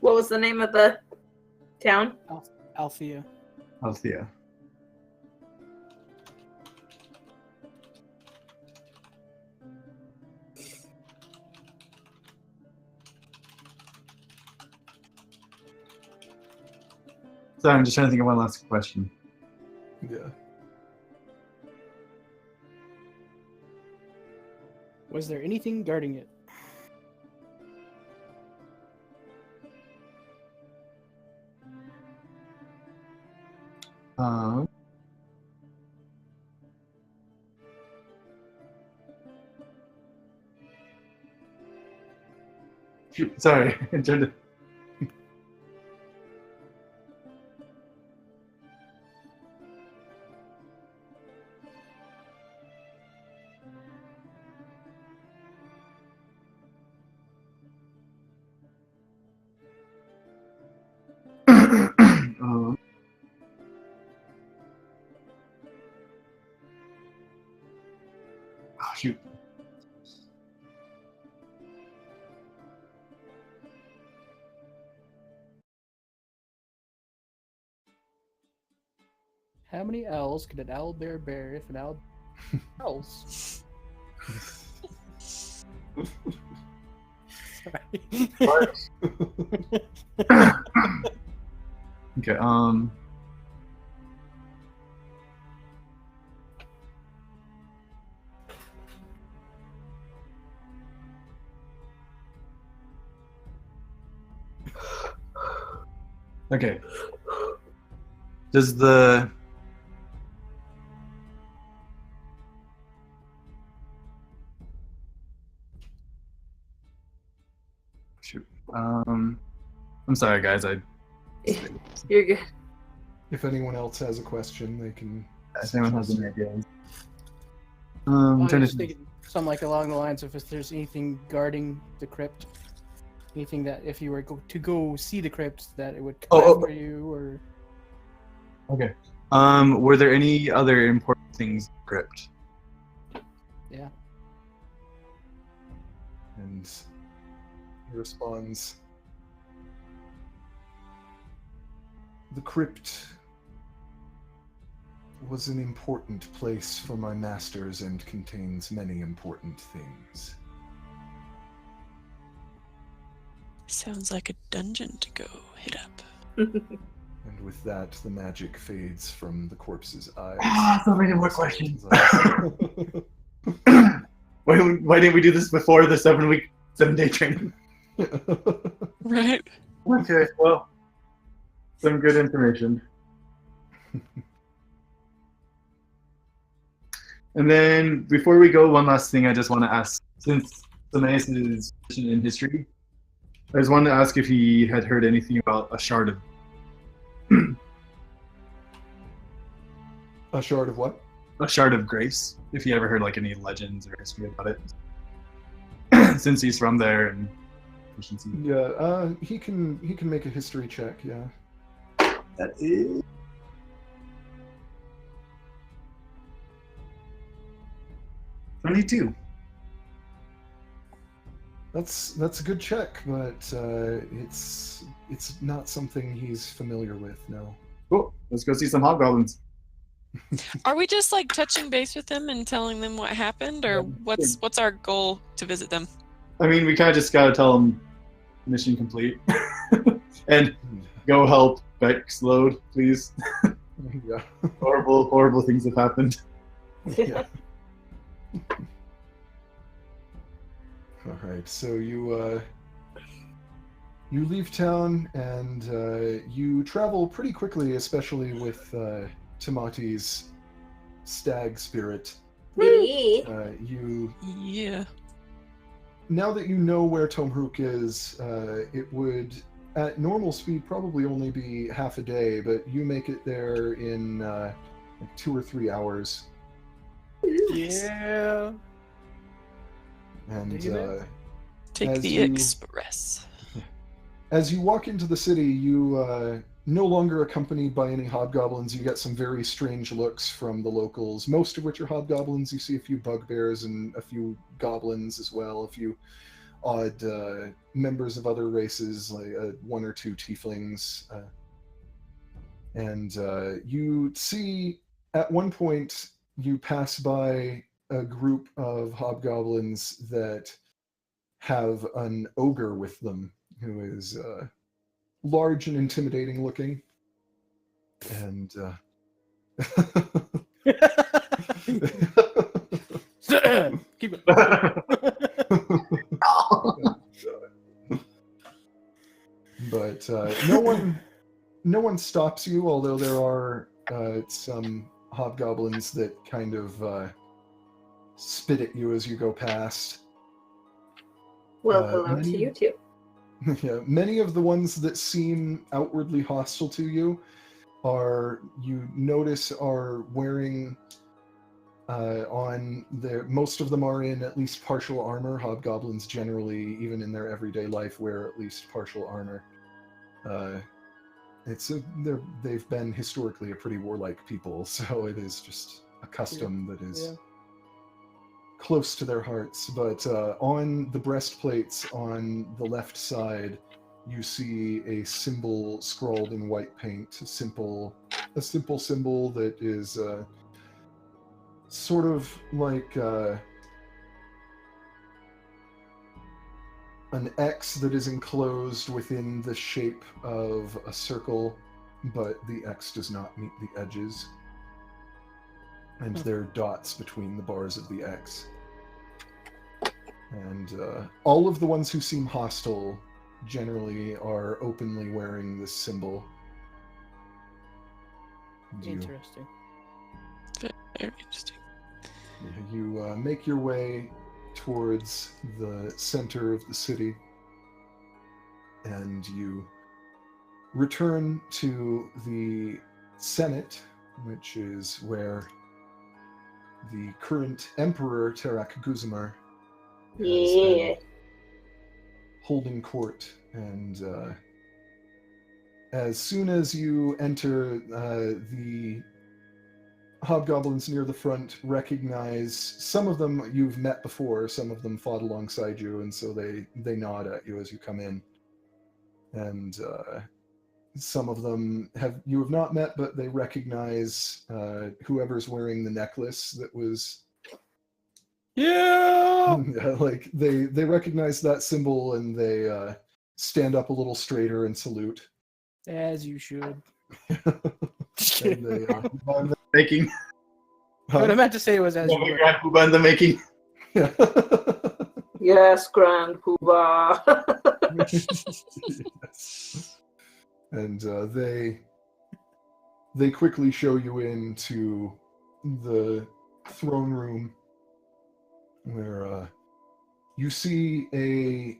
Speaker 1: What was the name of the town?
Speaker 2: Althea.
Speaker 4: Althea. Sorry, I'm just trying to think of one last question.
Speaker 3: Yeah.
Speaker 2: Was there anything guarding it?
Speaker 4: Sorry, I'm trying to. Oh, shoot.
Speaker 2: How many owls could an owl bear if an owl owls? Sorry.
Speaker 4: What? Okay, Okay. Does the shoot? I'm sorry, guys.
Speaker 1: You're good.
Speaker 3: If anyone else has a question, they can.
Speaker 4: If anyone has any ideas.
Speaker 2: I'm
Speaker 4: I'm trying
Speaker 2: just
Speaker 4: to.
Speaker 2: thinking something like along the lines of if there's anything guarding the crypt, anything that if you were to go see the crypt that it would come after you, or
Speaker 4: Okay. Were there any other important things in the crypt?
Speaker 2: yeah.
Speaker 3: And he responds, "The crypt was an important place for my masters and contains many important things."
Speaker 5: Sounds like a dungeon to go hit up.
Speaker 3: And with that, the magic fades from the corpse's eyes.
Speaker 4: So many more questions. Why didn't we do this before the 7-day training?
Speaker 5: Right.
Speaker 4: Okay, well, some good information. And then, before we go, one last thing I just want to ask. Since Semaeus is in history, I just wanted to ask if he had heard anything about a shard of...
Speaker 3: A shard of what?
Speaker 4: A shard of grace. If he ever heard like any legends or history about it. Since he's from there and...
Speaker 3: Yeah, he can make a history check, yeah.
Speaker 4: That is... 22.
Speaker 3: That's a good check, but it's not something he's familiar with, no.
Speaker 4: Cool. Let's go see some hobgoblins.
Speaker 5: Are we just like touching base with them and telling them what happened, or what's our goal to visit them?
Speaker 4: I mean, we kind of just gotta tell them mission complete. And go help Bex load, please.
Speaker 3: Yeah.
Speaker 4: Horrible things have happened.
Speaker 3: Yeah. All right, so you leave town and you travel pretty quickly, especially with Tamati's stag spirit.
Speaker 5: Yeah.
Speaker 3: Now that you know where Tomhruk is, it would, at normal speed, probably only be half a day, but you make it there in like 2 or 3 hours.
Speaker 2: Yeah.
Speaker 3: And
Speaker 5: Take the express.
Speaker 3: as you walk into the city, you no longer accompanied by any hobgoblins. You get some very strange looks from the locals, most of which are hobgoblins. You see a few bugbears and a few goblins as well, a few odd members of other races, like 1 or 2 tieflings. And you see, at one point, you pass by a group of hobgoblins that have an ogre with them, who is large and intimidating looking. And
Speaker 2: Keep it.
Speaker 3: But no one stops you, although there are some hobgoblins that kind of spit at you as you go past.
Speaker 1: Well, hello to you too.
Speaker 3: Yeah, many of the ones that seem outwardly hostile to you you notice are wearing most of them are in at least partial armor. Hobgoblins generally, even in their everyday life, wear at least partial armor. They've been historically a pretty warlike people, so it is just a custom that is close to their hearts. But on the breastplates on the left side, you see a symbol scrawled in white paint. A simple symbol that is sort of like an X that is enclosed within the shape of a circle, but the X does not meet the edges. And there are dots between the bars of the X. And all of the ones who seem hostile generally are openly wearing this symbol.
Speaker 2: Interesting.
Speaker 5: Very interesting.
Speaker 3: You make your way towards the center of the city, and you return to the Senate, which is where the current Emperor Terak Guzmar has been holding court. And as soon as you enter the hobgoblins near the front recognize some of them you've met before, some of them fought alongside you, and so they nod at you as you come in. And some of them you have not met, but they recognize whoever's wearing the necklace that was.
Speaker 2: Yeah.
Speaker 3: Like they recognize that symbol and they stand up a little straighter and salute.
Speaker 2: As you should. Just
Speaker 3: And
Speaker 2: kidding.
Speaker 3: they
Speaker 4: Booba in the making.
Speaker 2: What I meant to say was as you
Speaker 4: Grand
Speaker 2: would.
Speaker 4: Booba in the making.
Speaker 1: Yes, Grand Poobah.
Speaker 3: Yes. And they quickly show you into the throne room, where you see a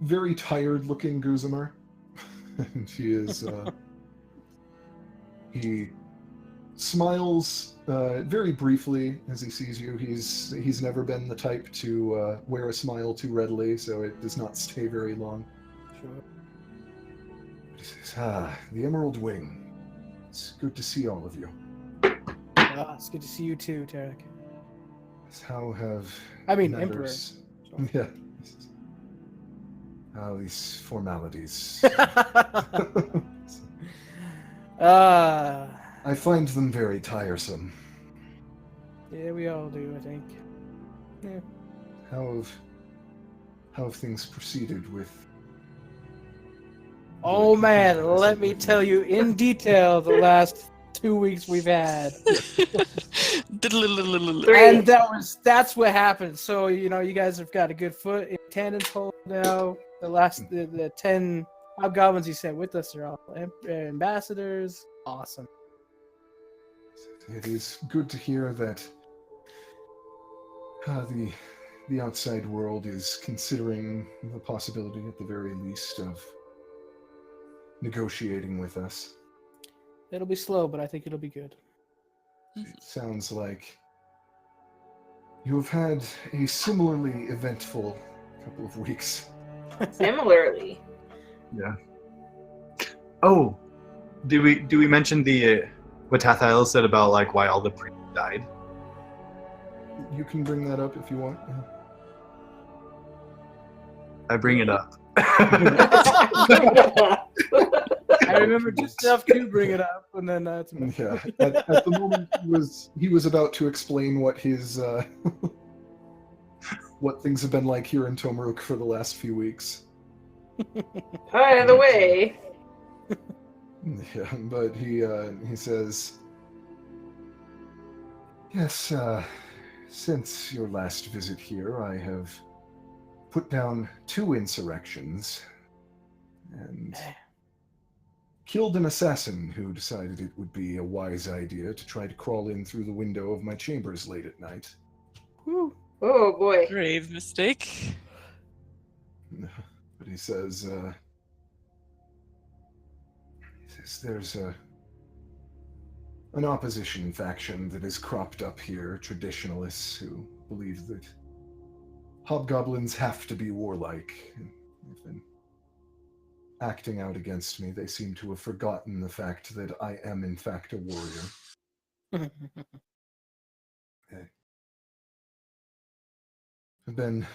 Speaker 3: very tired-looking Guzamar. And he smiles very briefly as he sees you. He's never been the type to wear a smile too readily, so it does not stay very long.
Speaker 2: Sure.
Speaker 3: He says, the Emerald Wing. It's good to see all of you.
Speaker 2: It's good to see you too, Tarek.
Speaker 3: How have
Speaker 2: Emperor.
Speaker 3: Yeah. These formalities. I find them very tiresome.
Speaker 2: Yeah, we all do, I think. Yeah.
Speaker 3: How have things proceeded with?
Speaker 2: Oh man, let me tell you in detail the last 2 weeks we've had. And that's what happened. So, you guys have got a good foot in tandem's hold now. The 10 hobgoblins you sent with us are all ambassadors. Awesome.
Speaker 3: It is good to hear that the outside world is considering the possibility, at the very least, of negotiating with us.
Speaker 2: It'll be slow, but I think it'll be good.
Speaker 3: It sounds like you have had a similarly eventful couple of weeks.
Speaker 1: Similarly.
Speaker 4: Yeah. Oh, do we mention what Tathael said about like why all the priests died?
Speaker 3: You can bring that up if you want. Yeah.
Speaker 4: I bring it up.
Speaker 2: I remember just enough to bring it up, and then
Speaker 3: Yeah. At the moment, he was about to explain what his what things have been like here in Tomruk for the last few weeks.
Speaker 1: By the way.
Speaker 3: Yeah, but he says, yes, since your last visit here, I have put down 2 insurrections and killed an assassin who decided it would be a wise idea to try to crawl in through the window of my chambers late at night.
Speaker 2: Whew.
Speaker 1: Oh boy.
Speaker 5: Grave mistake.
Speaker 3: But he says there's an opposition faction that has cropped up here, traditionalists who believe that hobgoblins have to be warlike. They've been acting out against me. They seem to have forgotten the fact that I am in fact a warrior. I've been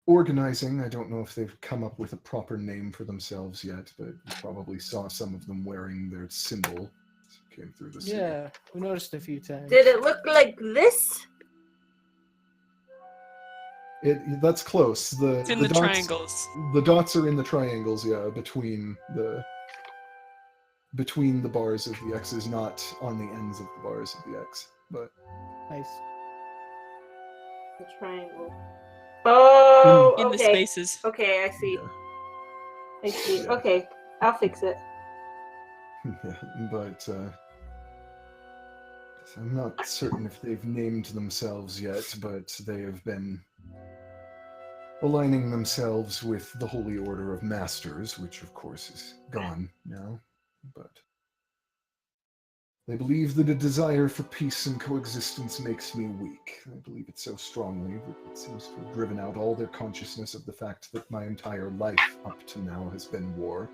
Speaker 3: organizing. I don't know if they've come up with a proper name for themselves yet, but you probably saw some of them wearing their symbol as it came through the city.
Speaker 2: Yeah, we noticed a few times.
Speaker 1: Did it look like this?
Speaker 3: That's close.
Speaker 5: It's in the
Speaker 3: dots,
Speaker 5: triangles.
Speaker 3: The dots are in the triangles, yeah, between the bars of the X's, not on the ends of the bars of the X. But
Speaker 2: Nice.
Speaker 1: The triangle. Oh,
Speaker 5: In the
Speaker 1: okay.
Speaker 5: spaces.
Speaker 1: Okay, I see.
Speaker 3: yeah.
Speaker 1: I see.
Speaker 3: Yeah.
Speaker 1: Okay, I'll fix it.
Speaker 3: Yeah, but I'm not certain if they've named themselves yet, but they have been aligning themselves with the Holy Order of Masters, which of course is gone now. But they believe that a desire for peace and coexistence makes me weak. I believe it so strongly that it seems to have driven out all their consciousness of the fact that my entire life up to now has been war.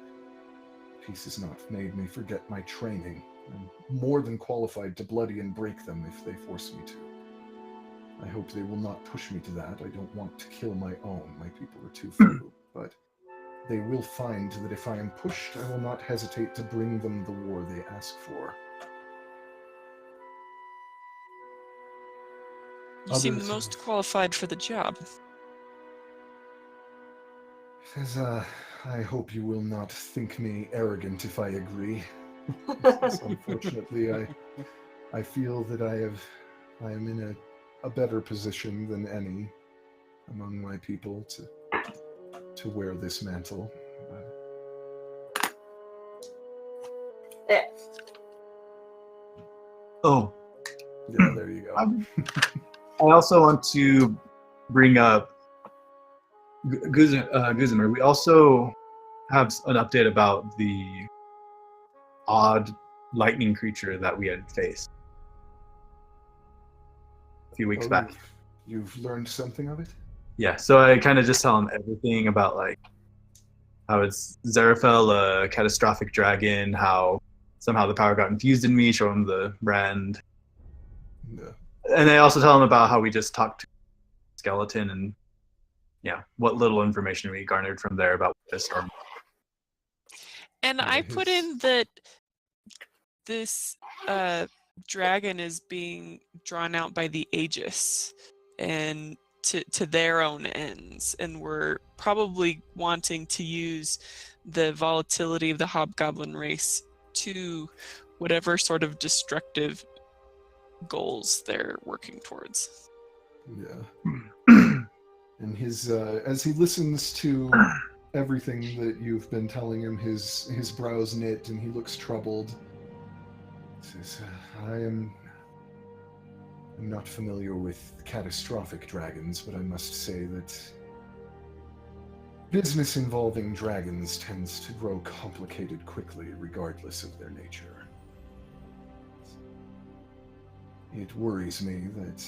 Speaker 3: Peace has not made me forget my training, I'm more than qualified to bloody and break them if they force me to. I hope they will not push me to that. I don't want to kill my own. My people are too few. But they will find that if I am pushed, I will not hesitate to bring them the war they ask for.
Speaker 5: You seem the
Speaker 3: Others
Speaker 5: most
Speaker 3: have-
Speaker 5: qualified for the job.
Speaker 3: As, I hope you will not think me arrogant if I agree. Unfortunately, I feel that I am in a better position than any among my people to wear this mantle.
Speaker 1: Eh,
Speaker 4: Oh,
Speaker 3: Yeah, there you go.
Speaker 4: I also want to bring up Guzimer. We also have an update about the odd lightning creature that we had faced a few weeks back.
Speaker 3: You've learned something of it?
Speaker 4: Yeah, so I kind of just tell him everything about like how it's Zerafel, a catastrophic dragon, how somehow the power got infused in me, show him the brand.
Speaker 3: Yeah.
Speaker 4: And I also tell him about how we just talked to Skeleton and what little information we garnered from there about this storm.
Speaker 5: And
Speaker 3: Yeah,
Speaker 5: I put in that this dragon is being drawn out by the Aegis and to their own ends, and we're probably wanting to use the volatility of the hobgoblin race to whatever sort of destructive goals they're working towards.
Speaker 3: Yeah. And his as he listens to everything that you've been telling him, his brows knit and he looks troubled. He says, I'm not familiar with catastrophic dragons, but I must say that business involving dragons tends to grow complicated quickly, regardless of their nature. It worries me that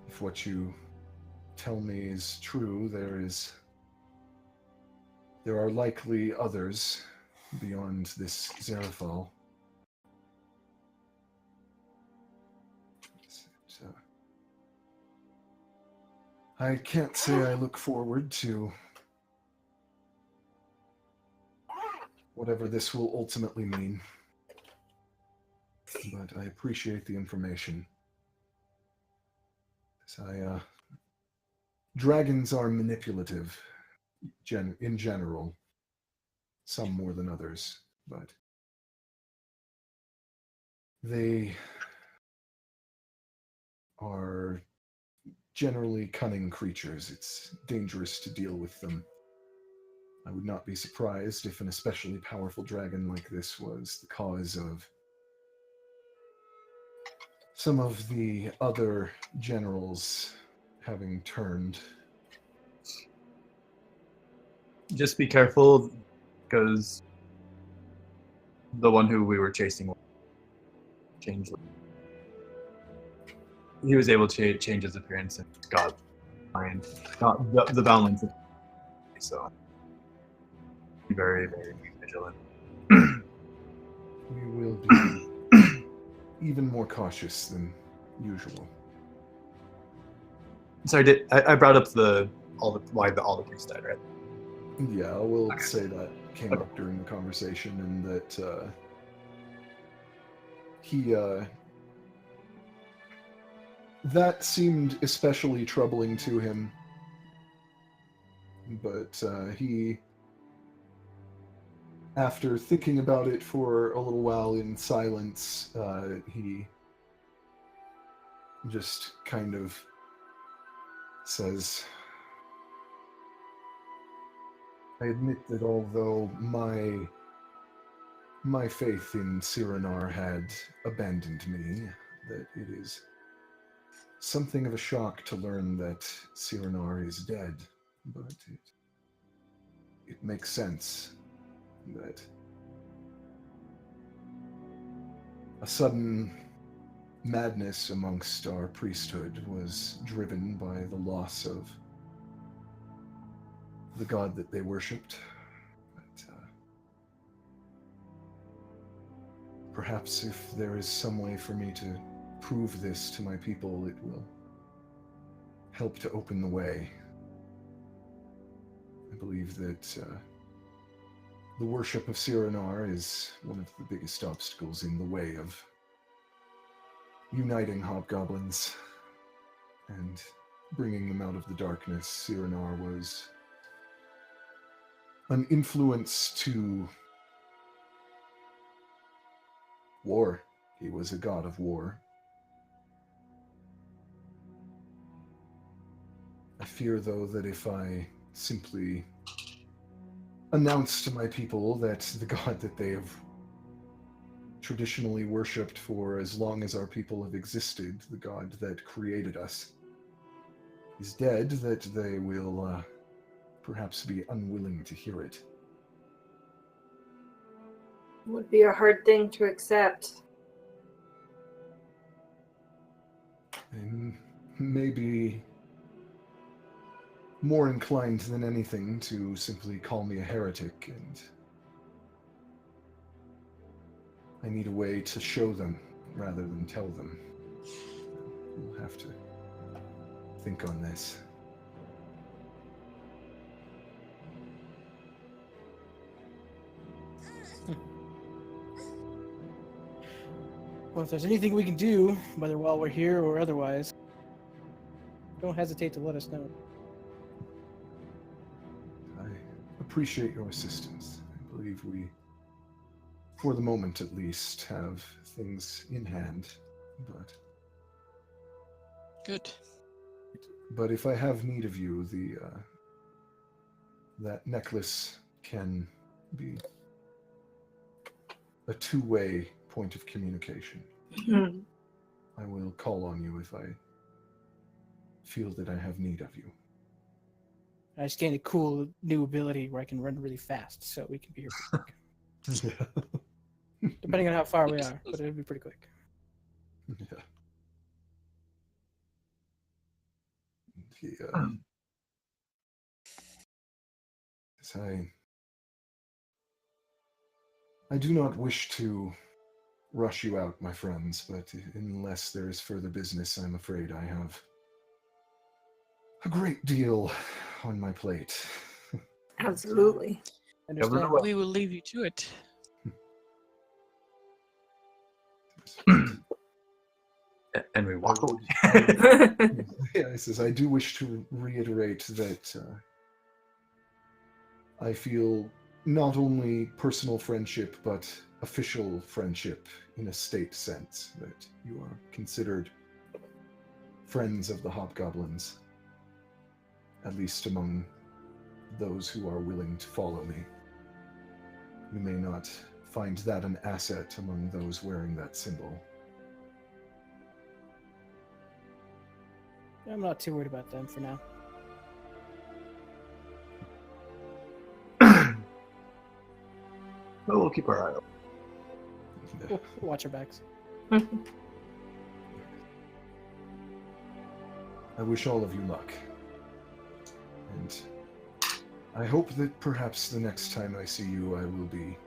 Speaker 3: if what you tell me is true, there are likely others beyond this Zerafal. So, I can't say I look forward to whatever this will ultimately mean, but I appreciate the information. Dragons are manipulative in general, some more than others, but they are generally cunning creatures. It's dangerous to deal with them. I would not be surprised if an especially powerful dragon like this was the cause of some of the other generals having turned.
Speaker 4: Just be careful, because the one who we were chasing changed. He was able to change his appearance and got the balance. So be very, very vigilant.
Speaker 3: We will be even more cautious than usual.
Speaker 4: Sorry, I brought up all the priests died, right?
Speaker 3: Yeah, I will say that came up during the conversation, and that that seemed especially troubling to him. But he, after thinking about it for a little while in silence, he just kind of says, I admit that although my faith in Cyrenar had abandoned me, that it is something of a shock to learn that Cyrenar is dead, but it makes sense that a sudden madness amongst our priesthood was driven by the loss of the god that they worshipped. But, perhaps if there is some way for me to prove this to my people, it will help to open the way. I believe that the worship of Cyrano is one of the biggest obstacles in the way of uniting hobgoblins and bringing them out of the darkness. Cyrano was an influence to war. He was a god of war. I fear, though, that if I simply announce to my people that the god that they have traditionally worshipped for as long as our people have existed, the god that created us, is dead, that they will perhaps be unwilling to hear it.
Speaker 1: It would be a hard thing to accept.
Speaker 3: And maybe more inclined than anything to simply call me a heretic, and I need a way to show them rather than tell them. We'll have to think on this.
Speaker 2: Well, if there's anything we can do, whether while we're here or otherwise, don't hesitate to let us know.
Speaker 3: I appreciate your assistance. I believe we, for the moment at least, have things in hand,
Speaker 5: Good.
Speaker 3: but if I have need of you, that necklace can be a two-way point of communication. I will call on you if I feel that I have need of you.
Speaker 2: I just gained a cool new ability where I can run really fast, so we can be here pretty quick. Depending on how far we are, but it'll be pretty quick.
Speaker 3: Yeah. Yes, I do not wish to rush you out, my friends, but unless there is further business, I'm afraid I have a great deal on my plate.
Speaker 1: Absolutely.
Speaker 2: Understand?
Speaker 4: Well-
Speaker 5: We will leave you to it.
Speaker 4: And we walk away.
Speaker 3: Yeah, he says, I do wish to reiterate that I feel not only personal friendship, but official friendship in a state sense, that you are considered friends of the hobgoblins, at least among those who are willing to follow me. You may not find that an asset among those wearing that symbol.
Speaker 2: I'm not too worried about them for now.
Speaker 4: Well, we'll keep our eye open.
Speaker 2: We'll watch our backs.
Speaker 3: I wish all of you luck. And I hope that perhaps the next time I see you, I will be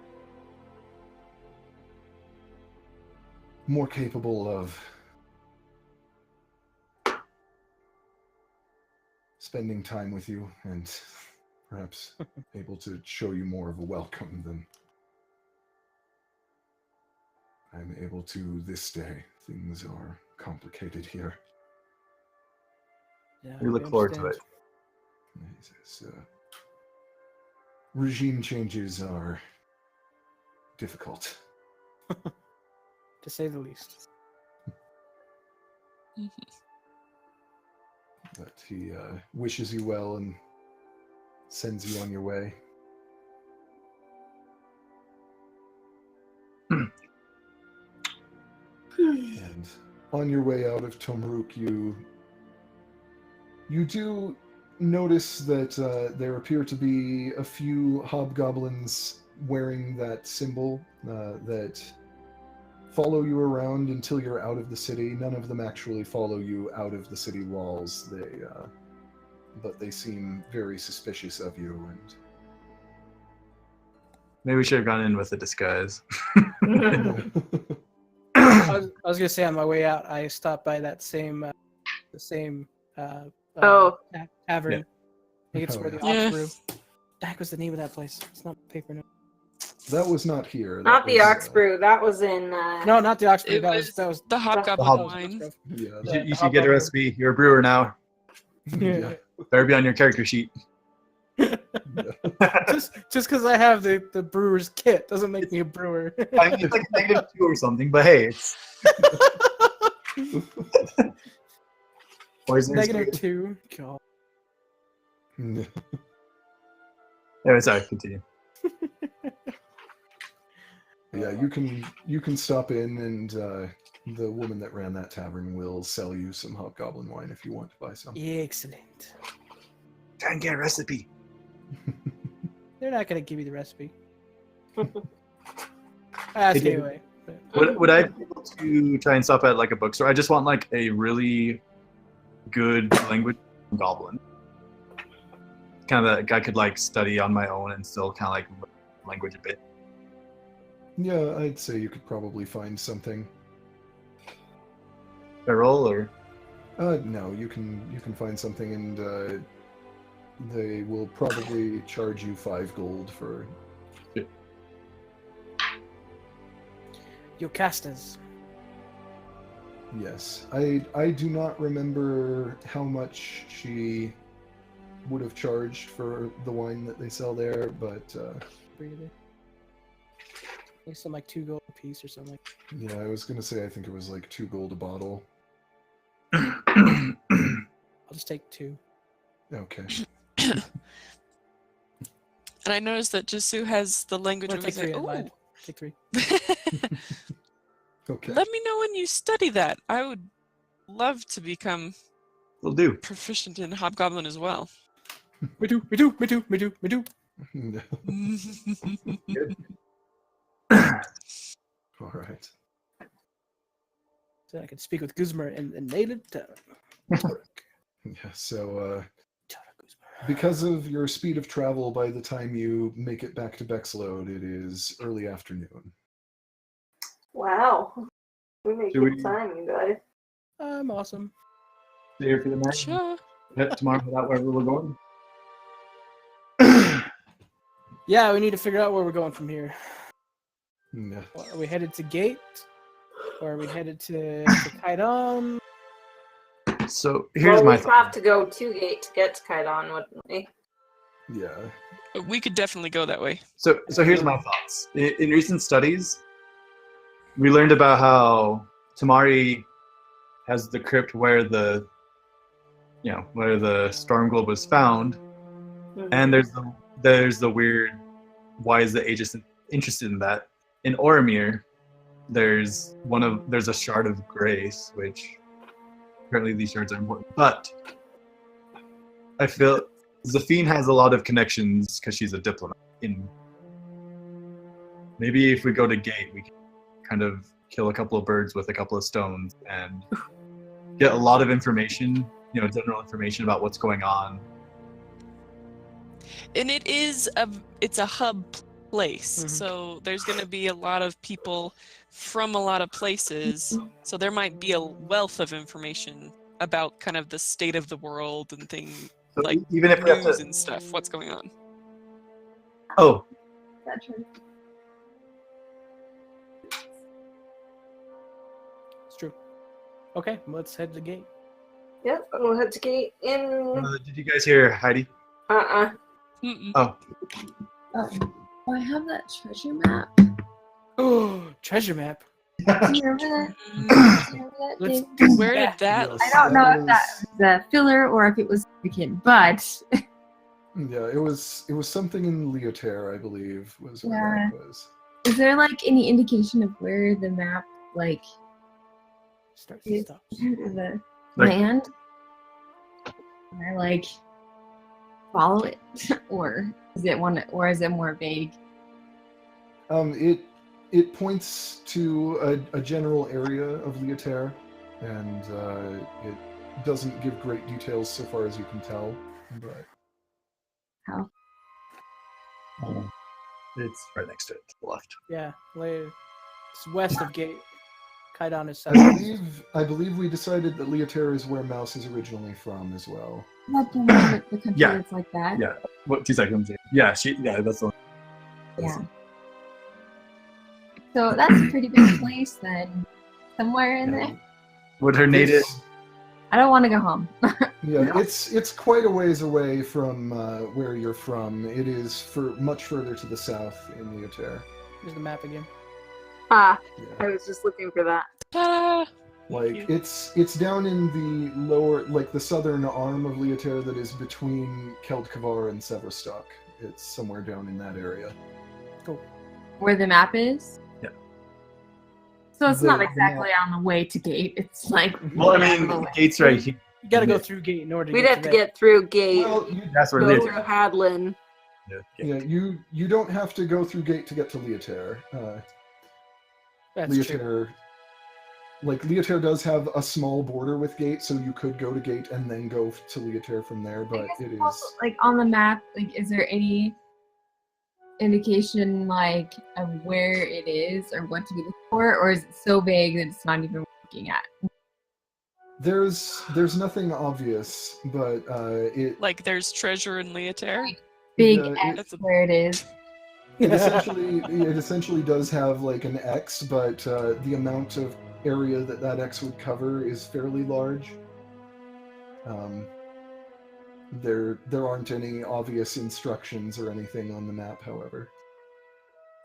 Speaker 3: more capable of spending time with you and perhaps able to show you more of a welcome than I'm able to this day. Things are complicated here.
Speaker 2: Yeah,
Speaker 4: We look forward to it.
Speaker 3: Regime changes are difficult.
Speaker 2: To say the least.
Speaker 3: But he wishes you well and sends you on your way. And on your way out of Tomruk, you do notice that there appear to be a few hobgoblins wearing that symbol that follow you around until you're out of the city. None of them actually follow you out of the city walls. But they seem very suspicious of you. And
Speaker 4: Maybe we should have gone in with a disguise.
Speaker 2: I was gonna say on my way out, I stopped by that same
Speaker 1: Oh.
Speaker 2: tavern.
Speaker 4: Yeah.
Speaker 2: I think it's where the
Speaker 5: Yeah.
Speaker 2: Ox Brew. That was the name of that place. It's not paper note.
Speaker 3: That was not here. That
Speaker 1: Not the
Speaker 3: was,
Speaker 1: Ox Brew. That was in.
Speaker 2: No, not the Ox Brew.
Speaker 5: It
Speaker 2: That
Speaker 5: was
Speaker 2: was
Speaker 5: the Hobgoblin
Speaker 4: Hob-
Speaker 5: wine.
Speaker 3: Yeah,
Speaker 2: The
Speaker 4: You should get a
Speaker 2: Hobgoblin.
Speaker 4: recipe. You're a brewer now.
Speaker 2: Yeah.
Speaker 4: Better be on your character sheet.
Speaker 2: just because I have the brewer's kit doesn't make me a brewer.
Speaker 4: I mean, it's like a -2 or something, but hey, it's poisoners.
Speaker 2: -2. God.
Speaker 4: Anyway, sorry, continue.
Speaker 3: Yeah, you can stop in, and the woman that ran that tavern will sell you some hobgoblin wine if you want to buy some.
Speaker 2: Excellent.
Speaker 4: Try and get a recipe.
Speaker 2: They're not gonna give you the recipe. Ask
Speaker 4: Hey,
Speaker 2: anyway.
Speaker 4: Would I be able to try and stop at like a bookstore? I just want like a really good language goblin. Kind of that I could like study on my own and still kind of like learn language a bit.
Speaker 3: Yeah, I'd say you could probably find something.
Speaker 4: A roll or
Speaker 3: No, you can find something, and they will probably charge you 5 gold for.
Speaker 2: Yocastas.
Speaker 3: Yes, I do not remember how much she would have charged for the wine that they sell there, but
Speaker 2: Really? I think some like 2 gold a piece or something.
Speaker 3: yeah, I was gonna say I think it was like 2 gold a bottle.
Speaker 2: I'll just take 2.
Speaker 3: Okay.
Speaker 5: And I noticed that Jisoo has the language
Speaker 2: Well,
Speaker 5: of
Speaker 2: take 3. I
Speaker 5: Ooh.
Speaker 2: lied. Take 3.
Speaker 3: Okay.
Speaker 5: Let me know when you study that. I would love to become
Speaker 4: will do.
Speaker 5: proficient in Hobgoblin as well.
Speaker 2: Me too. Me too. Me too. Me too. Me too.
Speaker 3: All right.
Speaker 2: So I can speak with Guzmer in native tongue.
Speaker 3: Yeah. So because of your speed of travel, by the time you make it back to Bexlode, it is early afternoon.
Speaker 1: Wow. We make
Speaker 4: Should
Speaker 1: good
Speaker 4: we-
Speaker 1: time, you guys.
Speaker 2: I'm awesome.
Speaker 4: Stay here for the night.
Speaker 5: Sure.
Speaker 4: Head tomorrow without wherever we're going.
Speaker 2: Yeah, we need to figure out where we're going from here.
Speaker 3: Yeah.
Speaker 2: Are we headed to Gate? Or are we headed to Kaidon?
Speaker 4: So here's
Speaker 1: Well,
Speaker 4: my
Speaker 1: we'd
Speaker 4: thought.
Speaker 1: have to go to Gate to get to Kaidon, wouldn't we?
Speaker 3: Yeah.
Speaker 5: We could definitely go that way.
Speaker 4: So here's my thoughts. In recent studies, we learned about how Tamari has the crypt where the storm globe was found, and there's the weird why is the Aegis interested in that? In Oromir, there's a shard of grace, which apparently these shards are important. But I feel Zafine has a lot of connections because she's a diplomat. Maybe if we go to Gate, we can kind of kill a couple of birds with a couple of stones and get a lot of information, general information about what's going on.
Speaker 5: And it's a hub place, so there's going to be a lot of people from a lot of places, so there might be a wealth of information about kind of the state of the world and things
Speaker 4: So
Speaker 5: like
Speaker 4: even if we have
Speaker 5: news
Speaker 4: to,
Speaker 5: and stuff, what's going on.
Speaker 4: oh,
Speaker 6: Gotcha.
Speaker 2: It's true. Okay, let's head to Gate.
Speaker 1: Yep, we'll head to Gate in.
Speaker 4: did you guys hear Heidi?
Speaker 5: Mm-mm.
Speaker 4: Oh,
Speaker 6: Oh, I have that treasure map.
Speaker 2: Oh, treasure map.
Speaker 6: Do you remember that? Do you remember that,
Speaker 2: Let's
Speaker 6: Dave?
Speaker 2: do
Speaker 5: Where did
Speaker 2: that.
Speaker 5: that?
Speaker 3: Yes,
Speaker 6: I don't know if that
Speaker 3: was-
Speaker 6: was the filler or if it was significant, but
Speaker 3: Yeah, it was something in Leotair, I believe, was where that was.
Speaker 6: is there like any indication of where the map like
Speaker 2: Start to
Speaker 6: is
Speaker 2: stop.
Speaker 6: the
Speaker 4: Like-
Speaker 6: land? Can I like follow it, or is it more vague?
Speaker 3: It points to a general area of Leotair, and it doesn't give great details so far as you can tell. But
Speaker 6: How?
Speaker 4: it's right next to it, to the left.
Speaker 2: Yeah, later. It's west of Gate. Kaidan is
Speaker 3: I
Speaker 2: south.
Speaker 3: believe we decided that Leoter is where Mouse is originally from as well.
Speaker 6: Not the one with the country
Speaker 4: Yeah.
Speaker 6: that's like that.
Speaker 4: Yeah. What? 2 seconds. Yeah. That's the one.
Speaker 6: Yeah. So that's a pretty big place then. Somewhere in there.
Speaker 3: And
Speaker 4: Would her native?
Speaker 3: it's-
Speaker 6: I don't want to go home.
Speaker 3: Yeah, it's quite a ways away from where you're from. It is much further to the south in Leoter.
Speaker 2: Here's the map again.
Speaker 1: I
Speaker 3: Yeah.
Speaker 1: was just looking for that.
Speaker 5: Ta-da!
Speaker 3: Like it's down in the lower, like the southern arm of Leoter that is between Keldkavar and Severstock. It's somewhere down in that area.
Speaker 6: Where the map is?
Speaker 4: Yeah.
Speaker 6: So it's
Speaker 3: The-
Speaker 6: not
Speaker 3: the
Speaker 6: exactly on the way to Gate. It's like
Speaker 4: Well, I
Speaker 6: way out of
Speaker 4: mean,
Speaker 6: the way.
Speaker 4: Gate's right here.
Speaker 2: You gotta go through Gate in order to
Speaker 1: We'd
Speaker 2: get
Speaker 1: have to
Speaker 2: there.
Speaker 1: get through Gate,
Speaker 3: Well,
Speaker 4: That's where
Speaker 1: go
Speaker 4: Leoter.
Speaker 1: through Hadlin.
Speaker 3: yeah, you don't have to go through Gate to get to Leoter.
Speaker 2: That's true.
Speaker 3: Leoter, like Leoter does have a small border with Gate, so you could go to Gate and then go to Leoter from there.
Speaker 6: I
Speaker 3: But
Speaker 6: guess
Speaker 3: it is
Speaker 6: also, like on the map, like is there any indication like of where it is or what to be looking for, or is it so vague that it's not even looking at?
Speaker 3: there's nothing obvious, but it
Speaker 5: Like there's treasure in Leoter.
Speaker 6: Big
Speaker 3: Yeah,
Speaker 6: X where it is.
Speaker 3: it essentially does have like an X, but the amount of area that X would cover is fairly large. There aren't any obvious instructions or anything on the map, however.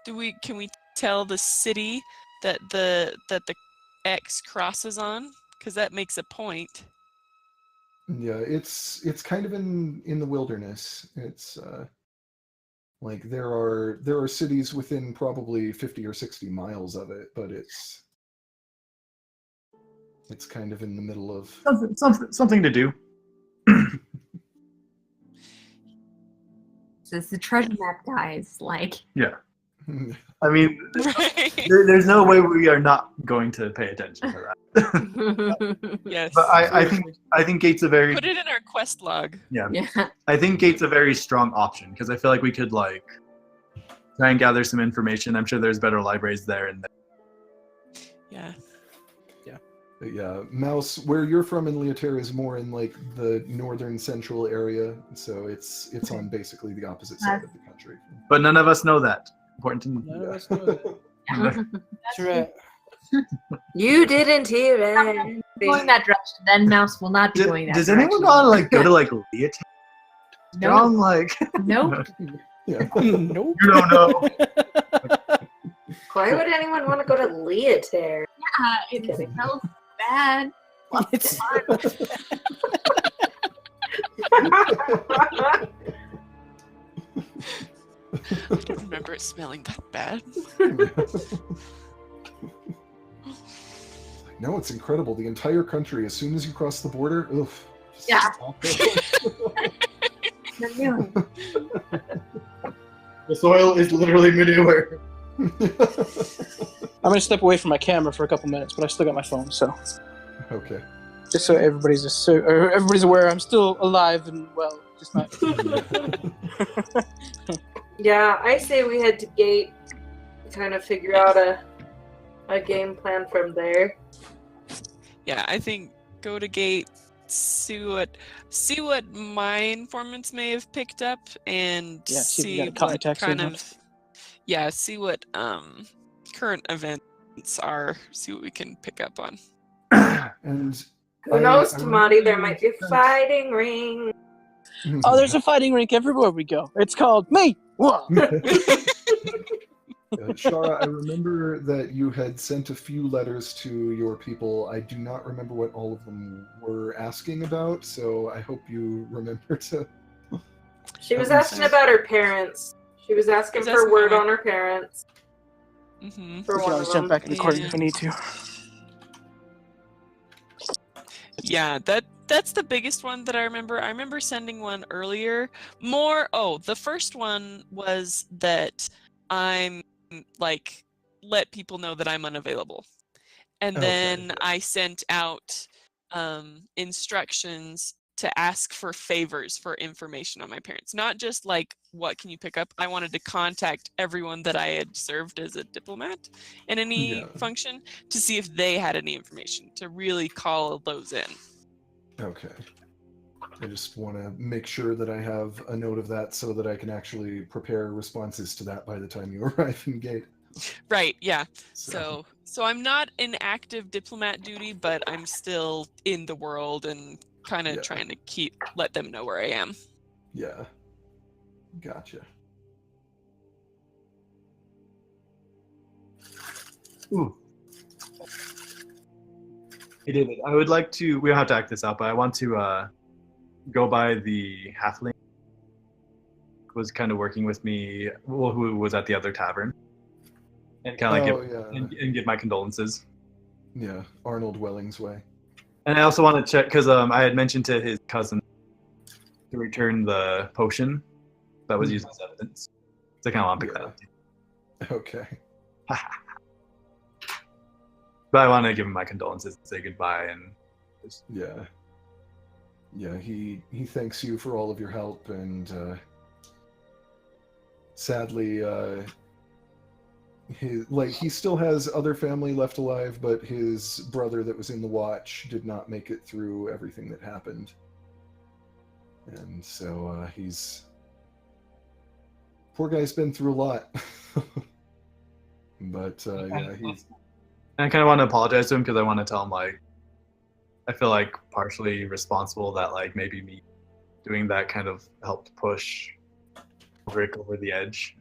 Speaker 5: Can we tell the city that the X crosses on? Because that makes a point.
Speaker 3: Yeah, it's kind of in the wilderness. It's like there are cities within probably 50 or 60 miles of it, but it's kind of in the middle of
Speaker 4: Something to do.
Speaker 6: So it's the treasure map, guys. Like
Speaker 4: Yeah. I mean,
Speaker 5: Right.
Speaker 4: there's no way we are not going to pay attention to that.
Speaker 5: Yes.
Speaker 4: But I think Gate's a very
Speaker 5: Put it in our quest log.
Speaker 6: yeah.
Speaker 4: I think Gate's a very strong option because I feel like we could like try and gather some information. I'm sure there's better libraries there and
Speaker 5: Yeah.
Speaker 3: But yeah, Mouse, where you're from in Leoter is more in like the northern central area, so it's on basically the opposite side of the country.
Speaker 4: but none of us know that. Important to
Speaker 2: None of us know that. That's right.
Speaker 1: You didn't hear it.
Speaker 6: Going that direction, then Mouse will not be going that
Speaker 4: Does
Speaker 6: direction.
Speaker 4: anyone want to like go to like Leotar? Strong,
Speaker 6: Nope.
Speaker 4: like
Speaker 6: Nope.
Speaker 3: Yeah.
Speaker 2: Nope.
Speaker 4: you don't know.
Speaker 1: Why would anyone want to go to Leotar?
Speaker 6: It smells bad.
Speaker 2: It's-
Speaker 5: I don't remember it smelling that bad.
Speaker 3: No, it's incredible. The entire country, as soon as you cross the border, oof. just
Speaker 6: Yeah.
Speaker 3: awful.
Speaker 4: The soil is literally manure.
Speaker 2: I'm gonna step away from my camera for a couple minutes, but I still got my phone, so
Speaker 3: Okay.
Speaker 2: just so everybody's aware, I'm still alive and well, just not.
Speaker 1: Yeah, I say we head to Gate, kind of figure out a game plan from there.
Speaker 5: Yeah, I think go to Gate, see what my informants may have picked up, and
Speaker 2: Yeah, see if you
Speaker 5: see
Speaker 2: got a
Speaker 5: what
Speaker 2: contact
Speaker 5: kind
Speaker 2: signal.
Speaker 5: of see what current events are. See what we can pick up on.
Speaker 3: And
Speaker 1: Who knows,
Speaker 3: I
Speaker 1: Tamati? There
Speaker 3: remember
Speaker 1: might be a
Speaker 3: you
Speaker 1: fighting ring.
Speaker 2: Oh, there's a fighting rink everywhere we go. It's called me. Whoa.
Speaker 3: Shara, I remember that you had sent a few letters to your people. I do not remember what all of them were asking about, so I hope you remember to.
Speaker 1: She was asking about her parents. She was asking
Speaker 5: Was
Speaker 1: for
Speaker 5: asking
Speaker 1: word
Speaker 5: about-
Speaker 1: on her parents.
Speaker 5: Mm-hmm.
Speaker 1: For
Speaker 2: We can
Speaker 1: one
Speaker 2: always
Speaker 1: of
Speaker 2: jump
Speaker 1: them.
Speaker 2: back in the recording if we need to.
Speaker 5: Yeah, that's the biggest one that I remember. I remember sending one earlier. The first one was that I'm like let people know that I'm unavailable. And
Speaker 3: Okay.
Speaker 5: then I sent out instructions to ask for favors for information on my parents. Not just like, what can you pick up? I wanted to contact everyone that I had served as a diplomat in any function to see if they had any information, to really call those in.
Speaker 3: Okay. I just want to make sure that I have a note of that so that I can actually prepare responses to that by the time you arrive in gate.
Speaker 5: Right, yeah. So I'm not in active diplomat duty, but I'm still in the world and kind of trying to let them know where I am.
Speaker 3: Yeah. Gotcha.
Speaker 4: Ooh. Hey David, I would like to, we don't have to act this out, but I want to go by the halfling who was kind of working with me, well, who was at the other tavern, and kind of and give my condolences.
Speaker 3: Yeah, Arnold Welling's way.
Speaker 4: And I also want to check, because I had mentioned to his cousin to return the potion that was used as evidence. So I kind of want to pick that up.
Speaker 3: Okay.
Speaker 4: But I want to give him my condolences and say goodbye. And just...
Speaker 3: Yeah, he thanks you for all of your help, and sadly, he still has other family left alive, but his brother that was in the watch did not make it through everything that happened, and so poor guy's been through a lot. But he's.
Speaker 4: And I kind of want to apologize to him because I want to tell him, like, I feel like partially responsible that, like, maybe me doing that kind of helped push Rick over the edge.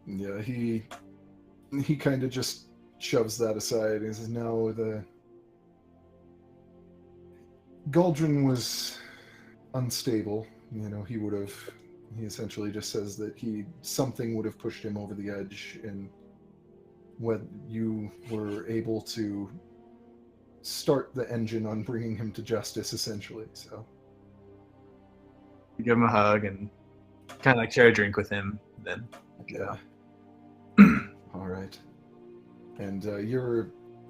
Speaker 3: Yeah, he kind of just shoves that aside and says, no, the Galdrin was unstable. You know, he essentially just says that something would have pushed him over the edge, and when you were able to start the engine on bringing him to justice, essentially. So
Speaker 4: give him a hug and kind of like share a drink with him. Then
Speaker 3: all right. And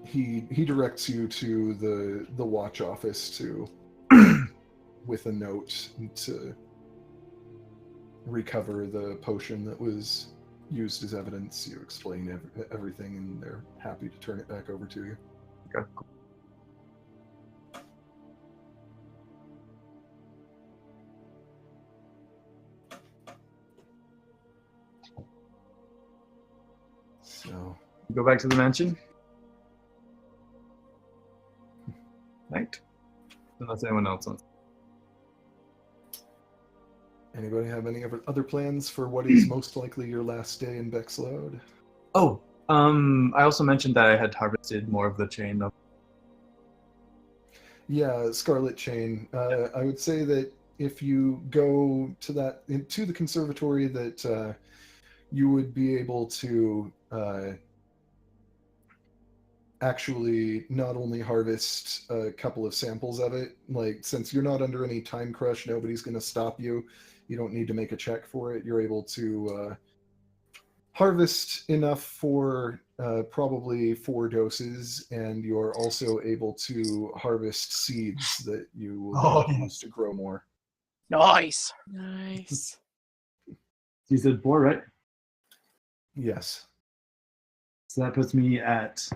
Speaker 3: he directs you to the watch office with a note to recover the potion that was used as evidence. You explain everything, and they're happy to turn it back over to you.
Speaker 4: Okay.
Speaker 3: So
Speaker 4: go back to the mansion. Right. Unless anyone else wants.
Speaker 3: Anybody have any other plans for what is most likely your last day in Bexlode?
Speaker 4: Oh, I also mentioned that I had harvested more of the chain of...
Speaker 3: Yeah, Scarlet Chain. I would say that if you go to the conservatory, that you would be able to actually not only harvest a couple of samples of it, like, since you're not under any time crush, nobody's going to stop you. You don't need to make a check for it. You're able to harvest enough for probably 4 doses, and you're also able to harvest seeds that you will use to grow more.
Speaker 2: Nice.
Speaker 4: You said 4, right?
Speaker 3: Yes.
Speaker 4: So that puts me at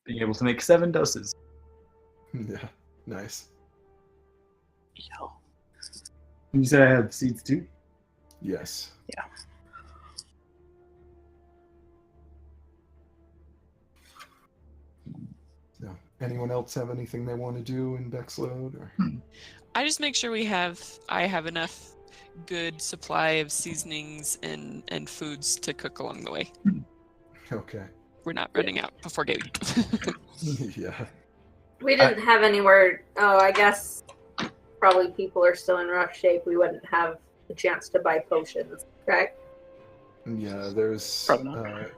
Speaker 4: being able to make 7 doses.
Speaker 3: Yeah, nice.
Speaker 2: Yeah.
Speaker 4: You said I have seeds too?
Speaker 3: Yes.
Speaker 2: Yeah.
Speaker 3: So, anyone else have anything they want to do in Bexlode? Or?
Speaker 5: I just make sure I have enough good supply of seasonings and foods to cook along the way.
Speaker 3: Okay.
Speaker 5: We're not running out before gate.
Speaker 3: Yeah.
Speaker 1: We didn't have anywhere. Oh, I guess probably people are still in rough shape. We wouldn't have a chance to buy potions, correct?
Speaker 3: Yeah, there's.
Speaker 2: Probably not.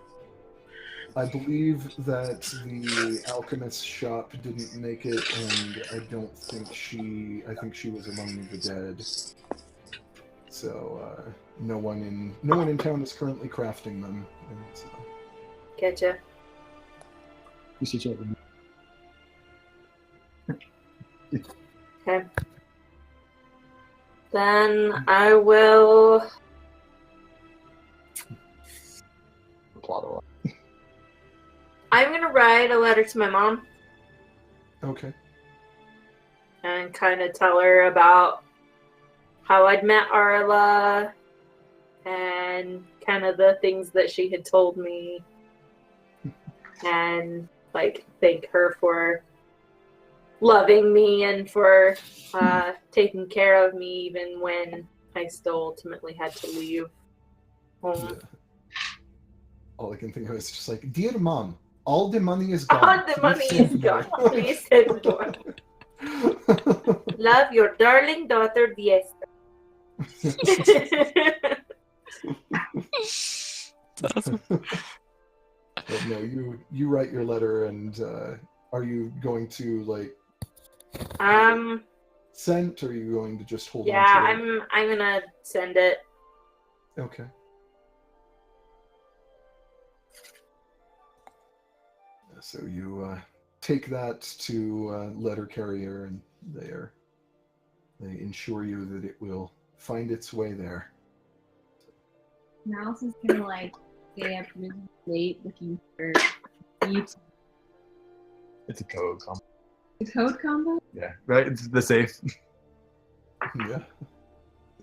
Speaker 3: I believe that the alchemist shop didn't make it, and I think she was among the dead. So no one in town is currently crafting them. And so.
Speaker 1: Getcha.
Speaker 4: You should check them.
Speaker 1: Okay. Then I will.
Speaker 4: Plot a lot.
Speaker 1: I'm gonna write a letter to my mom
Speaker 3: Okay.
Speaker 1: and kind of tell her about how I'd met Arla and kind of the things that she had told me, and like thank her for loving me and for taking care of me even when I still ultimately had to leave home.
Speaker 3: Yeah. All I can think of is just like, dear mom, all the money is gone.
Speaker 1: All the
Speaker 3: Please
Speaker 1: money
Speaker 3: send
Speaker 1: is
Speaker 3: more."
Speaker 1: gone. Please send more. Love your darling daughter, Diestra.
Speaker 5: That's awesome.
Speaker 3: But no, you write your letter, and are you going to like send, or are you going to just hold
Speaker 1: yeah,
Speaker 3: on to it?
Speaker 1: I'm gonna send it.
Speaker 3: Okay. So you take that to letter carrier, and they ensure you that it will find its way there.
Speaker 6: Mouse is gonna like stay up really late looking for you.
Speaker 4: It's a code combo.
Speaker 6: The code combo?
Speaker 4: Yeah, right. It's the safe.
Speaker 3: Yeah.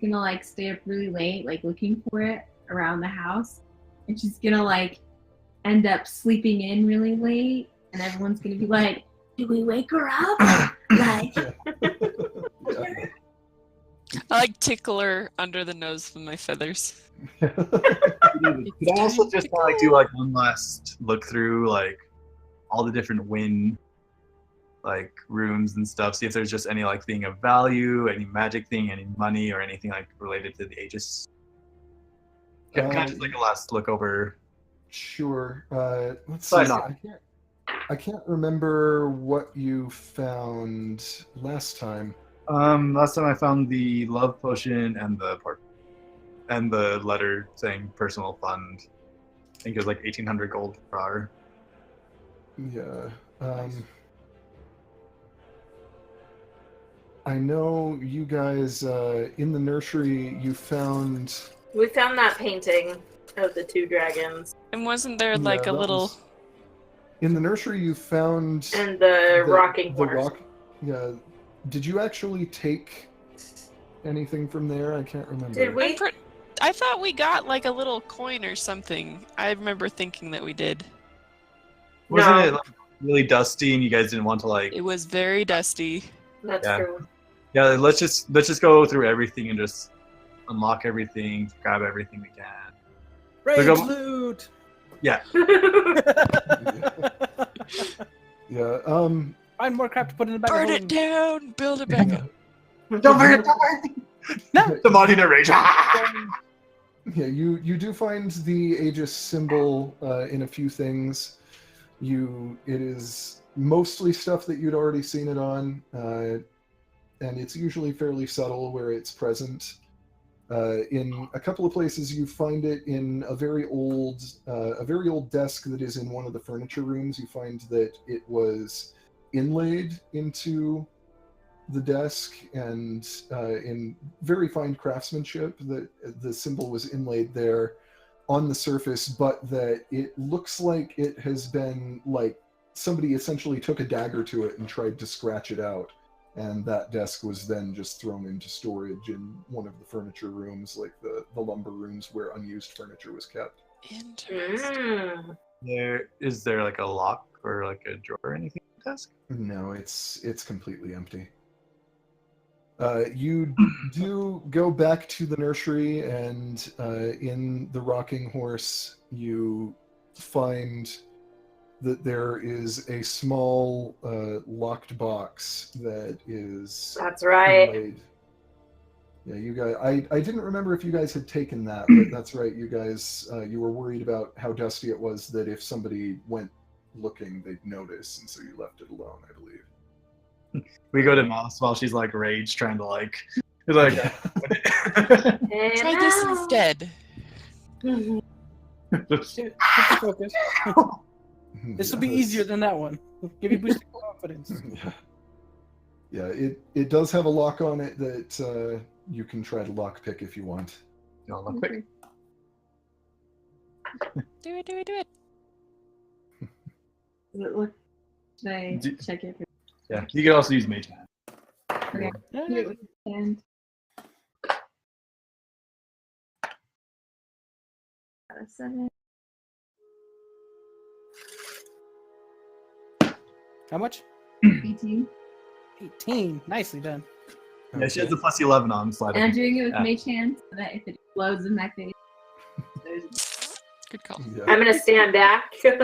Speaker 6: Gonna like stay up really late, like looking for it around the house, and she's gonna like end up sleeping in really late, and everyone's gonna be like, "Did we wake her up?" Like,
Speaker 3: Yeah.
Speaker 5: I like tickle her under the nose with my feathers.
Speaker 4: Could I also just like do like one last look through like all the different wind like rooms and stuff, see if there's just any like thing of value, any magic thing, any money, or anything like related to the Aegis. Kind of just like a last look over.
Speaker 3: Sure. Let's
Speaker 4: Why
Speaker 3: see.
Speaker 4: not?
Speaker 3: I can't remember what you found last time.
Speaker 4: Last time I found the love potion and the part and the letter saying personal fund. I think it was like 1,800 gold per hour.
Speaker 3: Yeah. I know you guys in the nursery. You found.
Speaker 1: We found that painting of the two dragons
Speaker 5: And wasn't there like
Speaker 3: Yeah,
Speaker 5: a
Speaker 3: that
Speaker 5: little...
Speaker 3: was- in the nursery, you found
Speaker 1: and the rocking
Speaker 3: the
Speaker 1: horse.
Speaker 3: rock. Yeah. Did you actually take anything from there? I can't remember.
Speaker 1: Did we?
Speaker 5: I thought we got like a little coin or something. I remember thinking that we did.
Speaker 4: Wasn't
Speaker 1: No.
Speaker 4: it like really dusty and you guys didn't want to like?
Speaker 5: It was very dusty.
Speaker 1: That's
Speaker 4: Yeah.
Speaker 1: true.
Speaker 4: Yeah, let's just go through everything and just unlock everything, grab everything we can.
Speaker 2: Rage
Speaker 4: Look up-
Speaker 2: loot!
Speaker 4: Yeah.
Speaker 3: Yeah.
Speaker 2: Find more crap to put in the bag.
Speaker 5: Burn
Speaker 2: of
Speaker 5: it down, build it back
Speaker 3: Yeah.
Speaker 5: up.
Speaker 4: Don't burn it!
Speaker 2: No.
Speaker 4: The Monty rage.
Speaker 3: Yeah, you do find the Aegis symbol in a few things. It is mostly stuff that you'd already seen it on, and it's usually fairly subtle where it's present. In a couple of places, you find it in a very old desk that is in one of the furniture rooms. You find that it was inlaid into the desk, and in very fine craftsmanship, that the symbol was inlaid there on the surface, but that it looks like it has been like somebody essentially took a dagger to it and tried to scratch it out, and that desk was then just thrown into storage in one of the furniture rooms, like the lumber rooms where unused furniture was kept.
Speaker 5: Interesting.
Speaker 4: Is there like a lock or like a drawer or anything on the desk?
Speaker 3: No, it's completely empty. You do go back to the nursery, and in the rocking horse, you find that there is a small locked box that is.
Speaker 1: That's right.
Speaker 3: inlaid. Yeah, you guys. I didn't remember if you guys had taken that, but that's right. You guys, you were worried about how dusty it was. That if somebody went looking, they'd notice, and so you left it alone, I believe.
Speaker 4: We go to Mouse while she's like rage trying to like. It's like.
Speaker 1: And
Speaker 5: Try this
Speaker 1: now-
Speaker 5: instead.
Speaker 2: Focus. This will be easier than that one. Give you boosted confidence.
Speaker 3: Yeah. Yeah, it does have a lock on it that you can try to lockpick if you want.
Speaker 4: No, look quick.
Speaker 5: Do it, do it, do it.
Speaker 6: Does it look? Should I
Speaker 4: Do-
Speaker 6: check it?
Speaker 4: Yeah, you can also use Mage Hand.
Speaker 6: Okay. Do it with your hand. Got a 7.
Speaker 2: How much?
Speaker 6: 18.
Speaker 2: 18. Nicely done.
Speaker 4: Yeah, she has the plus 11 on slide.
Speaker 6: And I'm doing it with
Speaker 4: Yeah.
Speaker 6: mage hand so that if it explodes in my face, there's
Speaker 5: Good call.
Speaker 3: Yeah.
Speaker 1: I'm gonna stand back.
Speaker 2: Yeah.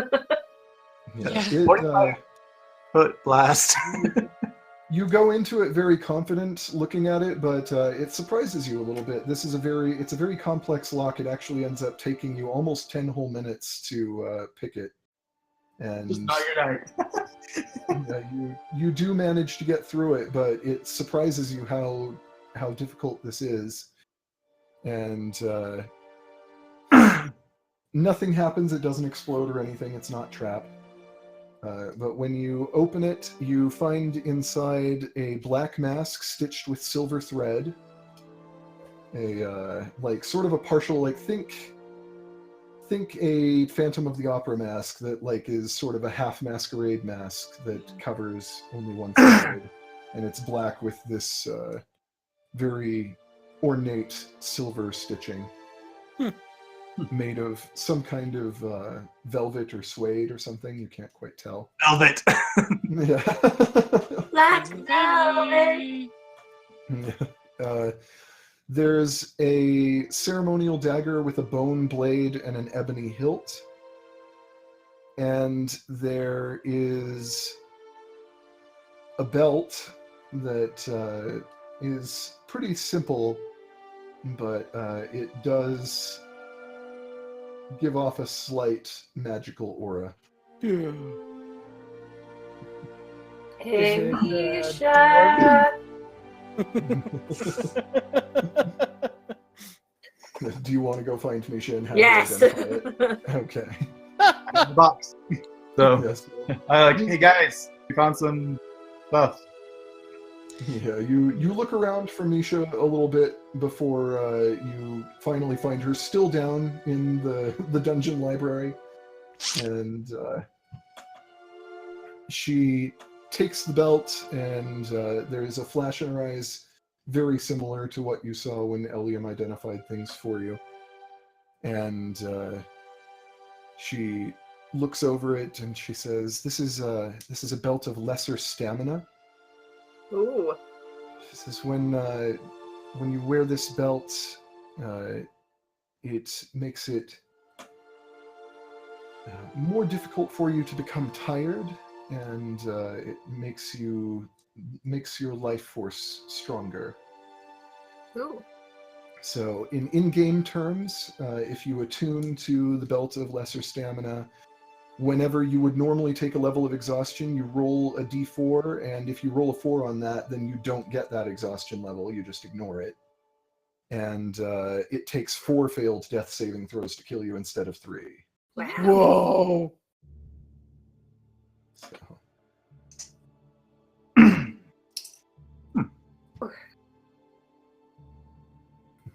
Speaker 3: It,
Speaker 4: 45. Foot blast.
Speaker 3: you go into it very confident looking at it, but it surprises you a little bit. It's a very complex lock. It actually ends up taking you almost 10 whole minutes to pick it. And
Speaker 4: Just not your night.
Speaker 3: you do manage to get through it, but it surprises you how difficult this is. And nothing happens. It doesn't explode or anything. It's not trapped. But when you open it, you find inside a black mask stitched with silver thread. Like sort of a partial, like think a Phantom of the Opera mask that like is sort of a half masquerade mask that covers only one side, and it's black with this very ornate silver stitching. Made of some kind of velvet or suede or something. You can't quite tell.
Speaker 4: Velvet.
Speaker 3: Yeah.
Speaker 1: Black velvet.
Speaker 3: There's a ceremonial dagger with a bone blade and an ebony hilt. And there is a belt that is pretty simple, but it does give off a slight magical aura.
Speaker 1: Hey,
Speaker 2: Is it,
Speaker 1: Misha.
Speaker 3: Do you want to go find Misha and have
Speaker 1: Yes.
Speaker 3: her identify it? Okay.
Speaker 4: In the box. So
Speaker 3: Yes.
Speaker 4: I like, hey guys, we found some stuff.
Speaker 3: Yeah, you look around for Misha a little bit before you finally find her still down in the dungeon library, and she takes the belt, and there's a flash in her eyes very similar to what you saw when Eliam identified things for you, and she looks over it and she says, "This is a belt of lesser stamina."
Speaker 1: Ooh.
Speaker 3: She says, when you wear this belt, it makes it more difficult for you to become tired, and it makes your life force stronger.
Speaker 1: Ooh.
Speaker 3: So in-game terms, if you attune to the belt of lesser stamina, whenever you would normally take a level of exhaustion, you roll a d4, and if you roll a 4 on that, then you don't get that exhaustion level, you just ignore it. And it takes 4 failed death saving throws to kill you instead of 3.
Speaker 1: Wow.
Speaker 2: Whoa.
Speaker 3: So,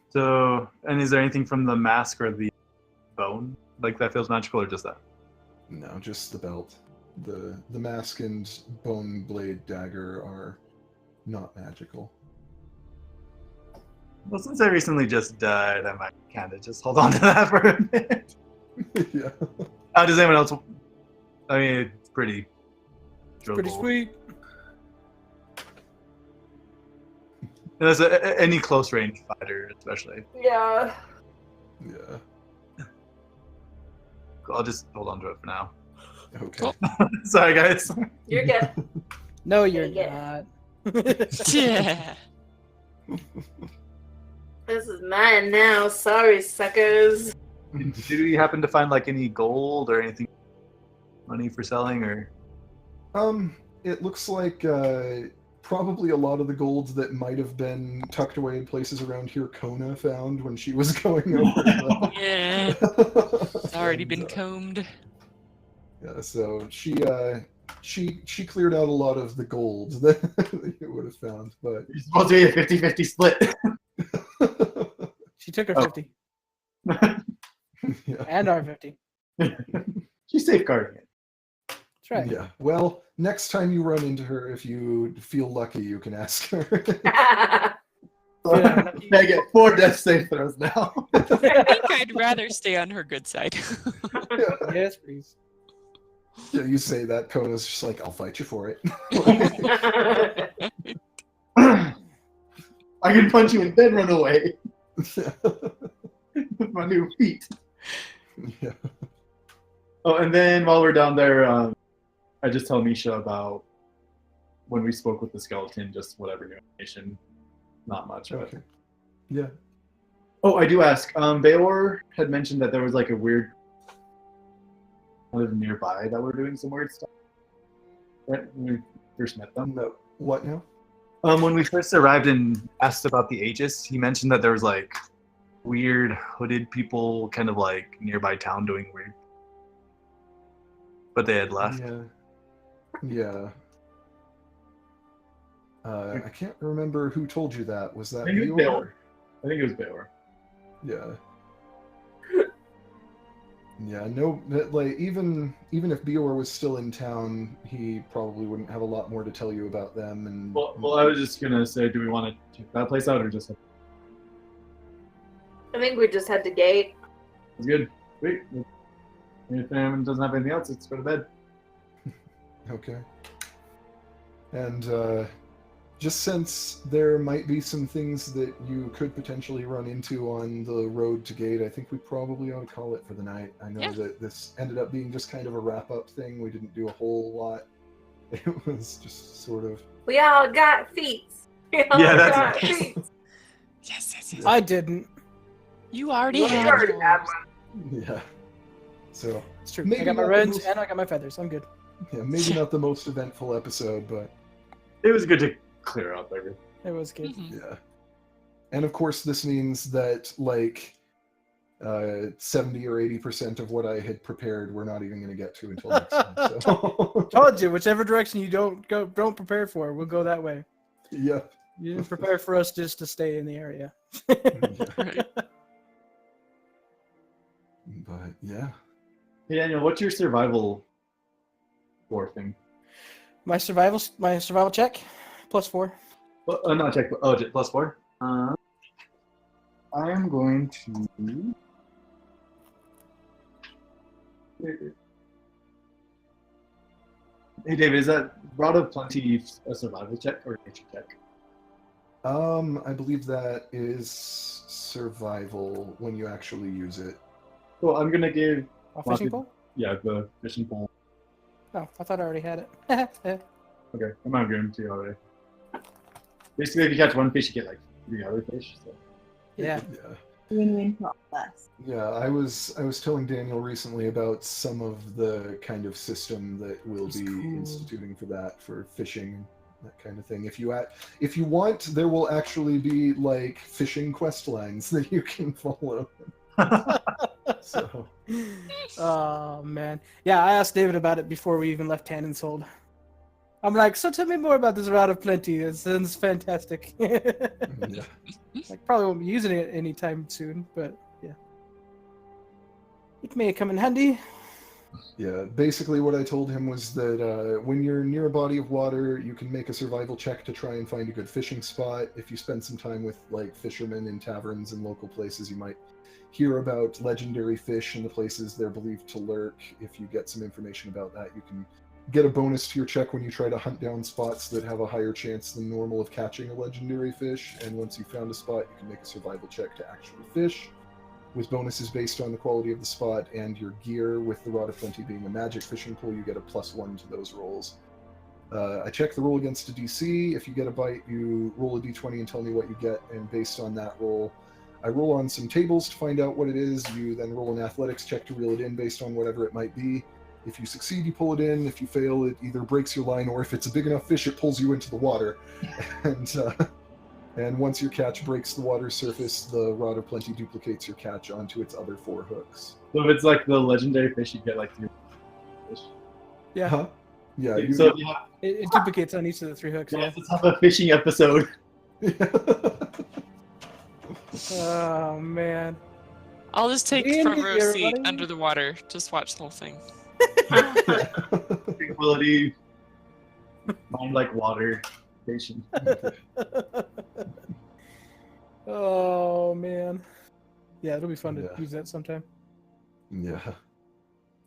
Speaker 4: So, and is there anything from the mask or the bone like that feels magical, or just that?
Speaker 3: no, just the belt. The mask and bone blade dagger are not magical.
Speaker 4: Well, since I recently just died, I might kind of just hold on to that for a minute.
Speaker 3: Yeah.
Speaker 4: Does anyone else? I mean, it's pretty.
Speaker 2: Pretty
Speaker 4: durable.
Speaker 2: sweet.
Speaker 4: And there's any close range fighter, especially.
Speaker 1: Yeah.
Speaker 3: Yeah.
Speaker 4: I'll just hold on to it for now.
Speaker 3: Okay.
Speaker 5: Cool.
Speaker 4: Sorry, guys.
Speaker 1: You're good.
Speaker 2: No, you're
Speaker 1: Yeah.
Speaker 2: not.
Speaker 5: Yeah.
Speaker 1: This is mine now. Sorry, suckers.
Speaker 4: Did we happen to find like any gold or anything, money for selling, or?
Speaker 3: It looks like probably a lot of the golds that might have been tucked away in places around here Kona found when she was going over.
Speaker 5: Yeah. It's already
Speaker 3: And,
Speaker 5: been combed.
Speaker 3: Yeah, so she She cleared out a lot of the gold that you would have found, but
Speaker 4: You're supposed to be a 50-50 split.
Speaker 2: She took her
Speaker 4: Oh.
Speaker 2: 50
Speaker 3: yeah.
Speaker 2: and our 50.
Speaker 4: She's safeguarding it.
Speaker 2: That's right.
Speaker 3: Yeah. Well, next time you run into her, if you feel lucky, you can ask her.
Speaker 2: Yeah.
Speaker 4: I get 4 death save throws now.
Speaker 5: I think I'd rather stay on her good side.
Speaker 2: Yes, please.
Speaker 3: Yeah, you say that, Kona's just like, I'll fight you for it.
Speaker 4: I can punch you and then run away with my new feet.
Speaker 3: Yeah.
Speaker 4: Oh, and then while we're down there, I just tell Misha about when we spoke with the skeleton, just whatever new information. Not much, but...
Speaker 3: Okay. Yeah.
Speaker 4: Oh, I do ask. Bayor had mentioned that there was like a weird kind of nearby that were doing some weird stuff. Right? When we first met them.
Speaker 3: No. What now?
Speaker 4: When we first arrived and asked about the Aegis, he mentioned that there was like weird hooded people kind of like nearby town doing weird. But they had left.
Speaker 3: Yeah. Yeah. I can't remember who told you that. Was that
Speaker 4: I think it was Bayor. I think it was Bayor.
Speaker 3: Yeah. Yeah, no, like even if Bior was still in town, he probably wouldn't have a lot more to tell you about them. And
Speaker 4: Well, I was just gonna say, do we want to check that place out or just?
Speaker 1: I think we just head to gate.
Speaker 4: It's good. Sweet. If anyone doesn't have anything else, let's go to bed.
Speaker 3: Okay. And just since there might be some things that you could potentially run into on the road to gate, I think we probably ought to call it for the night. I know that this ended up being just kind of a wrap-up thing. We didn't do a whole lot. It was just sort of...
Speaker 1: We all got feet.
Speaker 4: That's
Speaker 5: Yes.
Speaker 2: I didn't.
Speaker 5: You already
Speaker 1: You
Speaker 5: had
Speaker 1: already
Speaker 5: yours.
Speaker 1: had one.
Speaker 3: Yeah. So,
Speaker 2: It's true.
Speaker 3: Maybe
Speaker 2: I got my
Speaker 3: not the
Speaker 2: reds
Speaker 3: most-
Speaker 2: and I got my feathers. I'm good.
Speaker 3: yeah, maybe not the most eventful episode, but
Speaker 4: It was good to clear up everything.
Speaker 2: It was good.
Speaker 5: Mhm.
Speaker 3: yeah. And of course, this means that, like, 70 or 80% of what I had prepared we're not even going to get to until next time. So.
Speaker 2: Told you, whichever direction you don't prepare for, we'll go that way.
Speaker 3: Yep.
Speaker 2: You didn't prepare for us just to stay in the area.
Speaker 5: Right.
Speaker 3: But yeah.
Speaker 4: Hey Daniel, what's your survival score thing?
Speaker 2: My survival check, +4.
Speaker 4: Well, not check, but +4. I am going to. Hey David, is that Rod of Plenty a survival check or nature check?
Speaker 3: I believe that is survival when you actually use it.
Speaker 4: Well, I'm gonna give
Speaker 2: A fishing pole?
Speaker 4: the fishing pole.
Speaker 2: Oh, I thought I already had it.
Speaker 4: Okay, I'm not going to already. Basically, if you catch one fish, you get like 3 other fish. So.
Speaker 2: Yeah.
Speaker 3: Yeah.
Speaker 6: Win-win for all of us.
Speaker 3: Yeah, I was telling Daniel recently about some of the kind of system that we'll
Speaker 2: It's
Speaker 3: be
Speaker 2: cool.
Speaker 3: instituting for that, for fishing, that kind of thing. If you want, there will actually be like fishing quest lines that you can follow. So
Speaker 2: Oh man, yeah. I asked David about it before we even left Tannensold. I'm like, so tell me more about this Rod of Plenty. It sounds fantastic.
Speaker 3: yeah.
Speaker 2: Like, probably won't be using it anytime soon, but yeah, it may come in handy.
Speaker 3: Yeah, basically what I told him was that when you're near a body of water, you can make a survival check to try and find a good fishing spot. If you spend some time with like fishermen in taverns and local places, you might hear about legendary fish and the places they're believed to lurk. If you get some information about that, you can get a bonus to your check when you try to hunt down spots that have a higher chance than normal of catching a legendary fish. And once you've found a spot, you can make a survival check to actually fish, with bonuses based on the quality of the spot and your gear. With the Rod of Plenty being a magic fishing pole, you get a +1 to those rolls. I check the roll against a DC. If you get a bite, you roll a d20 and tell me what you get, and based on that roll, I roll on some tables to find out what it is. You then roll an athletics check to reel it in based on whatever it might be. If you succeed, you pull it in. If you fail, it either breaks your line, or if it's a big enough fish, it pulls you into the water. And once your catch breaks the water surface, the Rod of Plenty duplicates your catch onto its other 4 hooks.
Speaker 4: So if it's like the legendary fish, you get like 3 fish.
Speaker 2: Yeah.
Speaker 3: Huh? Yeah,
Speaker 4: So yeah,
Speaker 2: It duplicates on each of the 3 hooks. Yeah.
Speaker 4: let's have a fishing episode.
Speaker 2: Oh man.
Speaker 5: I'll just take the
Speaker 2: D&D,
Speaker 5: front row seat
Speaker 2: everybody.
Speaker 5: under the water. Just watch the whole thing.
Speaker 4: Tranquility, mind like water, patient.
Speaker 2: Oh man. Yeah, it'll be fun to
Speaker 3: Yeah.
Speaker 2: use that sometime.
Speaker 3: Yeah.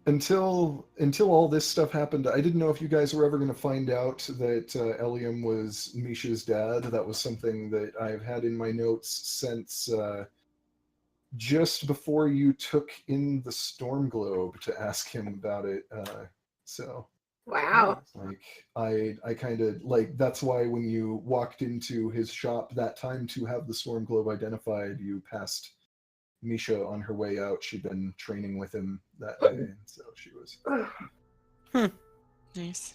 Speaker 3: Until all this stuff happened, I didn't know if you guys were ever going to find out that Eliam was Misha's dad. That was something that I've had in my notes since just before you took in the storm globe to ask him about it. So
Speaker 1: Wow.
Speaker 3: like I kind of like that's why when you walked into his shop that time to have the storm globe identified, you passed Misha on her way out. She'd been training with him that day, and so she was.
Speaker 5: Nice.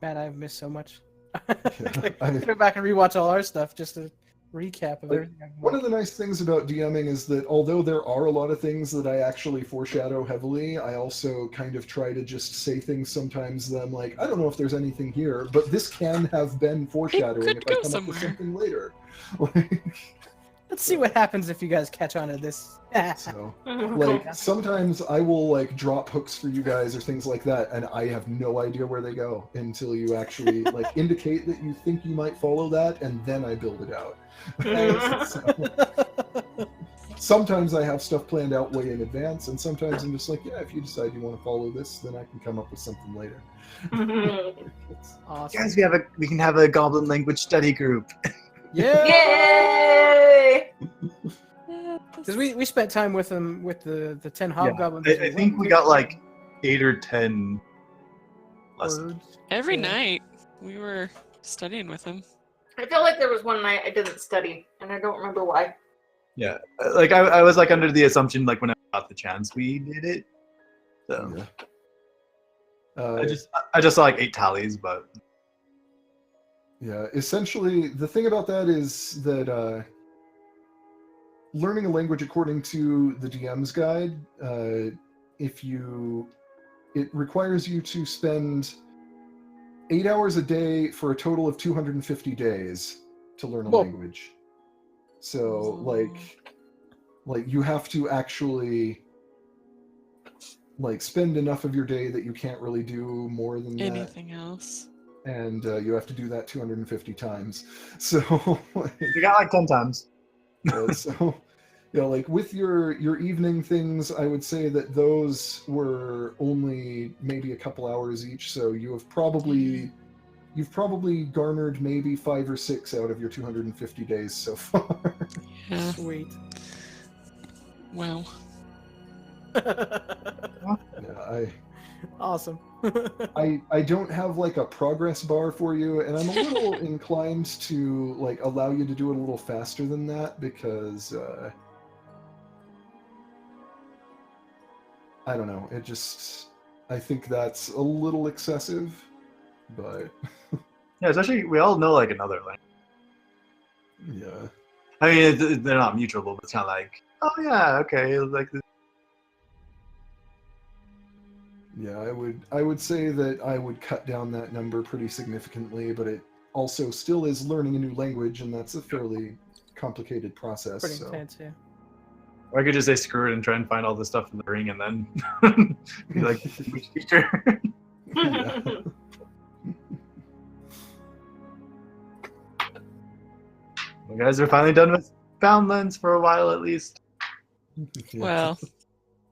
Speaker 2: Man, I've missed so much.
Speaker 3: Yeah,
Speaker 2: Go back and rewatch all our stuff just to recap of
Speaker 3: Like,
Speaker 2: everything. I've
Speaker 3: one of
Speaker 2: watched.
Speaker 3: the nice things about DMing is that although there are a lot of things that I actually foreshadow heavily, I also kind of try to just say things sometimes that I'm like, I don't know if there's anything here, but this can have been foreshadowing
Speaker 5: could
Speaker 3: if I
Speaker 5: go
Speaker 3: come up with
Speaker 5: somewhere.
Speaker 3: something later. Like,
Speaker 2: Let's see what happens if you guys catch on to this.
Speaker 3: so,
Speaker 1: Oh,
Speaker 3: like sometimes I will like drop hooks for you guys or things like that, and I have no idea where they go until you actually like indicate that you think you might follow that, and then I build it out. So, sometimes I have stuff planned out way in advance, and sometimes I'm just like, yeah, if you decide you want to follow this, then I can come up with something later. It's-
Speaker 2: Awesome.
Speaker 4: Guys, we can have a goblin language study group.
Speaker 2: Yeah.
Speaker 1: Yay!
Speaker 2: Because we spent time with them with the 10 hobgoblins.
Speaker 4: I think we got like 8 or 10 lessons.
Speaker 2: words.
Speaker 5: Every
Speaker 2: Yeah.
Speaker 5: night we were studying with him.
Speaker 1: I feel like there was one night I didn't study, and I don't remember why.
Speaker 4: Yeah, like I was like under the assumption like when I got the chance we did it. So
Speaker 3: yeah.
Speaker 4: I just saw like 8 tallies, but
Speaker 3: Yeah, essentially, the thing about that is that learning a language according to the DM's guide, it requires you to spend 8 hours a day for a total of 250 days to learn a
Speaker 2: Whoa.
Speaker 3: language. So, like you have to actually like spend enough of your day that you can't really do more than that.
Speaker 5: Anything else?
Speaker 3: And you have to do that 250 times. So,
Speaker 4: we got like 10 times.
Speaker 3: so you know, like with your evening things, I would say that those were only maybe a couple hours each. So you've probably garnered maybe 5 or 6 out of your 250 days so far.
Speaker 5: Yeah.
Speaker 2: Sweet.
Speaker 5: Wow.
Speaker 3: Yeah,
Speaker 2: Awesome.
Speaker 3: I don't have like a progress bar for you, and I'm a little inclined to like allow you to do it a little faster than that because I don't know. I think that's a little excessive, but
Speaker 4: Yeah, especially we all know like another language.
Speaker 3: yeah.
Speaker 4: I mean, they're not mutual, but it's kind of like, oh yeah, okay, like this.
Speaker 3: Yeah, I would say that I would cut down that number pretty significantly, but it also still is learning a new language, and that's a fairly complicated process.
Speaker 2: Pretty
Speaker 3: So.
Speaker 2: intense, yeah.
Speaker 4: Or I could just say screw it and try and find all this stuff in the ring, and then be like, which feature?
Speaker 3: Yeah.
Speaker 4: You guys are finally done with Boundlands for a while, at least.
Speaker 3: Yeah.
Speaker 5: Well,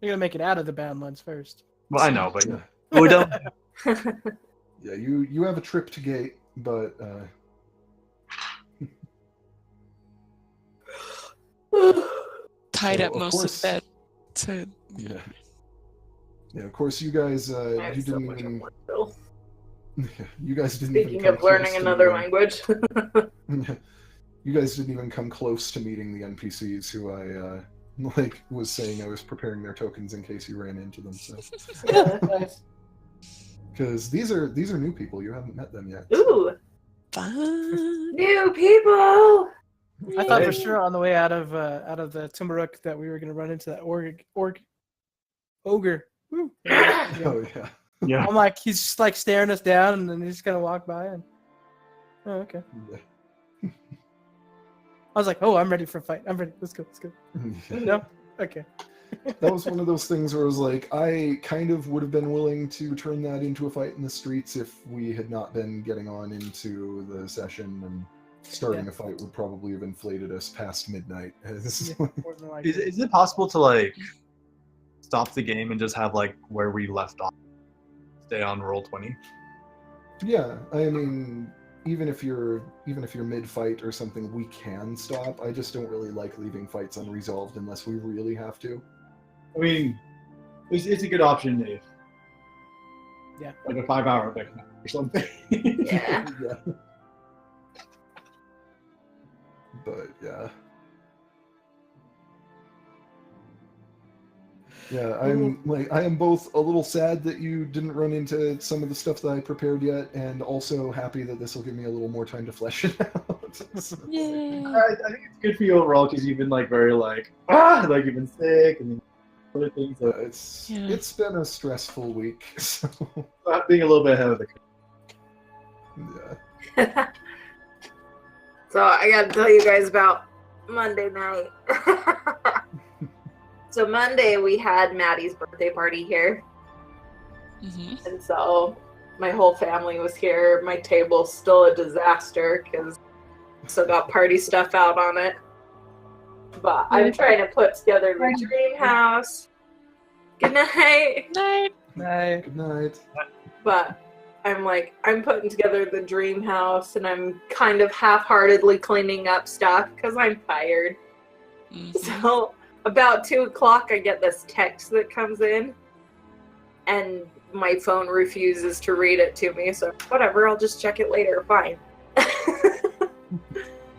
Speaker 2: You're gonna make it out of the Boundlands first.
Speaker 4: Well, I know, but
Speaker 3: Yeah.
Speaker 4: we don't.
Speaker 3: Yeah, you have a trip to gate, but
Speaker 5: tied
Speaker 3: So,
Speaker 5: up
Speaker 3: of
Speaker 5: most
Speaker 3: course-
Speaker 5: of that. To
Speaker 3: yeah. Yeah, of course you guys
Speaker 1: I
Speaker 3: you
Speaker 1: have so
Speaker 3: didn't
Speaker 1: much
Speaker 3: even
Speaker 1: homework still.
Speaker 3: you guys didn't even
Speaker 1: Speaking
Speaker 3: come
Speaker 1: of learning
Speaker 3: close to
Speaker 1: another
Speaker 3: meeting-
Speaker 1: language.
Speaker 3: You guys didn't even come close to meeting the NPCs who I like was saying I was preparing their tokens in case you ran into them. So
Speaker 2: Nice.
Speaker 3: because these are new people, you haven't met them yet.
Speaker 1: Ooh,
Speaker 5: fun.
Speaker 1: new people!
Speaker 2: I thought
Speaker 3: Hey.
Speaker 2: for sure on the way out of the Timbrook that we were gonna run into that ogre. Woo.
Speaker 3: Oh yeah.
Speaker 4: Yeah.
Speaker 2: I'm like, he's just like staring us down, and then he's just gonna walk by. And oh, okay.
Speaker 3: Yeah.
Speaker 2: I was like, oh, I'm ready for a fight. I'm ready. Let's go. Let's go. No. Okay.
Speaker 3: That was one of those things where I was like, I kind of would have been willing to turn that into a fight in the streets if we had not been getting on into the session, and starting a fight would probably have inflated us past midnight.
Speaker 2: Yeah, more than likely.
Speaker 4: Is it possible to like stop the game and just have like where we left off stay on roll 20?
Speaker 3: Yeah, I mean, even if you're mid-fight or something, we can stop. I just don't really like leaving fights unresolved unless we really have to.
Speaker 4: I mean, it's a good option if like a 5-hour event or something.
Speaker 1: Yeah.
Speaker 3: Yeah. But yeah. Yeah, I am both a little sad that you didn't run into some of the stuff that I prepared yet, and also happy that this will give me a little more time to flesh it out.
Speaker 5: Yay.
Speaker 4: I think it's good for you overall because you've been like very like like you've been sick and other things. So
Speaker 3: It's been a stressful week, so
Speaker 4: being a little bit ahead of the
Speaker 3: yeah.
Speaker 1: So I gotta tell you guys about Monday night. So Monday we had Maddie's birthday party here.
Speaker 5: Mm-hmm.
Speaker 1: And so my whole family was here. My table's still a disaster because I still got party stuff out on it. But I'm trying to put together the dream house. Good night.
Speaker 5: Night.
Speaker 2: Night.
Speaker 3: Good night.
Speaker 1: But I'm putting together the dream house, and I'm kind of half-heartedly cleaning up stuff because I'm tired.
Speaker 5: Mm-hmm.
Speaker 1: So about 2:00, I get this text that comes in, and my phone refuses to read it to me. So whatever, I'll just check it later. Fine.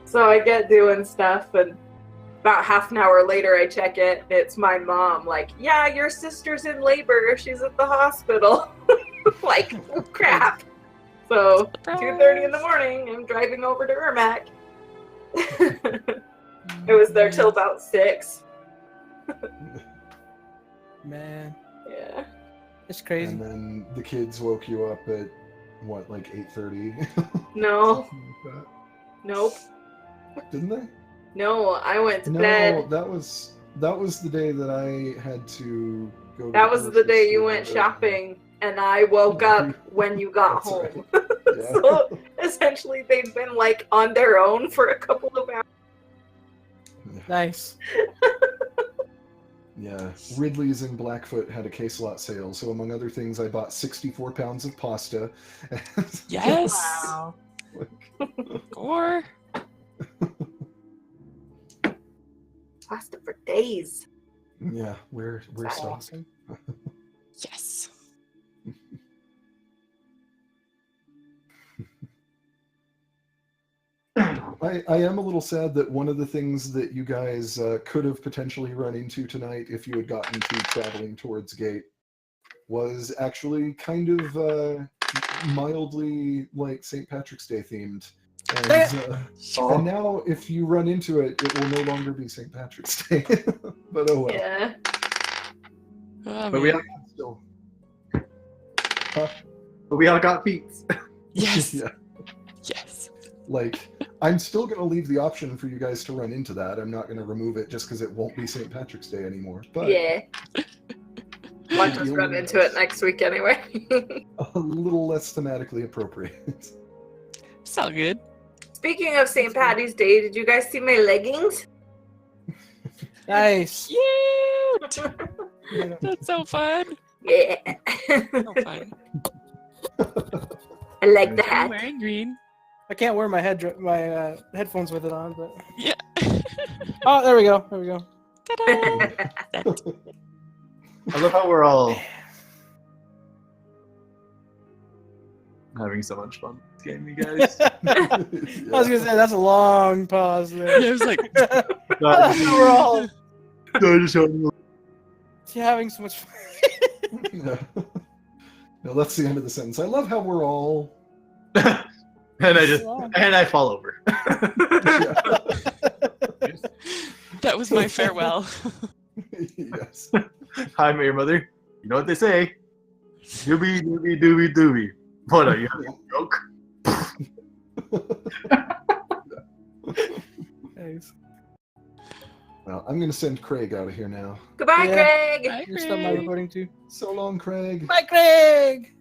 Speaker 1: So I get doing stuff, and about half an hour later, I check it. And it's my mom. Like, yeah, your sister's in labor. She's at the hospital. Like, oh, crap. So 2:30 in the morning, I'm driving over to Ermac. It was there till about 6.
Speaker 2: Man,
Speaker 1: Yeah.
Speaker 2: it's crazy.
Speaker 3: And then the kids woke you up at what, like 8:30?
Speaker 1: No.
Speaker 3: Something like
Speaker 1: Nope.
Speaker 3: that. Didn't they?
Speaker 1: No, I went to
Speaker 3: No,
Speaker 1: bed.
Speaker 3: that was the day that I had to go.
Speaker 1: That was the
Speaker 3: grocery
Speaker 1: day you
Speaker 3: store.
Speaker 1: went shopping, and I woke up when you got
Speaker 3: That's
Speaker 1: home.
Speaker 3: right. Yeah.
Speaker 1: So essentially, they'd been like on their own for a couple of hours.
Speaker 2: Nice.
Speaker 3: Yeah, Ridley's in Blackfoot had a case lot sale, so among other things, I bought 64 pounds of pasta.
Speaker 5: Yes.
Speaker 1: Wow.
Speaker 5: Or
Speaker 1: Pasta for days.
Speaker 3: Yeah, we're
Speaker 1: That's
Speaker 3: stocked.
Speaker 2: Awesome.
Speaker 5: yes.
Speaker 3: I am a little sad that one of the things that you guys could have potentially run into tonight if you had gotten to traveling towards Gate was actually kind of mildly like St. Patrick's Day themed. And now if you run into it, it will no longer be St. Patrick's Day. But oh well.
Speaker 1: Yeah.
Speaker 5: Oh,
Speaker 4: But we
Speaker 5: man.
Speaker 4: all still. But we all got feet.
Speaker 5: Yes.
Speaker 3: Yeah.
Speaker 5: Yes.
Speaker 3: Like, I'm still going to leave the option for you guys to run into that. I'm not going to remove it just because it won't be St. Patrick's Day anymore. But
Speaker 1: Yeah. Watch us run into it next week anyway.
Speaker 3: a little less thematically appropriate.
Speaker 5: It's all good.
Speaker 1: Speaking of St. Patty's Day, did you guys see my leggings?
Speaker 2: Nice.
Speaker 5: Cute. That's so fun.
Speaker 1: Yeah.
Speaker 5: So fun.
Speaker 1: I like the
Speaker 5: I'm
Speaker 1: hat.
Speaker 5: wearing green.
Speaker 2: I can't wear my headphones with it on, but
Speaker 5: Yeah.
Speaker 2: oh, there we go. There we go.
Speaker 5: Ta-da.
Speaker 4: I love how we're all having so much fun with this game, you guys.
Speaker 2: I was gonna say that's a long pause there.
Speaker 5: Yeah, I was like,
Speaker 2: We're all having so much fun.
Speaker 3: No, that's the end of the sentence. I love how we're all.
Speaker 4: and I fall over.
Speaker 5: that was my farewell.
Speaker 3: Yes.
Speaker 4: Hi, Mayor Mother. You know what they say. Doobie. What are you, broke?
Speaker 2: Nice.
Speaker 3: Well, I'm going to send Craig out of here now.
Speaker 1: Goodbye,
Speaker 2: Yeah.
Speaker 1: Craig.
Speaker 5: Bye,
Speaker 2: Just stop my
Speaker 5: Craig.
Speaker 2: recording too.
Speaker 3: So long, Craig.
Speaker 2: Bye, Craig!